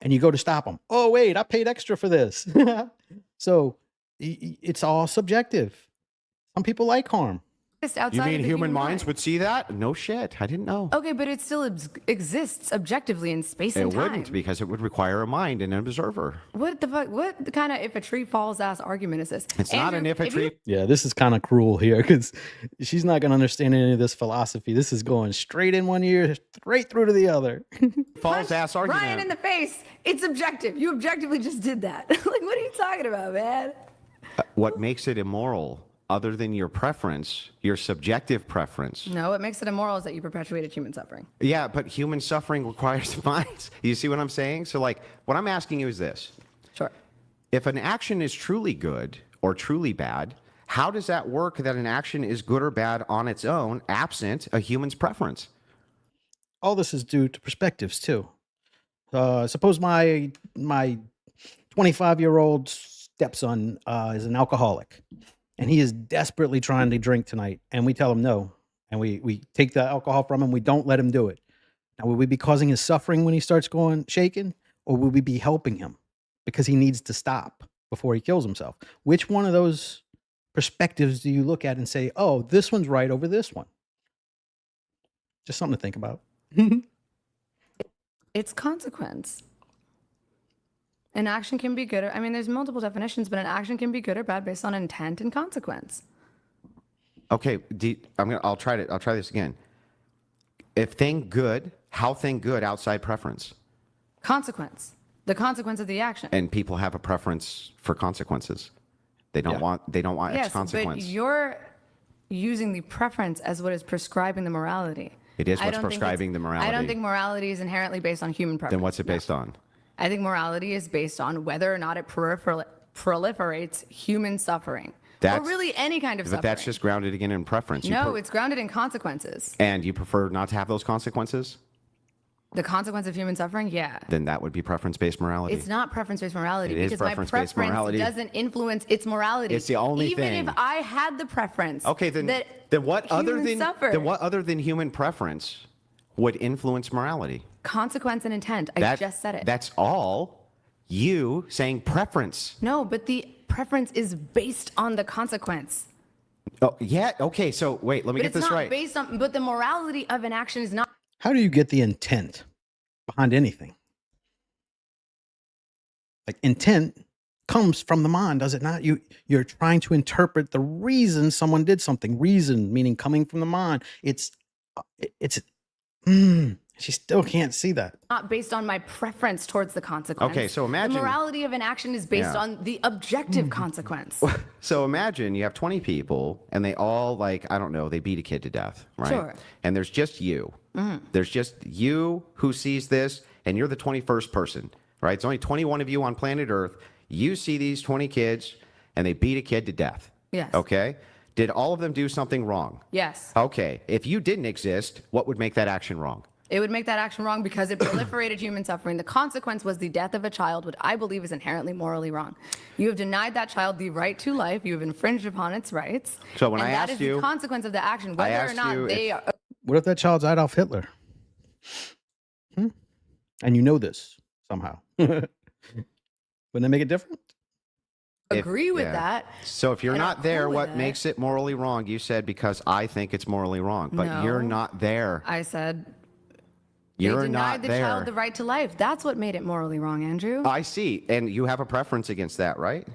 [SPEAKER 1] and you go to stop them. Oh wait, I paid extra for this. So it's all subjective. Some people like harm.
[SPEAKER 4] Outside
[SPEAKER 2] You
[SPEAKER 4] of
[SPEAKER 2] mean
[SPEAKER 4] the
[SPEAKER 2] human minds
[SPEAKER 4] mind.
[SPEAKER 2] would see that? No shit. I didn't know.
[SPEAKER 4] Okay, but it still exists objectively in space and
[SPEAKER 2] It
[SPEAKER 4] time.
[SPEAKER 2] wouldn't, because it would require a mind and an observer.
[SPEAKER 4] What the fuck? What kind of if a tree falls ass argument is this?
[SPEAKER 2] It's not an if a tree...
[SPEAKER 1] Yeah, this is kind of cruel here because she's not going to understand any of this philosophy. This is going straight in one ear, straight through to the other.
[SPEAKER 2] false ass argument.
[SPEAKER 4] Brian in the face. It's objective. You objectively just did that. Like, what are you talking about, man?
[SPEAKER 2] What makes it immoral, other than your preference, your subjective preference?
[SPEAKER 4] No, what makes it immoral is that you perpetuated human suffering.
[SPEAKER 2] Yeah, but human suffering requires minds. You see what I'm saying? So, like, what I'm asking you is this.
[SPEAKER 4] Sure.
[SPEAKER 2] If an action is truly good or truly bad, how does that work that an action is good or bad on its own, absent a human's preference?
[SPEAKER 1] All this is due to perspectives too. Suppose my 25-year-old stepson is an alcoholic, and he is desperately trying to drink tonight, and we tell him no, and we take the alcohol from him. We don't let him do it. Now, will we be causing his suffering when he starts going shaking, or will we be helping him because he needs to stop before he kills himself? Which one of those perspectives do you look at and say, oh, this one's right over this one? Just something to think about.
[SPEAKER 4] It's consequence. An action can be good or, I mean, there's multiple definitions, but an action can be good or bad based on intent and consequence.
[SPEAKER 2] Okay, I'll try this again. If thing good, how thing good outside preference?
[SPEAKER 4] Consequence. The consequence of the action.
[SPEAKER 2] And people have a preference for consequences. They don't want
[SPEAKER 4] Yes,
[SPEAKER 2] X consequence.
[SPEAKER 4] but you're using the preference as what is prescribing the morality.
[SPEAKER 2] It is
[SPEAKER 4] I
[SPEAKER 2] what's
[SPEAKER 4] don't think
[SPEAKER 2] prescribing
[SPEAKER 4] it's-
[SPEAKER 2] the morality.
[SPEAKER 4] I don't think morality is inherently based on human preference.
[SPEAKER 2] Then what's it based on?
[SPEAKER 4] I think morality is based on whether or not it proliferates human suffering. Or really any kind of
[SPEAKER 2] but
[SPEAKER 4] suffering.
[SPEAKER 2] that's just grounded again in preference.
[SPEAKER 4] No, it's grounded in consequences.
[SPEAKER 2] And you prefer not to have those consequences?
[SPEAKER 4] The consequence of human suffering? Yeah.
[SPEAKER 2] Then that would be preference-based morality.
[SPEAKER 4] It's not preference-based morality
[SPEAKER 2] It is
[SPEAKER 4] because my
[SPEAKER 2] preference-based
[SPEAKER 4] preference
[SPEAKER 2] morality.
[SPEAKER 4] doesn't influence its morality.
[SPEAKER 2] It's the only
[SPEAKER 4] Even
[SPEAKER 2] thing.
[SPEAKER 4] if I had the preference
[SPEAKER 2] Okay, then what other than human preference would influence morality?
[SPEAKER 4] Consequence and intent. I just said it.
[SPEAKER 2] That's all you saying preference.
[SPEAKER 4] No, but the preference is based on the consequence.
[SPEAKER 2] Oh, yeah. Okay. So wait, let me
[SPEAKER 4] But
[SPEAKER 2] get
[SPEAKER 4] it's
[SPEAKER 2] this
[SPEAKER 4] not
[SPEAKER 2] right.
[SPEAKER 4] based on, but the morality of an action is not.
[SPEAKER 1] How do you get the intent behind anything? Like intent comes from the mind, does it not? You're trying to interpret the reason someone did something. Reason meaning coming from the mind. It's she still can't see that.
[SPEAKER 4] Not based on my preference towards the consequence.
[SPEAKER 2] Okay, so imagine-
[SPEAKER 4] the morality of an action is based
[SPEAKER 2] Yeah.
[SPEAKER 4] on the objective consequence.
[SPEAKER 2] So imagine you have 20 people and they all like, I don't know, they beat a kid to death, right?
[SPEAKER 4] Sure.
[SPEAKER 2] And there's just you. There's just you who sees this and you're the 21st person, right? It's only 21 of you on planet Earth. You see these 20 kids and they beat a kid to death.
[SPEAKER 4] Yes.
[SPEAKER 2] Okay? Did all of them do something wrong?
[SPEAKER 4] Yes.
[SPEAKER 2] Okay. If you didn't exist, what would make that action wrong?
[SPEAKER 4] It would make that action wrong because it proliferated human suffering. The consequence was the death of a child, which I believe is inherently morally wrong. You have denied that child the right to life. You have infringed upon its rights.
[SPEAKER 2] So when
[SPEAKER 4] and
[SPEAKER 2] I
[SPEAKER 4] that
[SPEAKER 2] asked
[SPEAKER 4] is
[SPEAKER 2] you-
[SPEAKER 4] the consequence of the action, whether or
[SPEAKER 2] asked
[SPEAKER 4] not
[SPEAKER 2] you
[SPEAKER 4] they
[SPEAKER 2] if-
[SPEAKER 4] are.
[SPEAKER 1] What if that child's Adolf Hitler? And you know this somehow. Wouldn't that make it different?
[SPEAKER 4] Agree with
[SPEAKER 2] yeah.
[SPEAKER 4] that.
[SPEAKER 2] So if you're
[SPEAKER 4] and are
[SPEAKER 2] not there,
[SPEAKER 4] cool with
[SPEAKER 2] what
[SPEAKER 4] it.
[SPEAKER 2] makes it morally wrong? You said because I think it's morally wrong, but you're
[SPEAKER 4] No.
[SPEAKER 2] not there.
[SPEAKER 4] I said
[SPEAKER 2] You're
[SPEAKER 4] they denied
[SPEAKER 2] not
[SPEAKER 4] the
[SPEAKER 2] there.
[SPEAKER 4] child the right to life. That's what made it morally wrong, Andrew.
[SPEAKER 2] I see. And you have a preference against that, right?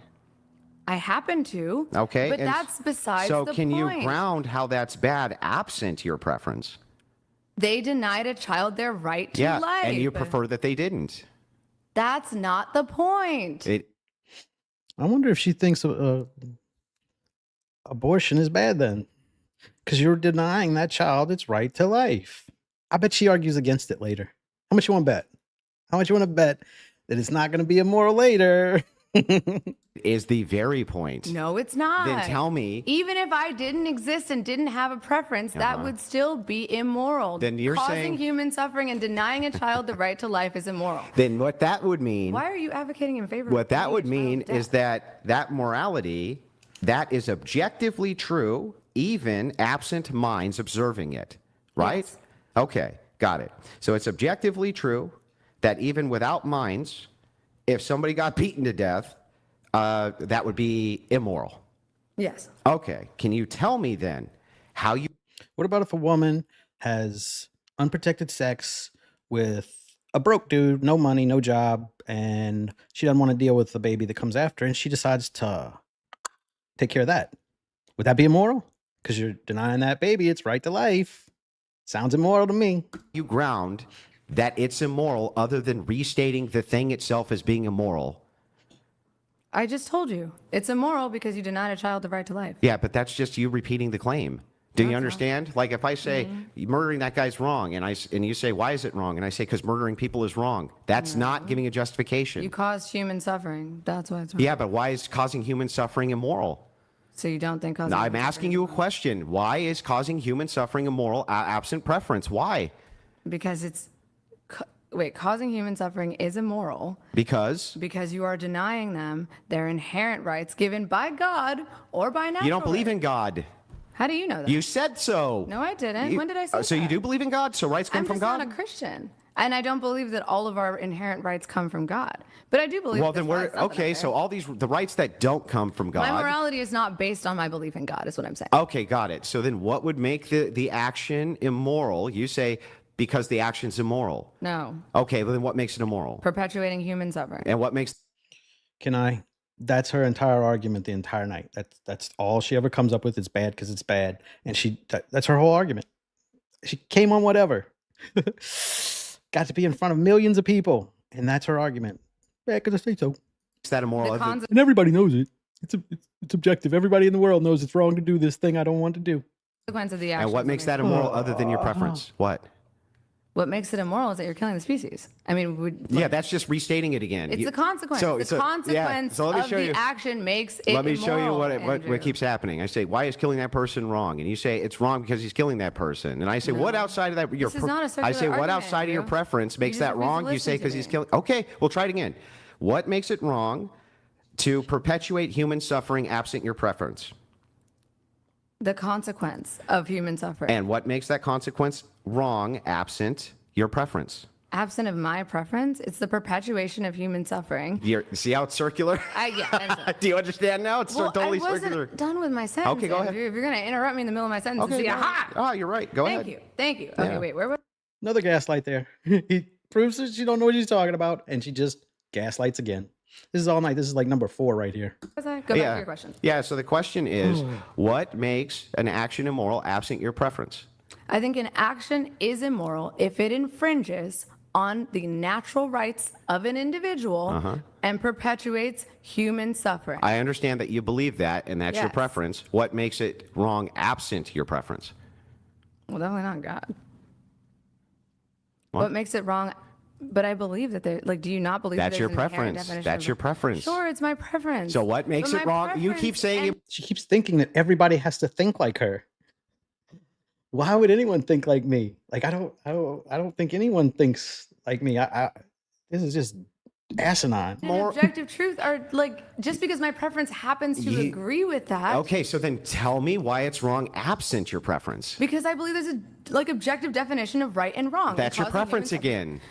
[SPEAKER 4] I happen to.
[SPEAKER 2] Okay.
[SPEAKER 4] But
[SPEAKER 2] and
[SPEAKER 4] that's besides
[SPEAKER 2] so
[SPEAKER 4] the
[SPEAKER 2] can
[SPEAKER 4] point.
[SPEAKER 2] you ground how that's bad absent your preference?
[SPEAKER 4] They denied a child their right to
[SPEAKER 2] Yeah.
[SPEAKER 4] life.
[SPEAKER 2] And you prefer that they didn't.
[SPEAKER 4] That's not the point.
[SPEAKER 1] I wonder if she thinks abortion is bad then. Because you're denying that child its right to life. I bet she argues against it later. How much you want to bet? How much you want to bet that it's not going to be immoral later?
[SPEAKER 2] Is the very point.
[SPEAKER 4] No, it's not.
[SPEAKER 2] Then tell me.
[SPEAKER 4] Even if I didn't exist and didn't have a preference, that would still be immoral.
[SPEAKER 2] Then you're
[SPEAKER 4] Causing
[SPEAKER 2] saying-
[SPEAKER 4] human suffering and denying a child the right to life is immoral.
[SPEAKER 2] Then what that would mean.
[SPEAKER 4] Why are you advocating in favor
[SPEAKER 2] What
[SPEAKER 4] of
[SPEAKER 2] that
[SPEAKER 4] putting
[SPEAKER 2] would
[SPEAKER 4] a child
[SPEAKER 2] mean
[SPEAKER 4] to
[SPEAKER 2] is
[SPEAKER 4] death?
[SPEAKER 2] that morality, that is objectively true, even absent minds observing it, right?
[SPEAKER 4] Yes.
[SPEAKER 2] Okay, got it. So it's objectively true that even without minds, if somebody got beaten to death, that would be immoral.
[SPEAKER 4] Yes.
[SPEAKER 2] Okay, can you tell me then how you...
[SPEAKER 1] What about if a woman has unprotected sex with a broke dude, no money, no job, and she doesn't want to deal with the baby that comes after, and she decides to take care of that? Would that be immoral? Because you're denying that baby its right to life. Sounds immoral to me.
[SPEAKER 2] You ground that it's immoral other than restating the thing itself as being immoral?
[SPEAKER 4] I just told you. It's immoral because you denied a child the right to life.
[SPEAKER 2] Yeah, but that's just you repeating the claim. Do you understand? Like if I say murdering that guy's wrong, and you say why is it wrong, and I say because murdering people is wrong, that's not giving a justification.
[SPEAKER 4] You caused human suffering. That's why it's wrong.
[SPEAKER 2] Yeah, but why is causing human suffering immoral?
[SPEAKER 4] So you don't think causing
[SPEAKER 2] Now, I'm
[SPEAKER 4] human
[SPEAKER 2] asking you a question. Why is causing human suffering immoral absent preference? Why?
[SPEAKER 4] Because it's causing human suffering is immoral
[SPEAKER 2] Because
[SPEAKER 4] because you are denying them their inherent rights given by God or by natural.
[SPEAKER 2] you don't believe
[SPEAKER 4] right.
[SPEAKER 2] in God.
[SPEAKER 4] How do you know that?
[SPEAKER 2] You said so.
[SPEAKER 4] No, I didn't. When did I say
[SPEAKER 2] So you
[SPEAKER 4] that?
[SPEAKER 2] do believe in God? So rights come
[SPEAKER 4] I'm
[SPEAKER 2] from
[SPEAKER 4] just
[SPEAKER 2] God?
[SPEAKER 4] not a Christian, and I don't believe that all of our inherent rights come from God. But I do believe.
[SPEAKER 2] Well,
[SPEAKER 4] that
[SPEAKER 2] then
[SPEAKER 4] there's
[SPEAKER 2] we're
[SPEAKER 4] lots of stuff
[SPEAKER 2] okay.
[SPEAKER 4] out
[SPEAKER 2] So
[SPEAKER 4] there.
[SPEAKER 2] all the rights that don't come from God.
[SPEAKER 4] My morality is not based on my belief in God. Is what I'm saying.
[SPEAKER 2] Okay, got it. So then what would make the action immoral? You say because the action's immoral.
[SPEAKER 4] No,
[SPEAKER 2] Okay, well then what makes it immoral?
[SPEAKER 4] perpetuating human suffering.
[SPEAKER 2] And what makes
[SPEAKER 1] Can I? That's her entire argument the entire night. That's all she ever comes up with. It's bad because it's bad, and that's her whole argument. She came on whatever. Got to be in front of millions of people, and that's her argument. Bad because I say so,
[SPEAKER 2] that immoral?
[SPEAKER 4] The cons-
[SPEAKER 1] and everybody knows it. It's objective. Everybody in the world knows it's wrong to do this thing I don't want to do.
[SPEAKER 4] consequence of the action.
[SPEAKER 2] And what makes that immoral other than your preference? What?
[SPEAKER 4] What makes it immoral is that you're killing the species. I mean,
[SPEAKER 2] Yeah, that's just restating it again.
[SPEAKER 4] it's
[SPEAKER 2] You-
[SPEAKER 4] the consequence.
[SPEAKER 2] So
[SPEAKER 4] the
[SPEAKER 2] it's a- yeah,
[SPEAKER 4] consequence
[SPEAKER 2] so let me
[SPEAKER 4] of
[SPEAKER 2] show
[SPEAKER 4] the
[SPEAKER 2] you.
[SPEAKER 4] action makes it
[SPEAKER 2] Let me show you
[SPEAKER 4] immoral,
[SPEAKER 2] what
[SPEAKER 4] Andrew.
[SPEAKER 2] keeps happening. I say, why is killing that person wrong? And you say it's wrong because he's killing that person. And I say, what outside of that?
[SPEAKER 4] This is not a
[SPEAKER 2] I
[SPEAKER 4] circular
[SPEAKER 2] say, what
[SPEAKER 4] argument,
[SPEAKER 2] outside of your
[SPEAKER 4] Andrew.
[SPEAKER 2] preference makes
[SPEAKER 4] You just
[SPEAKER 2] that
[SPEAKER 4] refuse to
[SPEAKER 2] wrong? You say
[SPEAKER 4] listen to
[SPEAKER 2] because he's
[SPEAKER 4] me.
[SPEAKER 2] killing. Okay, we'll try it again. What makes it wrong to perpetuate human suffering absent your preference?
[SPEAKER 4] The consequence of human suffering.
[SPEAKER 2] And what makes that consequence wrong absent your preference?
[SPEAKER 4] Absent of my preference, it's the perpetuation of human suffering.
[SPEAKER 2] See how it's circular?
[SPEAKER 4] Yeah. I'm
[SPEAKER 2] Do you understand now? It's
[SPEAKER 4] well,
[SPEAKER 2] totally
[SPEAKER 4] I wasn't
[SPEAKER 2] circular.
[SPEAKER 4] done with my sentence.
[SPEAKER 2] Okay, go ahead.
[SPEAKER 4] Andrew. If you're going to interrupt me in the middle of my sentence and
[SPEAKER 2] Okay,
[SPEAKER 4] say,
[SPEAKER 2] go ahead.
[SPEAKER 4] aha!
[SPEAKER 2] Oh, you're right. Go
[SPEAKER 4] Thank
[SPEAKER 2] ahead.
[SPEAKER 4] you. Thank you. Okay,
[SPEAKER 2] Yeah.
[SPEAKER 4] wait, where was
[SPEAKER 1] Another gaslight there. He proves that she don't know what she's talking about, and she just gaslights again. This is all night. This is like number 4 right here.
[SPEAKER 4] Go back to your question.
[SPEAKER 2] Yeah, so the question is, what makes an action immoral absent your preference?
[SPEAKER 4] I think an action is immoral if it infringes on the natural rights of an individual and perpetuates human suffering.
[SPEAKER 2] I understand that you believe that, and that's your
[SPEAKER 4] Yes.
[SPEAKER 2] preference. What makes it wrong absent your preference?
[SPEAKER 4] Well, definitely not God. What makes it wrong? But I believe that there, like, do you not believe
[SPEAKER 2] That's
[SPEAKER 4] that
[SPEAKER 2] your
[SPEAKER 4] there's an inherent
[SPEAKER 2] preference.
[SPEAKER 4] definition
[SPEAKER 2] That's
[SPEAKER 4] of-
[SPEAKER 2] your preference.
[SPEAKER 4] Sure, it's my preference.
[SPEAKER 2] So what makes
[SPEAKER 4] But
[SPEAKER 2] it
[SPEAKER 4] my
[SPEAKER 2] wrong? You keep
[SPEAKER 4] preference
[SPEAKER 2] saying
[SPEAKER 4] and-
[SPEAKER 1] She keeps thinking that everybody has to think like her. Why would anyone think like me? Like I don't think anyone thinks like me. This is just asinine.
[SPEAKER 4] and objective truth are like, just because my preference happens to agree with that.
[SPEAKER 2] Okay, so then tell me why it's wrong absent your preference.
[SPEAKER 4] Because I believe there's a like objective definition of right and wrong.
[SPEAKER 2] That's your
[SPEAKER 4] causing human
[SPEAKER 2] preference
[SPEAKER 4] suffering.
[SPEAKER 2] again.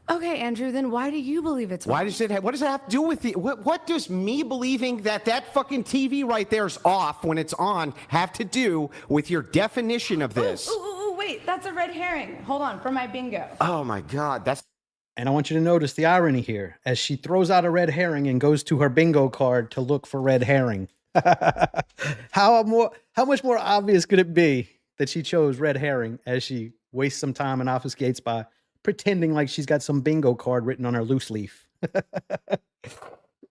[SPEAKER 4] Okay, Andrew, then why do you believe it's wrong?
[SPEAKER 2] Why does it have, what does that have to do with the, what does me believing that that fucking TV right there is off when it's on have to do with your definition of this?
[SPEAKER 4] Ooh, wait, that's a red herring. Hold on, for my bingo.
[SPEAKER 2] Oh my God, that's
[SPEAKER 1] And I want you to notice the irony here as she throws out a red herring and goes to her bingo card to look for red herring. How much more obvious could it be that she chose red herring as she wastes some time and obfuscates by pretending like she's got some bingo card written on her loose leaf?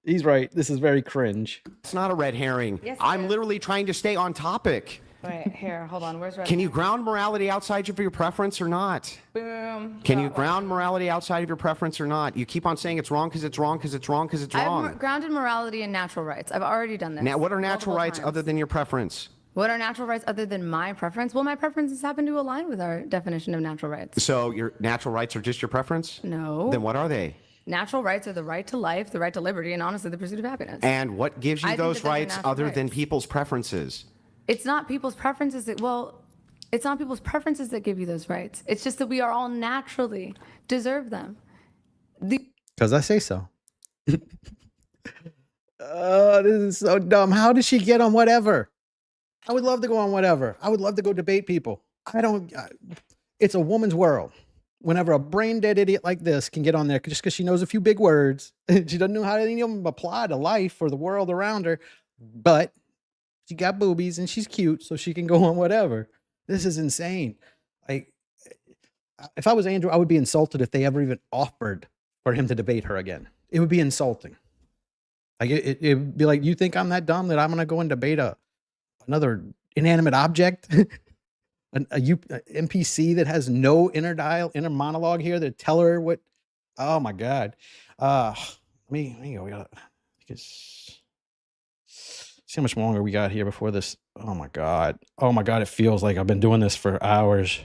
[SPEAKER 1] He's right. This is very cringe.
[SPEAKER 2] it's not a red herring.
[SPEAKER 4] Yes, it
[SPEAKER 2] I'm
[SPEAKER 4] is.
[SPEAKER 2] literally trying to stay on topic.
[SPEAKER 4] Wait, here, hold on. Where's red
[SPEAKER 2] Can you
[SPEAKER 4] herring?
[SPEAKER 2] ground morality outside of your preference or not?
[SPEAKER 4] Boom.
[SPEAKER 2] Can you ground morality outside of your preference or not? You keep on saying it's wrong because it's wrong because it's wrong because it's
[SPEAKER 4] I've
[SPEAKER 2] wrong.
[SPEAKER 4] grounded morality in natural rights. I've already done this.
[SPEAKER 2] Now, what are natural
[SPEAKER 4] multiple
[SPEAKER 2] rights
[SPEAKER 4] times.
[SPEAKER 2] other than your preference?
[SPEAKER 4] What are natural rights other than my preference? Well, my preferences happen to align with our definition of natural rights.
[SPEAKER 2] So your natural rights are just your preference?
[SPEAKER 4] No.
[SPEAKER 2] Then what are they?
[SPEAKER 4] Natural rights are the right to life, the right to liberty, and honestly, the pursuit of happiness.
[SPEAKER 2] And what gives you
[SPEAKER 4] I think
[SPEAKER 2] those
[SPEAKER 4] that those are
[SPEAKER 2] rights
[SPEAKER 4] natural
[SPEAKER 2] other than
[SPEAKER 4] rights.
[SPEAKER 2] people's preferences?
[SPEAKER 4] It's not people's preferences that, well, it's not people's preferences that give you those rights. It's just that we are all naturally deserve them.
[SPEAKER 1] Because I say so. Oh, this is so dumb. How did she get on whatever? I would love to go on whatever. I would love to go debate people. It's a woman's world. Whenever a brain dead idiot like this can get on there just because she knows a few big words, she doesn't know how to even apply to life or the world around her, but she got boobies and she's cute, so she can go on whatever. This is insane. If I was Andrew, I would be insulted if they ever even offered for him to debate her again. It would be insulting. Like it would be like, you think I'm that dumb that I'm gonna go and debate another inanimate object, an NPC that has no inner monologue here to tell her what? Oh my God. Let me go. We gotta see how much longer we got here before this. Oh my God. Oh my God. It feels like I've been doing this for hours.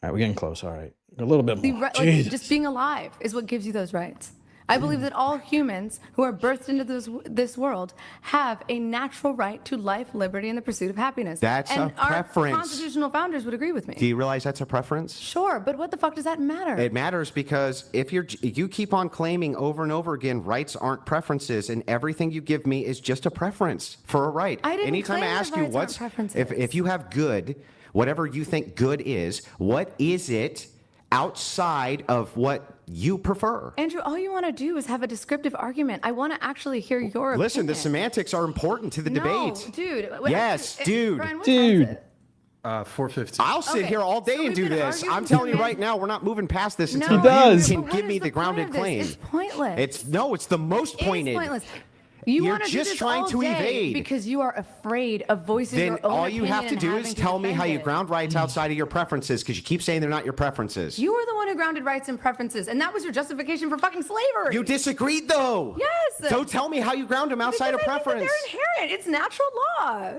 [SPEAKER 1] All right, we're getting close. All right, a little bit more.
[SPEAKER 4] Like, just being alive is what gives you those rights. I believe that all humans who are birthed into this world have a natural right to life, liberty, and the pursuit of happiness.
[SPEAKER 2] That's
[SPEAKER 4] and
[SPEAKER 2] a
[SPEAKER 4] our
[SPEAKER 2] preference.
[SPEAKER 4] constitutional founders would agree with me.
[SPEAKER 2] Do you realize that's a preference?
[SPEAKER 4] Sure, but what the fuck does that matter?
[SPEAKER 2] It matters because if you keep on claiming over and over again rights aren't preferences and everything you give me is just a preference for a right.
[SPEAKER 4] I didn't
[SPEAKER 2] Anytime I
[SPEAKER 4] claim that
[SPEAKER 2] ask you
[SPEAKER 4] rights aren't
[SPEAKER 2] what's
[SPEAKER 4] preferences.
[SPEAKER 2] if you have good, whatever you think good is, what is it outside of what you prefer?
[SPEAKER 4] Andrew, all you want to do is have a descriptive argument. I want to actually hear your
[SPEAKER 2] Listen, the
[SPEAKER 4] opinion.
[SPEAKER 2] semantics are important to the
[SPEAKER 4] No,
[SPEAKER 2] debate.
[SPEAKER 4] dude.
[SPEAKER 2] Yes, dude.
[SPEAKER 4] Brian, what time is
[SPEAKER 1] Dude.
[SPEAKER 4] it?
[SPEAKER 3] 4:15.
[SPEAKER 2] I'll sit
[SPEAKER 4] Okay,
[SPEAKER 2] here all day
[SPEAKER 4] so
[SPEAKER 2] and
[SPEAKER 4] we've
[SPEAKER 2] do
[SPEAKER 4] been
[SPEAKER 2] this.
[SPEAKER 4] arguing
[SPEAKER 2] I'm telling you
[SPEAKER 4] for
[SPEAKER 2] right now, we're not moving past this
[SPEAKER 4] No,
[SPEAKER 2] until
[SPEAKER 1] does.
[SPEAKER 2] you
[SPEAKER 4] but
[SPEAKER 2] can
[SPEAKER 4] what
[SPEAKER 2] give
[SPEAKER 4] is
[SPEAKER 2] me the
[SPEAKER 4] point
[SPEAKER 2] grounded
[SPEAKER 4] of this?
[SPEAKER 2] claim.
[SPEAKER 4] It's pointless.
[SPEAKER 2] It's the most
[SPEAKER 4] It is
[SPEAKER 2] pointed.
[SPEAKER 4] pointless. You
[SPEAKER 2] You're
[SPEAKER 4] want to do
[SPEAKER 2] just
[SPEAKER 4] this
[SPEAKER 2] trying
[SPEAKER 4] all
[SPEAKER 2] to
[SPEAKER 4] day
[SPEAKER 2] evade.
[SPEAKER 4] because you are afraid of voicing
[SPEAKER 2] Then
[SPEAKER 4] your own
[SPEAKER 2] all you have to
[SPEAKER 4] opinion
[SPEAKER 2] do
[SPEAKER 4] and
[SPEAKER 2] is
[SPEAKER 4] having to
[SPEAKER 2] tell me
[SPEAKER 4] defend
[SPEAKER 2] how you
[SPEAKER 4] it.
[SPEAKER 2] ground rights outside of your preferences because you keep saying they're not your preferences.
[SPEAKER 4] You were the one who grounded rights and preferences, and that was your justification for fucking slavery.
[SPEAKER 2] You disagreed though.
[SPEAKER 4] Yes.
[SPEAKER 2] So tell me how you ground them outside of
[SPEAKER 4] Because I think that
[SPEAKER 2] preference.
[SPEAKER 4] they're inherent. It's natural law.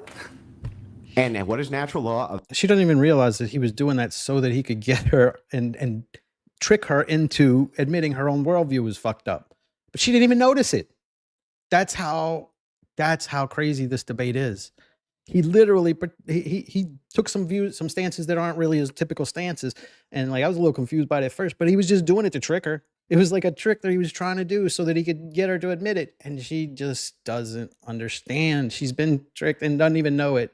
[SPEAKER 2] And what is natural law?
[SPEAKER 1] She doesn't even realize that he was doing that so that he could get her and trick her into admitting her own worldview was fucked up. But she didn't even notice it. That's how crazy this debate is. He literally he took some stances that aren't really his typical stances, and like I was a little confused by it at first, but he was just doing it to trick her. It was like a trick that he was trying to do so that he could get her to admit it, and she just doesn't understand. She's been tricked and doesn't even know it.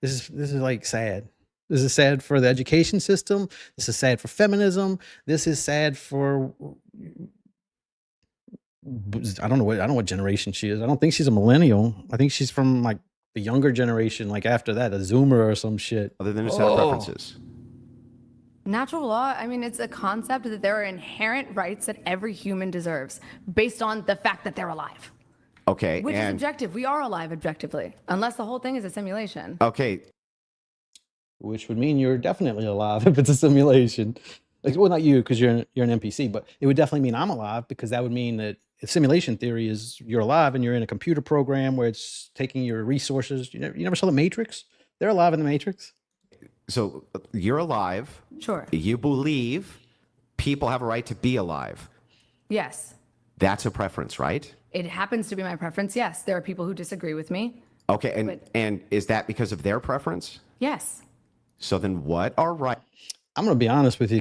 [SPEAKER 1] This is like sad. This is sad for the education system. This is sad for feminism. This is sad for I don't know what generation she is. I don't think she's a millennial. I think she's from like the younger generation, like after that, a Zoomer or some shit.
[SPEAKER 2] Other than a set of preferences.
[SPEAKER 4] Natural law, I mean, it's a concept that there are inherent rights that every human deserves based on the fact that they're alive.
[SPEAKER 2] Okay.
[SPEAKER 4] Which is
[SPEAKER 2] and
[SPEAKER 4] objective. We are alive objectively, unless the whole thing is a simulation.
[SPEAKER 2] okay.
[SPEAKER 1] Which would mean you're definitely alive if it's a simulation. Like, well, not you because you're an NPC, but it would definitely mean I'm alive because that would mean that simulation theory is you're alive and you're in a computer program where it's taking your resources. You never saw the Matrix? They're alive in the Matrix.
[SPEAKER 2] So you're alive.
[SPEAKER 4] Sure.
[SPEAKER 2] You believe people have a right to be alive.
[SPEAKER 4] Yes.
[SPEAKER 2] That's a preference, right?
[SPEAKER 4] It happens to be my preference. Yes. There are people who disagree with me.
[SPEAKER 2] Okay. And is that because of their preference?
[SPEAKER 4] Yes.
[SPEAKER 2] So then what are right?
[SPEAKER 1] I'm gonna be honest with you,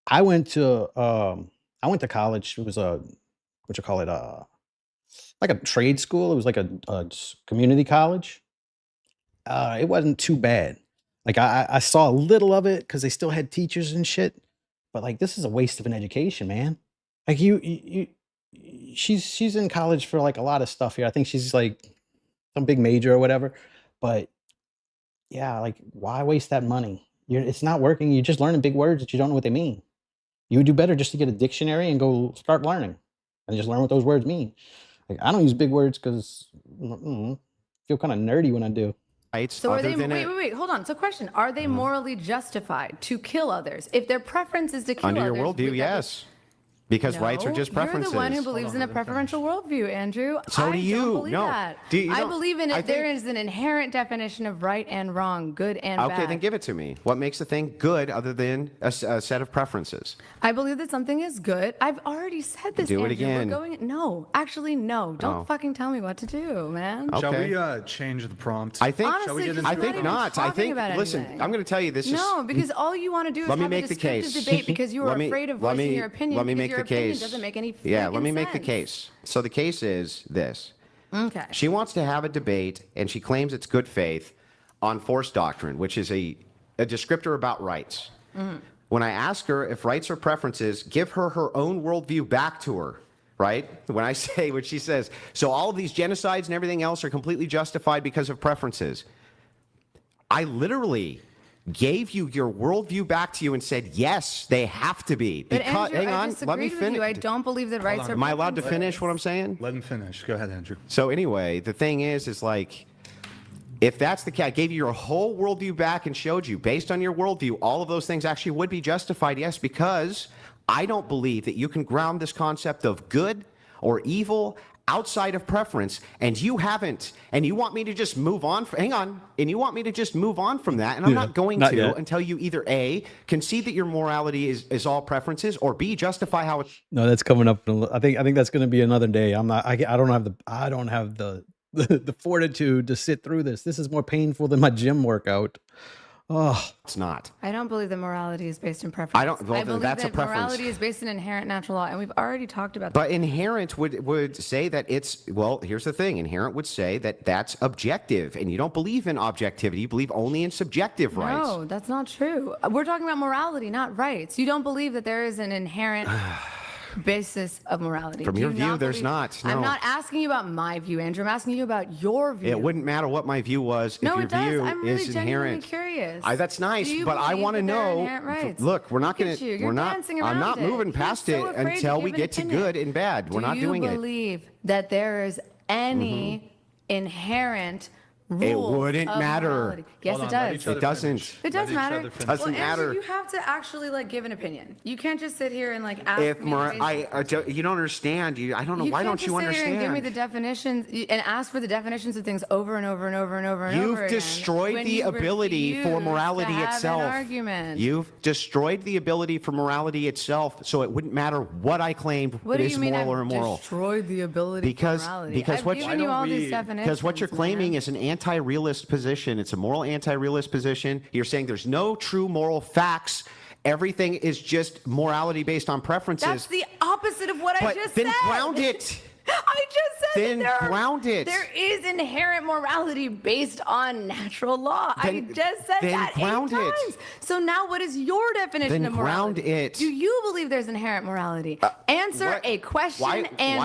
[SPEAKER 1] I went to college. It was like a trade school. It was like a community college. It wasn't too bad. Like I saw a little of it because they still had teachers and shit. But like this is a waste of an education, man. Like she's in college for like a lot of stuff here. I think she's like some big major or whatever. But yeah, like why waste that money? It's not working. You're just learning big words that you don't know what they mean. You would do better just to get a dictionary and go start learning and just learn what those words mean. Like I don't use big words because I feel kind of nerdy when I do.
[SPEAKER 4] So are they, wait, hold on. So question, are they morally justified to kill others? If their preference is to kill
[SPEAKER 2] Under
[SPEAKER 4] others.
[SPEAKER 2] your worldview, yes. Because rights are just preferences.
[SPEAKER 4] You're the one who believes in a preferential worldview, Andrew.
[SPEAKER 2] So do you.
[SPEAKER 4] I don't believe
[SPEAKER 2] No.
[SPEAKER 4] that. I believe in it. There is an inherent definition of right and wrong, good and bad.
[SPEAKER 2] Okay, then give it to me. What makes a thing good other than a set of preferences?
[SPEAKER 4] I believe that something is good. I've already said this,
[SPEAKER 2] Do it
[SPEAKER 4] Andrew.
[SPEAKER 2] again.
[SPEAKER 4] No, actually, no. Don't fucking tell me what to do, man.
[SPEAKER 2] Okay.
[SPEAKER 3] Shall we change the prompt?
[SPEAKER 2] I think.
[SPEAKER 4] Honestly,
[SPEAKER 3] get
[SPEAKER 4] just
[SPEAKER 3] into
[SPEAKER 2] I
[SPEAKER 3] it?
[SPEAKER 2] think not. I think. Listen,
[SPEAKER 4] anything.
[SPEAKER 2] I'm going to tell you this.
[SPEAKER 4] No, because all you want to do is
[SPEAKER 2] Let me
[SPEAKER 4] have
[SPEAKER 2] make
[SPEAKER 4] a
[SPEAKER 2] the
[SPEAKER 4] descriptive
[SPEAKER 2] case.
[SPEAKER 4] debate because you are afraid of voicing your opinion.
[SPEAKER 2] Let me
[SPEAKER 4] because
[SPEAKER 2] make
[SPEAKER 4] your
[SPEAKER 2] the
[SPEAKER 4] opinion
[SPEAKER 2] case.
[SPEAKER 4] doesn't make any
[SPEAKER 2] Yeah, let me make the
[SPEAKER 4] sense.
[SPEAKER 2] case. So the case is this.
[SPEAKER 4] Okay.
[SPEAKER 2] She wants to have a debate, and she claims it's good faith on force doctrine, which is a descriptor about rights. When I ask her if rights are preferences, give her her own worldview back to her, right? When she says, so all of these genocides and everything else are completely justified because of preferences. I literally gave you your worldview back to you and said, yes, they have to be.
[SPEAKER 4] But
[SPEAKER 2] Because,
[SPEAKER 4] Andrew,
[SPEAKER 2] hang
[SPEAKER 4] I
[SPEAKER 2] on, let me
[SPEAKER 4] disagreed with you. I
[SPEAKER 2] finish.
[SPEAKER 4] don't believe that rights are.
[SPEAKER 2] Am I allowed to
[SPEAKER 4] preferences.
[SPEAKER 2] finish what I'm saying?
[SPEAKER 3] Let him finish. Go ahead, Andrew.
[SPEAKER 2] So anyway, the thing is like, if that's the case, I gave you your whole worldview back and showed you, based on your worldview, all of those things actually would be justified, yes, because I don't believe that you can ground this concept of good or evil outside of preference, and you haven't, and you want me to just move on. Hang on, and you want me to just move on from that, and I'm not going
[SPEAKER 1] not
[SPEAKER 2] to
[SPEAKER 1] yet.
[SPEAKER 2] until you either A, concede that your morality is all preferences, or B, justify how it's.
[SPEAKER 1] No, that's coming up. I think that's going to be another day. I don't have the fortitude to sit through this. This is more painful than my gym workout. Oh,
[SPEAKER 2] It's not.
[SPEAKER 4] I don't believe that morality is based in preference.
[SPEAKER 2] I don't- well, then
[SPEAKER 4] believe
[SPEAKER 2] that's a
[SPEAKER 4] that
[SPEAKER 2] preference.
[SPEAKER 4] morality is based in inherent natural law, and we've already talked about that.
[SPEAKER 2] But inherent would say that it's, well, here's the thing. Inherent would say that that's objective, and you don't believe in objectivity. You believe only in subjective rights.
[SPEAKER 4] No, that's not true. We're talking about morality, not rights. You don't believe that there is an inherent basis of morality.
[SPEAKER 2] From
[SPEAKER 4] Do
[SPEAKER 2] your
[SPEAKER 4] you
[SPEAKER 2] view,
[SPEAKER 4] not
[SPEAKER 2] there's
[SPEAKER 4] believe-
[SPEAKER 2] not,
[SPEAKER 4] I'm
[SPEAKER 2] no.
[SPEAKER 4] not asking you about my view, Andrew. I'm asking you about your view.
[SPEAKER 2] It wouldn't matter what my view was
[SPEAKER 4] No,
[SPEAKER 2] if your
[SPEAKER 4] it does.
[SPEAKER 2] view
[SPEAKER 4] I'm really
[SPEAKER 2] is
[SPEAKER 4] genuinely
[SPEAKER 2] inherent.
[SPEAKER 4] curious.
[SPEAKER 2] That's nice,
[SPEAKER 4] Do you
[SPEAKER 2] but I
[SPEAKER 4] believe
[SPEAKER 2] want to
[SPEAKER 4] that there are
[SPEAKER 2] know.
[SPEAKER 4] inherent rights?
[SPEAKER 2] Look, we're not
[SPEAKER 4] Look
[SPEAKER 2] going
[SPEAKER 4] at you.
[SPEAKER 2] to.
[SPEAKER 4] You're
[SPEAKER 2] We're not.
[SPEAKER 4] dancing
[SPEAKER 2] I'm not
[SPEAKER 4] around it.
[SPEAKER 2] moving
[SPEAKER 4] You're
[SPEAKER 2] past
[SPEAKER 4] so
[SPEAKER 2] it
[SPEAKER 4] afraid to
[SPEAKER 2] until we
[SPEAKER 4] give an
[SPEAKER 2] get to
[SPEAKER 4] opinion.
[SPEAKER 2] good and bad. We're not doing
[SPEAKER 4] Do
[SPEAKER 2] it.
[SPEAKER 4] you believe that there is any inherent rule?
[SPEAKER 2] wouldn't matter.
[SPEAKER 4] Morality? Yes,
[SPEAKER 3] Hold
[SPEAKER 4] it
[SPEAKER 3] on, let
[SPEAKER 4] does.
[SPEAKER 3] each other
[SPEAKER 2] It doesn't.
[SPEAKER 3] finish.
[SPEAKER 4] It does
[SPEAKER 3] Let each
[SPEAKER 4] matter.
[SPEAKER 3] other finish.
[SPEAKER 2] Doesn't
[SPEAKER 4] well, Andrew,
[SPEAKER 2] matter.
[SPEAKER 4] you have to actually like give an opinion. You can't just sit here and like ask
[SPEAKER 2] If
[SPEAKER 4] me.
[SPEAKER 2] you don't understand. I don't know.
[SPEAKER 4] You
[SPEAKER 2] Why
[SPEAKER 4] can't
[SPEAKER 2] don't
[SPEAKER 4] just
[SPEAKER 2] you
[SPEAKER 4] sit here and give me the
[SPEAKER 2] understand?
[SPEAKER 4] definitions and ask for the definitions of things over and over and over and over and over
[SPEAKER 2] You've
[SPEAKER 4] again
[SPEAKER 2] destroyed
[SPEAKER 4] when
[SPEAKER 2] the
[SPEAKER 4] you
[SPEAKER 2] ability for
[SPEAKER 4] refuse
[SPEAKER 2] morality
[SPEAKER 4] to have
[SPEAKER 2] itself.
[SPEAKER 4] An argument.
[SPEAKER 2] You've destroyed the ability for morality itself, so it wouldn't matter what I claimed
[SPEAKER 4] What do
[SPEAKER 2] is
[SPEAKER 4] you mean
[SPEAKER 2] moral
[SPEAKER 4] I've
[SPEAKER 2] or immoral.
[SPEAKER 4] destroyed the ability
[SPEAKER 2] Because-
[SPEAKER 4] for morality?
[SPEAKER 2] because
[SPEAKER 4] I've
[SPEAKER 2] what-
[SPEAKER 4] given
[SPEAKER 2] Why
[SPEAKER 4] you
[SPEAKER 3] don't
[SPEAKER 4] all
[SPEAKER 3] we-
[SPEAKER 4] these definitions.
[SPEAKER 2] Because what you're claiming
[SPEAKER 4] man.
[SPEAKER 2] is an anti-realist position. It's a moral anti-realist position. You're saying there's no true moral facts. Everything is just morality based on preferences.
[SPEAKER 4] That's the opposite of what I
[SPEAKER 2] but
[SPEAKER 4] just
[SPEAKER 2] then
[SPEAKER 4] said.
[SPEAKER 2] ground it.
[SPEAKER 4] I just said
[SPEAKER 2] Then
[SPEAKER 4] There are-
[SPEAKER 2] ground it.
[SPEAKER 4] There is inherent morality based on natural law. I
[SPEAKER 2] Then-
[SPEAKER 4] just said
[SPEAKER 2] then
[SPEAKER 4] that 8
[SPEAKER 2] ground it.
[SPEAKER 4] times. So now what is your definition
[SPEAKER 2] Then
[SPEAKER 4] of morality?
[SPEAKER 2] ground it.
[SPEAKER 4] Do you believe there's inherent morality? Answer
[SPEAKER 2] What?
[SPEAKER 4] a question,
[SPEAKER 2] Why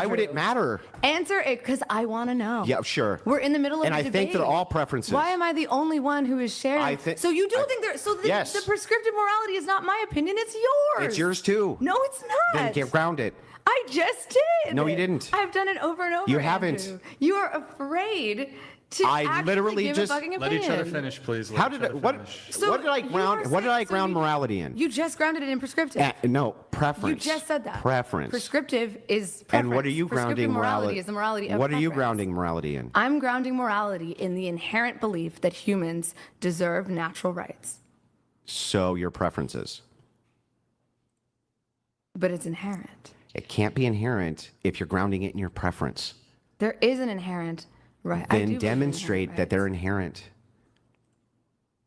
[SPEAKER 2] would it
[SPEAKER 4] Andrew.
[SPEAKER 2] matter?
[SPEAKER 4] Answer it, because I want to know.
[SPEAKER 2] Yeah, sure.
[SPEAKER 4] We're in the middle of
[SPEAKER 2] And
[SPEAKER 4] a
[SPEAKER 2] I
[SPEAKER 4] debate.
[SPEAKER 2] think they're all preferences.
[SPEAKER 4] Why am I the only one who is sharing?
[SPEAKER 2] I think-
[SPEAKER 4] so you do
[SPEAKER 2] I-
[SPEAKER 4] think there? So
[SPEAKER 2] Yes.
[SPEAKER 4] the prescriptive morality is not my opinion; it's yours.
[SPEAKER 2] It's yours too.
[SPEAKER 4] No, it's not.
[SPEAKER 2] Then get ground it.
[SPEAKER 4] I just did.
[SPEAKER 2] No, you didn't.
[SPEAKER 4] I've done it over and over.
[SPEAKER 2] You haven't.
[SPEAKER 4] Andrew. You are afraid to
[SPEAKER 2] I
[SPEAKER 4] actually
[SPEAKER 2] literally
[SPEAKER 4] give
[SPEAKER 2] just-
[SPEAKER 4] a fucking
[SPEAKER 3] Let
[SPEAKER 4] opinion.
[SPEAKER 3] each other finish, please. Let
[SPEAKER 2] How
[SPEAKER 3] each
[SPEAKER 2] did
[SPEAKER 3] other
[SPEAKER 2] what?
[SPEAKER 3] finish.
[SPEAKER 4] So
[SPEAKER 2] What did I
[SPEAKER 4] you
[SPEAKER 2] ground?
[SPEAKER 4] are
[SPEAKER 2] What did I
[SPEAKER 4] saying- so
[SPEAKER 2] ground
[SPEAKER 4] you-
[SPEAKER 2] morality in?
[SPEAKER 4] You just grounded it in prescriptive.
[SPEAKER 2] No, preference.
[SPEAKER 4] You just said that.
[SPEAKER 2] Preference.
[SPEAKER 4] Prescriptive is preference.
[SPEAKER 2] And what are you grounding
[SPEAKER 4] Prescriptive morality?
[SPEAKER 2] morality?
[SPEAKER 4] Is the morality of
[SPEAKER 2] What are you
[SPEAKER 4] preference.
[SPEAKER 2] grounding morality in?
[SPEAKER 4] I'm grounding morality in the inherent belief that humans deserve natural rights,
[SPEAKER 2] So your preferences.
[SPEAKER 4] but it's inherent.
[SPEAKER 2] It can't be inherent if you're grounding it in your preference.
[SPEAKER 4] There is an inherent right. I do
[SPEAKER 2] Then
[SPEAKER 4] believe in
[SPEAKER 2] demonstrate
[SPEAKER 4] inherent
[SPEAKER 2] that they're
[SPEAKER 4] rights.
[SPEAKER 2] inherent.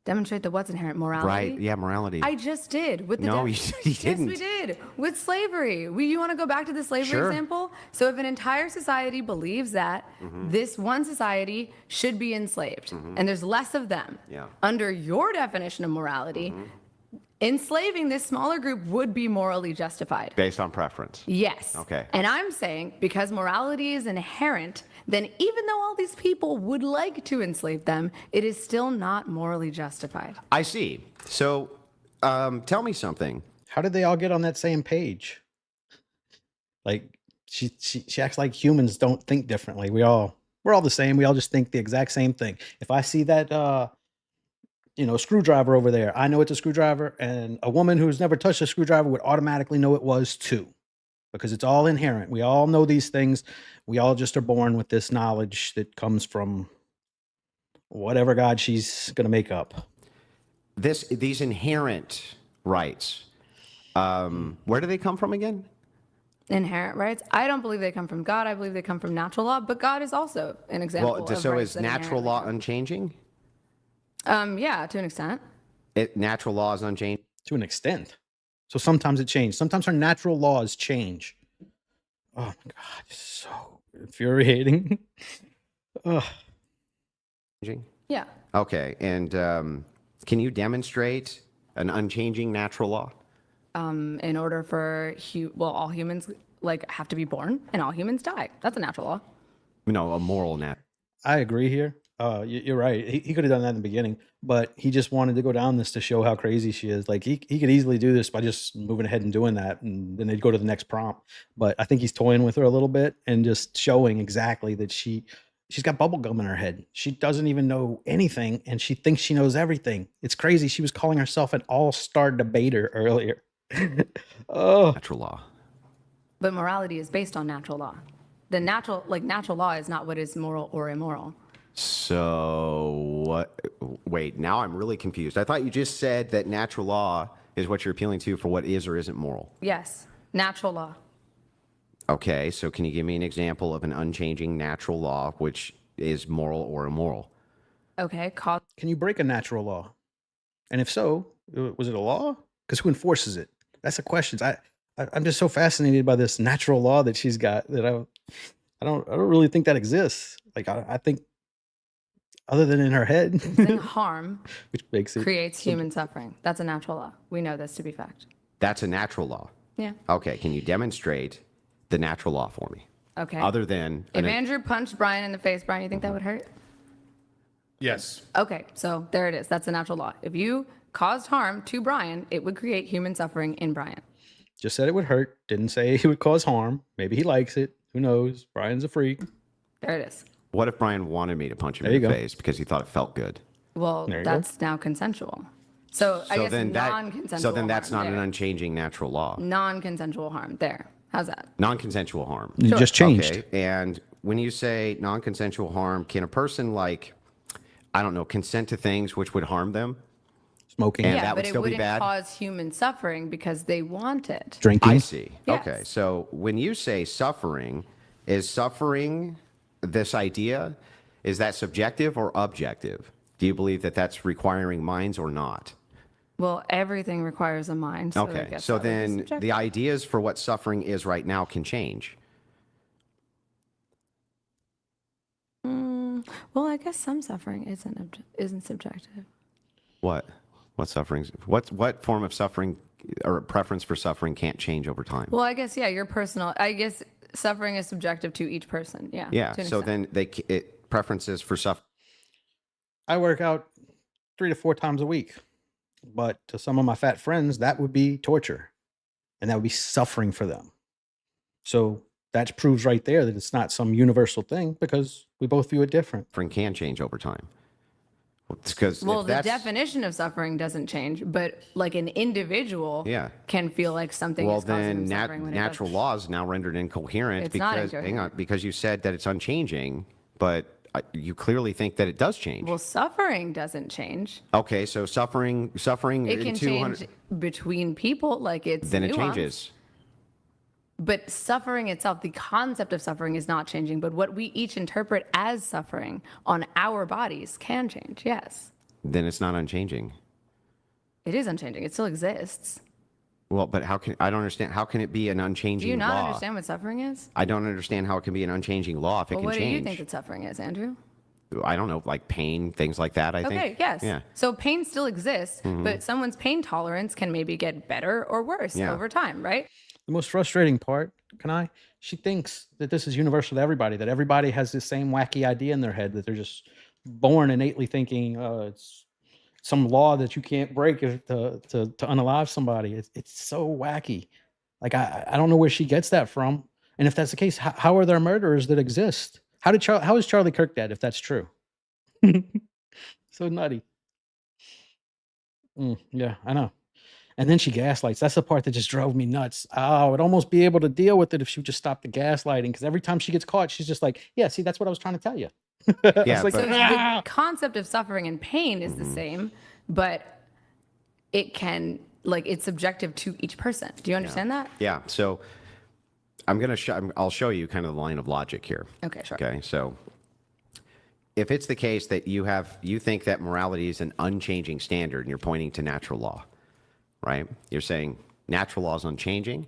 [SPEAKER 4] Demonstrate that what's inherent morality.
[SPEAKER 2] Right? Yeah, morality.
[SPEAKER 4] I just did with the
[SPEAKER 2] No, you didn't.
[SPEAKER 4] Yes, we did with slavery. You want to go back to the slavery
[SPEAKER 2] Sure.
[SPEAKER 4] example? So if an entire society believes that
[SPEAKER 2] Mm-hmm.
[SPEAKER 4] this one society should be enslaved, and there's less of them,
[SPEAKER 2] Yeah.
[SPEAKER 4] under your definition of morality,
[SPEAKER 2] Mm-hmm.
[SPEAKER 4] enslaving this smaller group would be morally justified.
[SPEAKER 2] Based on preference.
[SPEAKER 4] Yes.
[SPEAKER 2] Okay.
[SPEAKER 4] And I'm saying because morality is inherent, then even though all these people would like to enslave them, it is still not morally justified.
[SPEAKER 2] I see. So tell me something.
[SPEAKER 1] How did they all get on that same page? Like she acts like humans don't think differently. We're all the same. We all just think the exact same thing. If I see that screwdriver over there, I know it's a screwdriver, and a woman who's never touched a screwdriver would automatically know it was too, because it's all inherent. We all know these things. We all just are born with this knowledge that comes from whatever God she's gonna make up.
[SPEAKER 2] These inherent rights, where do they come from again?
[SPEAKER 4] Inherent rights? I don't believe they come from God. I believe they come from natural law, but God is also an example
[SPEAKER 2] Well,
[SPEAKER 4] of
[SPEAKER 2] so
[SPEAKER 4] rights
[SPEAKER 2] is
[SPEAKER 4] that
[SPEAKER 2] natural
[SPEAKER 4] inherently
[SPEAKER 2] law unchanging?
[SPEAKER 4] Yeah, to an extent.
[SPEAKER 2] Natural law is unchanging.
[SPEAKER 1] To an extent. So sometimes it changes. Sometimes our natural laws change. Oh my God, it's so infuriating. Ugh.
[SPEAKER 4] Yeah.
[SPEAKER 2] Okay, and can you demonstrate an unchanging natural law?
[SPEAKER 4] In order for all humans have to be born and all humans die. That's a natural law.
[SPEAKER 2] No, a moral nat.
[SPEAKER 1] I agree here. You're right. He could have done that in the beginning, but he just wanted to go down this to show how crazy she is. Like he could easily do this by just moving ahead and doing that, and then they'd go to the next prompt. But I think he's toying with her a little bit and just showing exactly that she's got bubble gum in her head. She doesn't even know anything, and she thinks she knows everything. It's crazy. She was calling herself an all-star debater earlier. Oh,
[SPEAKER 2] Natural law.
[SPEAKER 4] But morality is based on natural law. The natural law is not what is moral or immoral.
[SPEAKER 2] So what? Wait, now I'm really confused. I thought you just said that natural law is what you're appealing to for what is or isn't moral.
[SPEAKER 4] Yes, natural law.
[SPEAKER 2] Okay, so can you give me an example of an unchanging natural law which is moral or immoral?
[SPEAKER 4] Okay,
[SPEAKER 1] can you break a natural law? And if so, was it a law? Because who enforces it? That's the question. I'm just so fascinated by this natural law that she's got that I don't really think that exists. Like I think other than in her head,
[SPEAKER 4] causing harm
[SPEAKER 1] which makes it
[SPEAKER 4] creates human suffering. That's a natural law. We know this to be fact.
[SPEAKER 2] That's a natural law.
[SPEAKER 4] Yeah.
[SPEAKER 2] Okay, can you demonstrate the natural law for me?
[SPEAKER 4] Okay.
[SPEAKER 2] Other than
[SPEAKER 4] If Andrew punched Brian in the face, Brian, you think that would hurt?
[SPEAKER 3] Yes.
[SPEAKER 4] Okay, so there it is. That's a natural law. If you caused harm to Brian, it would create human suffering in Brian.
[SPEAKER 1] just said it would hurt. Didn't say it would cause harm. Maybe he likes it. Who knows? Brian's a freak.
[SPEAKER 4] There it is.
[SPEAKER 2] what if Brian wanted me to punch him
[SPEAKER 1] There
[SPEAKER 2] in
[SPEAKER 1] you
[SPEAKER 2] the
[SPEAKER 1] go.
[SPEAKER 2] face because he thought it felt good?
[SPEAKER 4] Well,
[SPEAKER 1] There you go.
[SPEAKER 4] that's now consensual. So I guess non-consensual.
[SPEAKER 2] So then that's
[SPEAKER 4] harm
[SPEAKER 2] not an
[SPEAKER 4] there.
[SPEAKER 2] unchanging natural law.
[SPEAKER 4] Non-consensual harm. There. How's that?
[SPEAKER 2] Non-consensual harm.
[SPEAKER 1] You just changed.
[SPEAKER 2] Okay, and when you say non-consensual harm, can a person consent to things which would harm them?
[SPEAKER 1] Smoking,
[SPEAKER 2] And
[SPEAKER 4] Yeah,
[SPEAKER 2] that would
[SPEAKER 4] but it
[SPEAKER 2] still be
[SPEAKER 4] wouldn't
[SPEAKER 2] bad?
[SPEAKER 4] cause human suffering because they want it.
[SPEAKER 1] drinking.
[SPEAKER 2] I see.
[SPEAKER 4] Yes.
[SPEAKER 2] Okay, so when you say suffering, is suffering this idea? Is that subjective or objective? Do you believe that that's requiring minds or not?
[SPEAKER 4] Well, everything requires a mind. So I
[SPEAKER 2] Okay,
[SPEAKER 4] guess
[SPEAKER 2] so
[SPEAKER 4] that would be
[SPEAKER 2] then
[SPEAKER 4] subjective.
[SPEAKER 2] the ideas for what suffering is right now can change.
[SPEAKER 4] Well, I guess some suffering isn't subjective.
[SPEAKER 2] What? What sufferings? What form of suffering or preference for suffering can't change over time?
[SPEAKER 4] Well, I guess, yeah, your personal, I guess suffering is subjective to each person. Yeah.
[SPEAKER 2] Yeah.
[SPEAKER 4] to an
[SPEAKER 2] So
[SPEAKER 4] extent.
[SPEAKER 2] then preferences for suffering.
[SPEAKER 1] I work out 3 to 4 times a week, but to some of my fat friends, that would be torture, and that would be suffering for them. So that proves right there that it's not some universal thing because we both view it different.
[SPEAKER 2] Can change over time. Because
[SPEAKER 4] Well, the definition of suffering doesn't change, but like an individual
[SPEAKER 2] Yeah.
[SPEAKER 4] can feel like something
[SPEAKER 2] well,
[SPEAKER 4] is causing
[SPEAKER 2] then
[SPEAKER 4] them suffering when
[SPEAKER 2] natural law is now rendered incoherent
[SPEAKER 4] It's not
[SPEAKER 2] because hang on,
[SPEAKER 4] incoherent.
[SPEAKER 2] because you said that it's unchanging, but you clearly think that it does change.
[SPEAKER 4] Well, suffering doesn't change.
[SPEAKER 2] Okay, so suffering
[SPEAKER 4] It
[SPEAKER 2] in
[SPEAKER 4] can
[SPEAKER 2] 200
[SPEAKER 4] change between people, like it's
[SPEAKER 2] then it
[SPEAKER 4] nuanced.
[SPEAKER 2] changes.
[SPEAKER 4] But suffering itself, the concept of suffering is not changing, but what we each interpret as suffering on our bodies can change. Yes.
[SPEAKER 2] Then it's not unchanging.
[SPEAKER 4] It is unchanging. It still exists.
[SPEAKER 2] Well, but I don't understand. How can it be an unchanging
[SPEAKER 4] Do you not
[SPEAKER 2] law?
[SPEAKER 4] understand what suffering is?
[SPEAKER 2] I don't understand how it can be an unchanging law if it
[SPEAKER 4] Well,
[SPEAKER 2] can
[SPEAKER 4] what do
[SPEAKER 2] change.
[SPEAKER 4] you think that suffering is, Andrew?
[SPEAKER 2] I don't know, like pain, things like that, I think.
[SPEAKER 4] Okay, yes.
[SPEAKER 2] Yeah.
[SPEAKER 4] So pain still exists, but someone's pain tolerance can maybe get better or worse
[SPEAKER 2] Yeah.
[SPEAKER 4] over time, right?
[SPEAKER 1] The most frustrating part, she thinks that this is universal to everybody, that everybody has this same wacky idea in their head, that they're just born innately thinking it's some law that you can't break to unalive somebody. It's so wacky. Like, I don't know where she gets that from. And if that's the case, how are there murderers that exist? How is Charlie Kirk dead if that's true? So nutty. Yeah, I know. And then she gaslights. That's the part that just drove me nuts. I would almost be able to deal with it if she would just stop the gaslighting. Because every time she gets caught, she's just like, "Yeah, see, that's what I was trying to tell you."
[SPEAKER 2] Yeah,
[SPEAKER 1] like,
[SPEAKER 2] but-
[SPEAKER 4] So the concept of suffering and pain is the same, but it can, like, it's subjective to each person. Do you understand that?
[SPEAKER 2] Yeah. So I'll show you kind of the line of logic here.
[SPEAKER 4] Okay, sure.
[SPEAKER 2] Okay. So if it's the case that you think that morality is an unchanging standard and you're pointing to natural law, right? You're saying natural law is unchanging.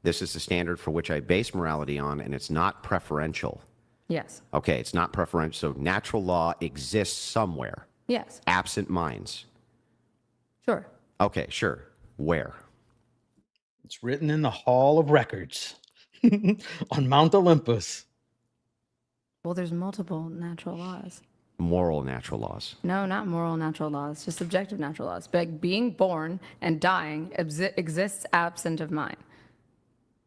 [SPEAKER 2] This is the standard for which I base morality on, and it's not preferential.
[SPEAKER 4] Yes.
[SPEAKER 2] Okay, it's not preferential. So natural law exists somewhere,
[SPEAKER 4] Yes.
[SPEAKER 2] absent minds.
[SPEAKER 4] Sure.
[SPEAKER 2] Okay, sure. Where?
[SPEAKER 1] it's written in the Hall of Records on Mount Olympus.
[SPEAKER 4] Well, there's multiple natural laws.
[SPEAKER 2] Moral natural laws.
[SPEAKER 4] No, not moral natural laws, just subjective natural laws. But being born and dying exists absent of mind.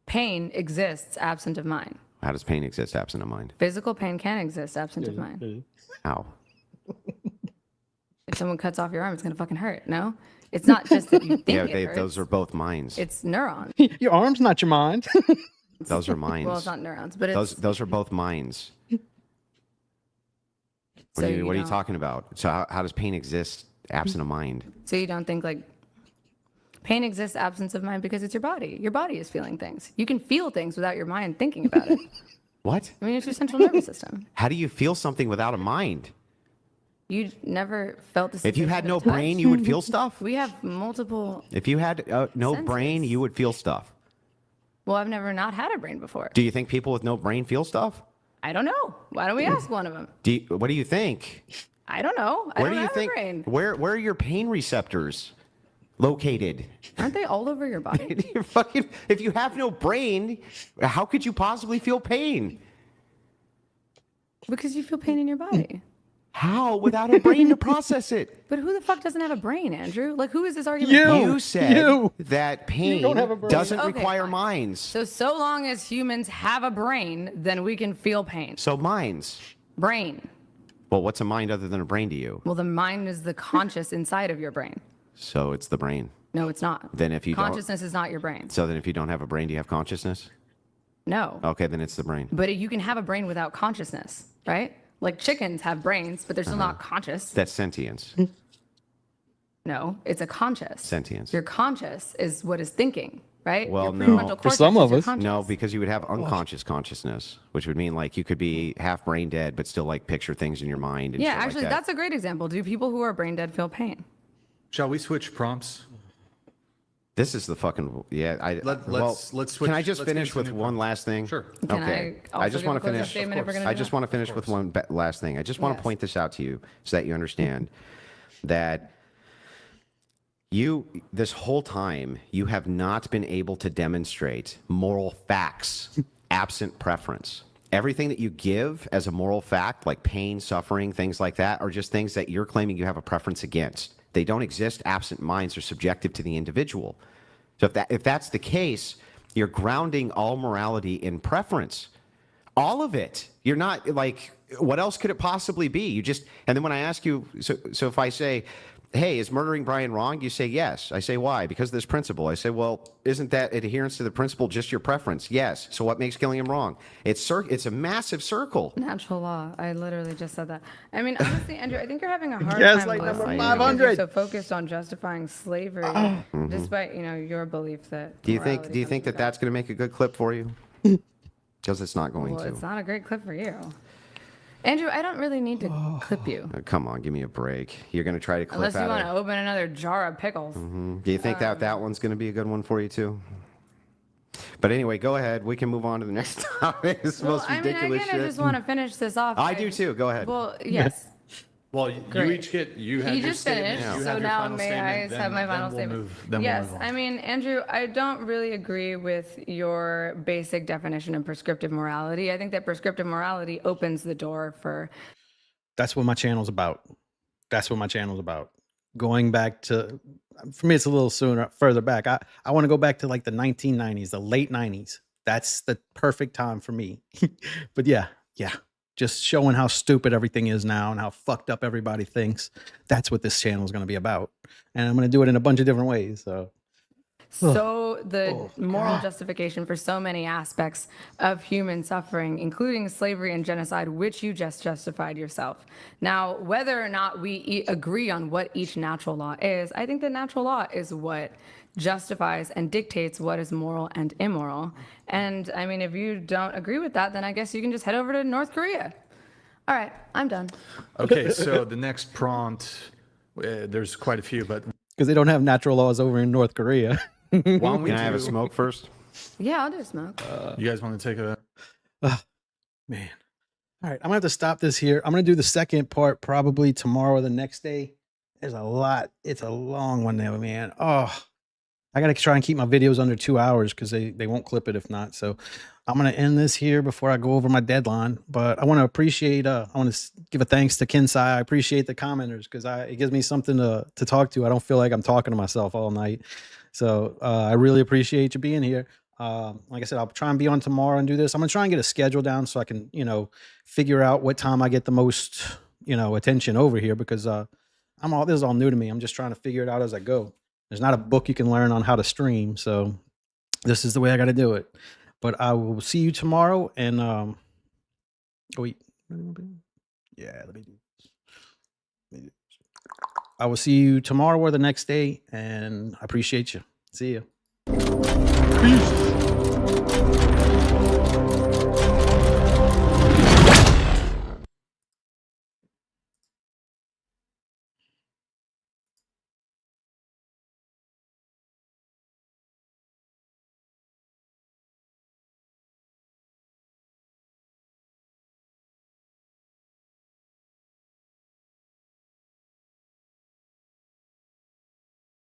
[SPEAKER 4] Pain exists absent of mind.
[SPEAKER 2] How does pain exist absent of mind?
[SPEAKER 4] Physical pain can exist absent of mind.
[SPEAKER 2] How?
[SPEAKER 4] If someone cuts off your arm, it's going to fucking hurt, no? It's not just that you think
[SPEAKER 2] Yeah,
[SPEAKER 4] it hurts.
[SPEAKER 2] those are both minds.
[SPEAKER 4] It's neurons.
[SPEAKER 1] Your arm's not your mind.
[SPEAKER 2] Those are minds.
[SPEAKER 4] Well, it's not neurons, but it's...
[SPEAKER 2] those are both minds.
[SPEAKER 4] So
[SPEAKER 2] What are you
[SPEAKER 4] don't-
[SPEAKER 2] talking about? So how does pain exist absent of mind?
[SPEAKER 4] So you don't think, like, pain exists absence of mind because it's your body. Your body is feeling things. You can feel things without your mind thinking about it.
[SPEAKER 2] What?
[SPEAKER 4] I mean, it's your central nervous system.
[SPEAKER 2] How do you feel something without a mind?
[SPEAKER 4] You never felt the
[SPEAKER 2] If you had
[SPEAKER 4] sensation
[SPEAKER 2] no
[SPEAKER 4] of touch.
[SPEAKER 2] brain, you would feel stuff?
[SPEAKER 4] We have multiple...
[SPEAKER 2] If you had no
[SPEAKER 4] Senses.
[SPEAKER 2] brain, you would feel stuff.
[SPEAKER 4] Well, I've never not had a brain before.
[SPEAKER 2] Do you think people with no brain feel stuff?
[SPEAKER 4] I don't know. Why don't we ask one of them?
[SPEAKER 2] What do you think?
[SPEAKER 4] I don't know. I
[SPEAKER 2] Where
[SPEAKER 4] don't
[SPEAKER 2] do you
[SPEAKER 4] have
[SPEAKER 2] think?
[SPEAKER 4] a brain.
[SPEAKER 2] Where are your pain receptors located?
[SPEAKER 4] Aren't they all over your body?
[SPEAKER 2] You're fucking. If you have no brain, how could you possibly feel pain?
[SPEAKER 4] Because you feel pain in your body.
[SPEAKER 2] How without a brain to process it?
[SPEAKER 4] But who the fuck doesn't have a brain, Andrew? Like, who is this argument
[SPEAKER 1] You.
[SPEAKER 4] for?
[SPEAKER 2] You said
[SPEAKER 1] You.
[SPEAKER 2] that pain
[SPEAKER 1] don't have a brain.
[SPEAKER 2] doesn't
[SPEAKER 4] Okay,
[SPEAKER 2] require
[SPEAKER 4] fine.
[SPEAKER 2] minds.
[SPEAKER 4] So long as humans have a brain, then we can feel pain.
[SPEAKER 2] So minds.
[SPEAKER 4] Brain.
[SPEAKER 2] Well, what's a mind other than a brain to you?
[SPEAKER 4] Well, the mind is the conscious inside of your brain.
[SPEAKER 2] So it's the brain.
[SPEAKER 4] No, it's not.
[SPEAKER 2] Then if you don't-
[SPEAKER 4] Consciousness is not your brain.
[SPEAKER 2] So then if you don't have a brain, do you have consciousness?
[SPEAKER 4] No.
[SPEAKER 2] Okay, then it's the brain.
[SPEAKER 4] But you can have a brain without consciousness, right? Like chickens have brains, but they're still
[SPEAKER 2] Uh-huh.
[SPEAKER 4] not conscious.
[SPEAKER 2] That's sentience.
[SPEAKER 4] No, it's a conscious.
[SPEAKER 2] Sentience.
[SPEAKER 4] Your conscious is what is thinking, right?
[SPEAKER 2] Well,
[SPEAKER 4] Your
[SPEAKER 2] no.
[SPEAKER 4] prefrontal
[SPEAKER 2] For
[SPEAKER 4] cortex
[SPEAKER 1] some
[SPEAKER 4] is
[SPEAKER 1] of
[SPEAKER 4] your
[SPEAKER 1] us.
[SPEAKER 4] conscious.
[SPEAKER 2] No, because you would have unconscious consciousness, which would mean like you could be half brain dead, but still like picture things in your mind. And
[SPEAKER 4] Yeah,
[SPEAKER 2] shit like
[SPEAKER 4] actually,
[SPEAKER 2] that.
[SPEAKER 4] that's a great example. Do people who are brain dead feel pain?
[SPEAKER 3] Shall we switch prompts?
[SPEAKER 2] This is the fucking
[SPEAKER 3] Let's switch.
[SPEAKER 2] Can I just
[SPEAKER 3] let's
[SPEAKER 2] finish
[SPEAKER 3] get to
[SPEAKER 2] with
[SPEAKER 3] the new
[SPEAKER 2] one
[SPEAKER 3] prompt.
[SPEAKER 2] last thing?
[SPEAKER 3] Sure.
[SPEAKER 4] Can
[SPEAKER 2] Okay.
[SPEAKER 4] I
[SPEAKER 2] just
[SPEAKER 4] also
[SPEAKER 2] want
[SPEAKER 4] give
[SPEAKER 2] to
[SPEAKER 4] a closing
[SPEAKER 2] finish.
[SPEAKER 4] statement if we're gonna
[SPEAKER 2] I
[SPEAKER 4] do
[SPEAKER 2] just
[SPEAKER 4] that?
[SPEAKER 2] want to finish with one last thing. I just want to
[SPEAKER 4] Yes.
[SPEAKER 2] point this out to you so that you understand that you, this whole time, you have not been able to demonstrate moral facts absent preference. Everything that you give as a moral fact, like pain, suffering, things like that, are just things that you're claiming you have a preference against. They don't exist absent minds or subjective to the individual. So if that's the case, you're grounding all morality in preference. All of it. You're not like, what else could it possibly be? You just, and then when I ask you, so if I say, hey, is murdering Brian wrong? You say yes. I say, why? Because of this principle. I say, well, isn't that adherence to the principle just your preference? Yes. So what makes killing him wrong? It's a massive circle.
[SPEAKER 4] Natural law. I literally just said that. I mean, honestly, Andrew, I think you're having a hard
[SPEAKER 1] Gaslight
[SPEAKER 4] time
[SPEAKER 1] number
[SPEAKER 4] listening
[SPEAKER 1] 500.
[SPEAKER 4] because you're so focused on justifying slavery, despite your belief that.
[SPEAKER 2] Do you
[SPEAKER 4] morality
[SPEAKER 2] think
[SPEAKER 4] comes
[SPEAKER 2] that
[SPEAKER 4] from
[SPEAKER 2] that's
[SPEAKER 4] God.
[SPEAKER 2] going to make a good clip for you? Because it's not going
[SPEAKER 4] Well,
[SPEAKER 2] to.
[SPEAKER 4] it's not a great clip for you, Andrew. I don't really need to clip you
[SPEAKER 2] Come on, give me a break. You're going to try to clip
[SPEAKER 4] unless you
[SPEAKER 2] out
[SPEAKER 4] want
[SPEAKER 2] of.
[SPEAKER 4] to open another jar of pickles.
[SPEAKER 2] Do you think that one's going to be a good one for you too? But anyway, go ahead. We can move on to the next topic. It's the
[SPEAKER 4] Well,
[SPEAKER 2] most
[SPEAKER 4] I mean,
[SPEAKER 2] ridiculous
[SPEAKER 4] I kind of
[SPEAKER 2] shit.
[SPEAKER 4] just want to finish this off.
[SPEAKER 2] I do too. Go ahead.
[SPEAKER 4] Well, yes.
[SPEAKER 3] Well, you
[SPEAKER 4] Great.
[SPEAKER 3] each get. You had
[SPEAKER 4] He
[SPEAKER 3] your
[SPEAKER 4] just
[SPEAKER 3] statement.
[SPEAKER 4] finished,
[SPEAKER 3] You
[SPEAKER 4] so
[SPEAKER 3] have your
[SPEAKER 4] now
[SPEAKER 3] final
[SPEAKER 4] may
[SPEAKER 3] statement,
[SPEAKER 4] I have my final
[SPEAKER 3] we'll
[SPEAKER 4] statement?
[SPEAKER 3] move- then we'll
[SPEAKER 4] Yes,
[SPEAKER 3] move on.
[SPEAKER 4] I mean, Andrew, I don't really agree with your basic definition of prescriptive morality. I think that prescriptive morality opens the door for.
[SPEAKER 1] That's what my channel's about. That's what my channel's about. Going back to, for me, it's a little further back. I want to go back to like the 1990s, the late 90s. That's the perfect time for me. But yeah, just showing how stupid everything is now and how fucked up everybody thinks. That's what this channel is going to be about. And I'm going to do it in a bunch of different ways. So
[SPEAKER 4] So the moral justification for so many aspects of human suffering, including slavery and genocide, which you just justified yourself. Now, whether or not we agree on what each natural law is, I think that natural law is what justifies and dictates what is moral and immoral. And I mean, if you don't agree with that, then I guess you can just head over to North Korea. All right, I'm done.
[SPEAKER 3] Okay, so the next prompt, there's quite a few, but
[SPEAKER 1] because they don't have natural laws over in North Korea.
[SPEAKER 3] why don't we
[SPEAKER 2] Can I have a
[SPEAKER 3] do-
[SPEAKER 2] smoke first?
[SPEAKER 4] Yeah, I'll do smoke.
[SPEAKER 3] You guys want to take a?
[SPEAKER 1] Man. All right, I'm gonna have to stop this here. I'm gonna do the second part probably tomorrow or the next day. There's a lot. It's a long one there, man. Oh, I gotta try and keep my videos under 2 hours because they won't clip it if not. So I'm gonna end this here before I go over my deadline. But I want to appreciate. I want to give a thanks to Kinsai. I appreciate the commenters because it gives me something to talk to. I don't feel like I'm talking to myself all night. So I really appreciate you being here. Like I said, I'll try and be on tomorrow and do this. I'm gonna try and get a schedule down so I can, figure out what time I get the most, attention over here because this is all new to me. I'm just trying to figure it out as I go. There's not a book you can learn on how to stream, so this is the way I got to do it. But I will see you tomorrow. And oh wait, yeah, let me do. I will see you tomorrow or the next day, and I appreciate you. See you.
[SPEAKER 3] Peace.